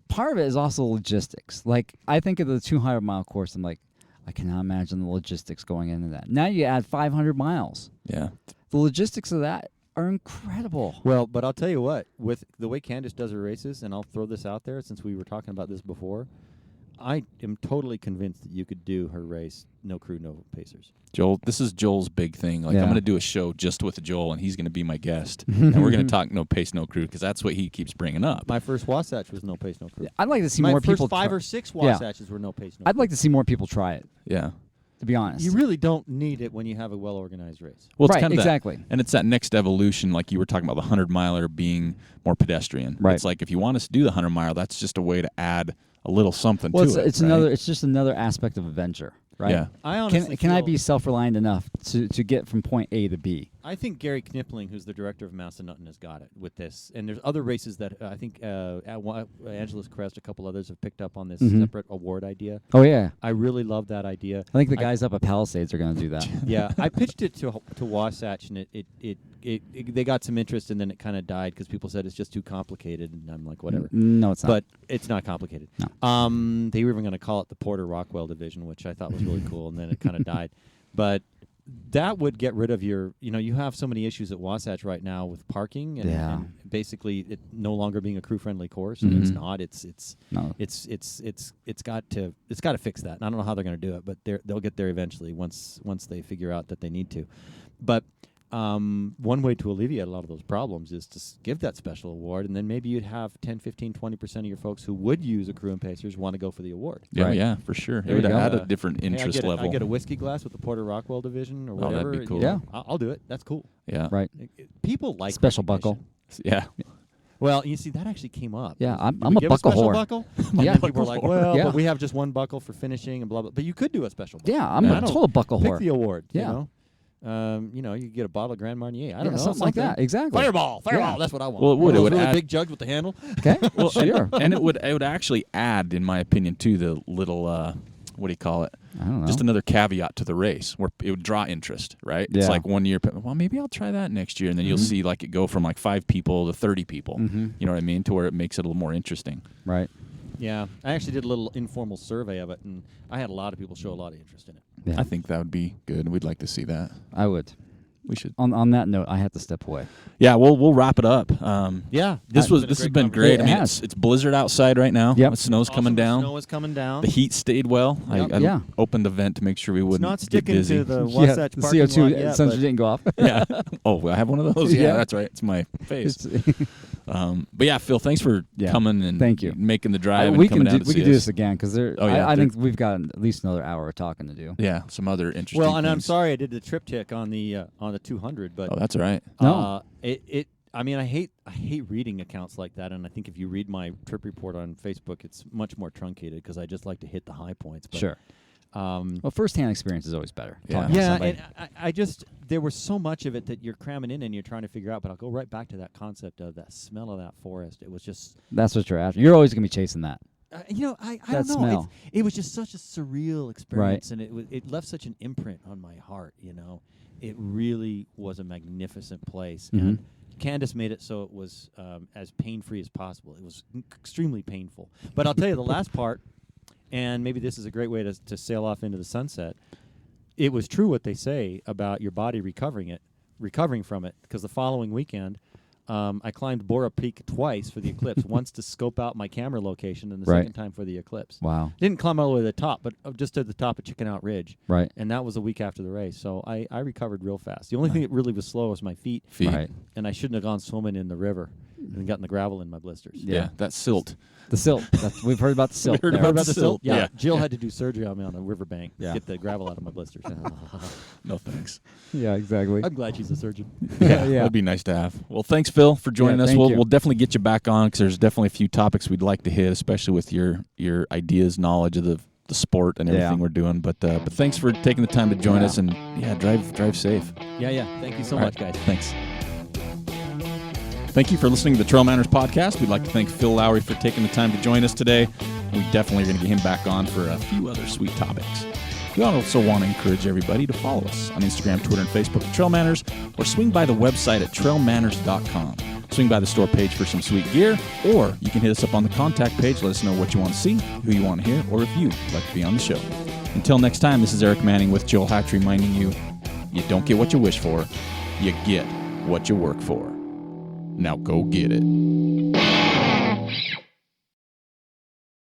Part of it is also logistics. Like I think of the 200-mile course. I'm like, I cannot imagine the logistics going into that. Now you add 500 miles. Yeah. The logistics of that are incredible. Well, but I'll tell you what, with the way Candace does her races, and I'll throw this out there since we were talking about this before, I am totally convinced that you could do her race, no crew, no pacers. Joel, this is Joel's big thing. Like, Yeah. I'm going to do a show just with Joel, and he's going to be my guest. And we're going to talk no pace, no crew, because that's what he keeps bringing up. My first Wasatch was no pace, no crew. I'd like to see My more first people. 5 try- or 6 Yeah. Wasatches were no pace, no I'd crew. like to see more people try it. Yeah. To be honest, You really don't need it when you have a well-organized race. Well, it's Right, kind of exactly. That, and it's that next evolution, like you were talking about the 100-miler being more pedestrian. Right. It's like if you want us to do the 100-mile, that's just a way to add a little something well, to it. it's right? another. It's just another aspect of adventure, right? Yeah. I honestly Can I feel- be self-reliant enough to get from point A to B? I think Gary Knipling, who's the director of Massanutten, has got it with this. And there's other races that I think Angeles Crest, a couple others have picked up on this Mhm. separate award idea. Oh yeah, I really love that idea. I think the guys up at Palisades are going to do that. Yeah, I pitched it to Wasatch, and they got some interest, and then it kind of died because people said it's just too complicated, and I'm like, whatever. No, it's not. But it's not complicated. No. They were even going to call it the Porter Rockwell division, which I thought was really cool, and then it kind of died. But that would get rid of your, you have so many issues at Wasatch right now with parking and, Yeah. and basically it no longer being a crew-friendly course, and it's Mhm. not. It's No. it's got to fix that. And I don't know how they're going to do it, but they'll get there eventually once they figure out that they need to. But one way to alleviate a lot of those problems is to give that special award, and then maybe you'd have 10, 15, 20% of your folks who would use a crew and pacers want to go for the award. Yeah, Right. yeah, for sure. There It would you go. add a different interest I level. get a whiskey glass with the Porter Rockwell division or Oh, that'd whatever. be cool. Yeah. I'll do it. That's cool. Yeah. Right. People like Special buckle. recognition. Yeah. Well, you see, that actually came up. Yeah, Do I'm we a give buckle special whore. buckle? Yeah. And people were like, well, Yeah. but we have just one buckle for finishing and blah, blah. But you could do a special buckle. Yeah, I'm Yeah. a total buckle Pick whore. the award. Yeah. You could get a bottle of Grand Marnier. I don't Yeah, know. something like that. Exactly. Fireball. Yeah. That's what I want. Well, it would. It Those would really add- big jugs with the handle. Okay. Well, sure. and it would actually add, in my opinion, to the little what do you call it? I don't know. Just another caveat to the race where it would draw interest, right? It's Yeah. like 1 year. Well, maybe I'll try that next year, and then you'll see like it go from like 5 people to 30 people. Mhm. You know what I mean? To where it makes it a little more interesting. Right. Yeah. I actually did a little informal survey of it, and I had a lot of people show a lot of interest in it. Yeah. I think that would be good. We'd like to see that. I would. We should. On that note, I have to step away. Yeah, we'll wap it up. Yeah. This has been great. I mean, It has. it's blizzard outside right now. Yep. The snow's coming down. Snow is coming down. The heat stayed well. Yep. I Yeah. opened the vent to make sure we It's wouldn't not get sticking dizzy. to the Wasatch the parking CO2 lot yet, sensor but didn't go off. Yeah. Oh, I have one of those. Yeah, Yeah. that's right. It's my face. It's- But yeah, Phil, thanks for Yeah. coming and Thank you. making the drive. we and coming can down do to we see can do us. this again because Oh, yeah, I there- think we've got at least another hour of talking to do. Yeah, some other interesting. well, and I'm things. sorry I did the triptych on the 200, but Oh, that's all right. No. I mean, I hate reading accounts like that, and I think if you read my trip report on Facebook, it's much more truncated because I just like to hit the high points. But, Sure. Well, first-hand experience is always better. Yeah. Talking to Yeah, somebody. and I just there was so much of it that you're cramming in and you're trying to figure out. But I'll go right back to that concept of that smell of that forest. It was just That's what you're after. You're always going to be chasing that. I That don't know. smell. It was just such a surreal experience, and it left such an imprint on my heart. It really was a magnificent place, Mhm. and Candace made it so it was as pain-free as possible. It was extremely painful, but I'll tell you the last part, and maybe this is a great way to sail off into the sunset. It was true what they say about your body recovering from it, because the following weekend, I climbed Bora Peak twice for the eclipse, once to scope out my camera location and the Right. second time for the eclipse. Wow. Didn't climb all the way to the top, but just to the top of Chicken Out Ridge. Right. And that was a week after the race, so I recovered real fast. The only thing that really was slow was my feet, Right. and I shouldn't have gone swimming in the river and gotten the gravel in my blisters. Yeah, that silt. The silt. We've heard about the silt. heard there. about About the silt? Yeah. Jill had to do surgery on me on a riverbank Yeah. to get the gravel out of my blisters. No thanks. Yeah, exactly. I'm glad she's a surgeon. Yeah. That'd be nice to have. Well, thanks, Phil, for joining Yeah, us. thank We'll you. we'll definitely get you back on because there's definitely a few topics we'd like to hit, especially with your ideas, knowledge of the sport and everything Yeah. we're doing. But thanks for taking the time to join us, and drive safe. Yeah. Thank you so All much, right, guys. Thanks. Thank you for listening to the Trail Manners podcast. We'd like to thank Phil Lowry for taking the time to join us today. We definitely are going to get him back on for a few other sweet topics. We also want to encourage everybody to follow us on Instagram, Twitter, and Facebook at Trail Manners, or swing by the website at trailmanners.com. Swing by the store page for some sweet gear, or you can hit us up on the contact page. Let us know what you want to see, who you want to hear, or if you'd like to be on the show. Until next time, this is Eric Manning with Joel Hatch reminding you, you don't get what you wish for, you get what you work for. Now go get it.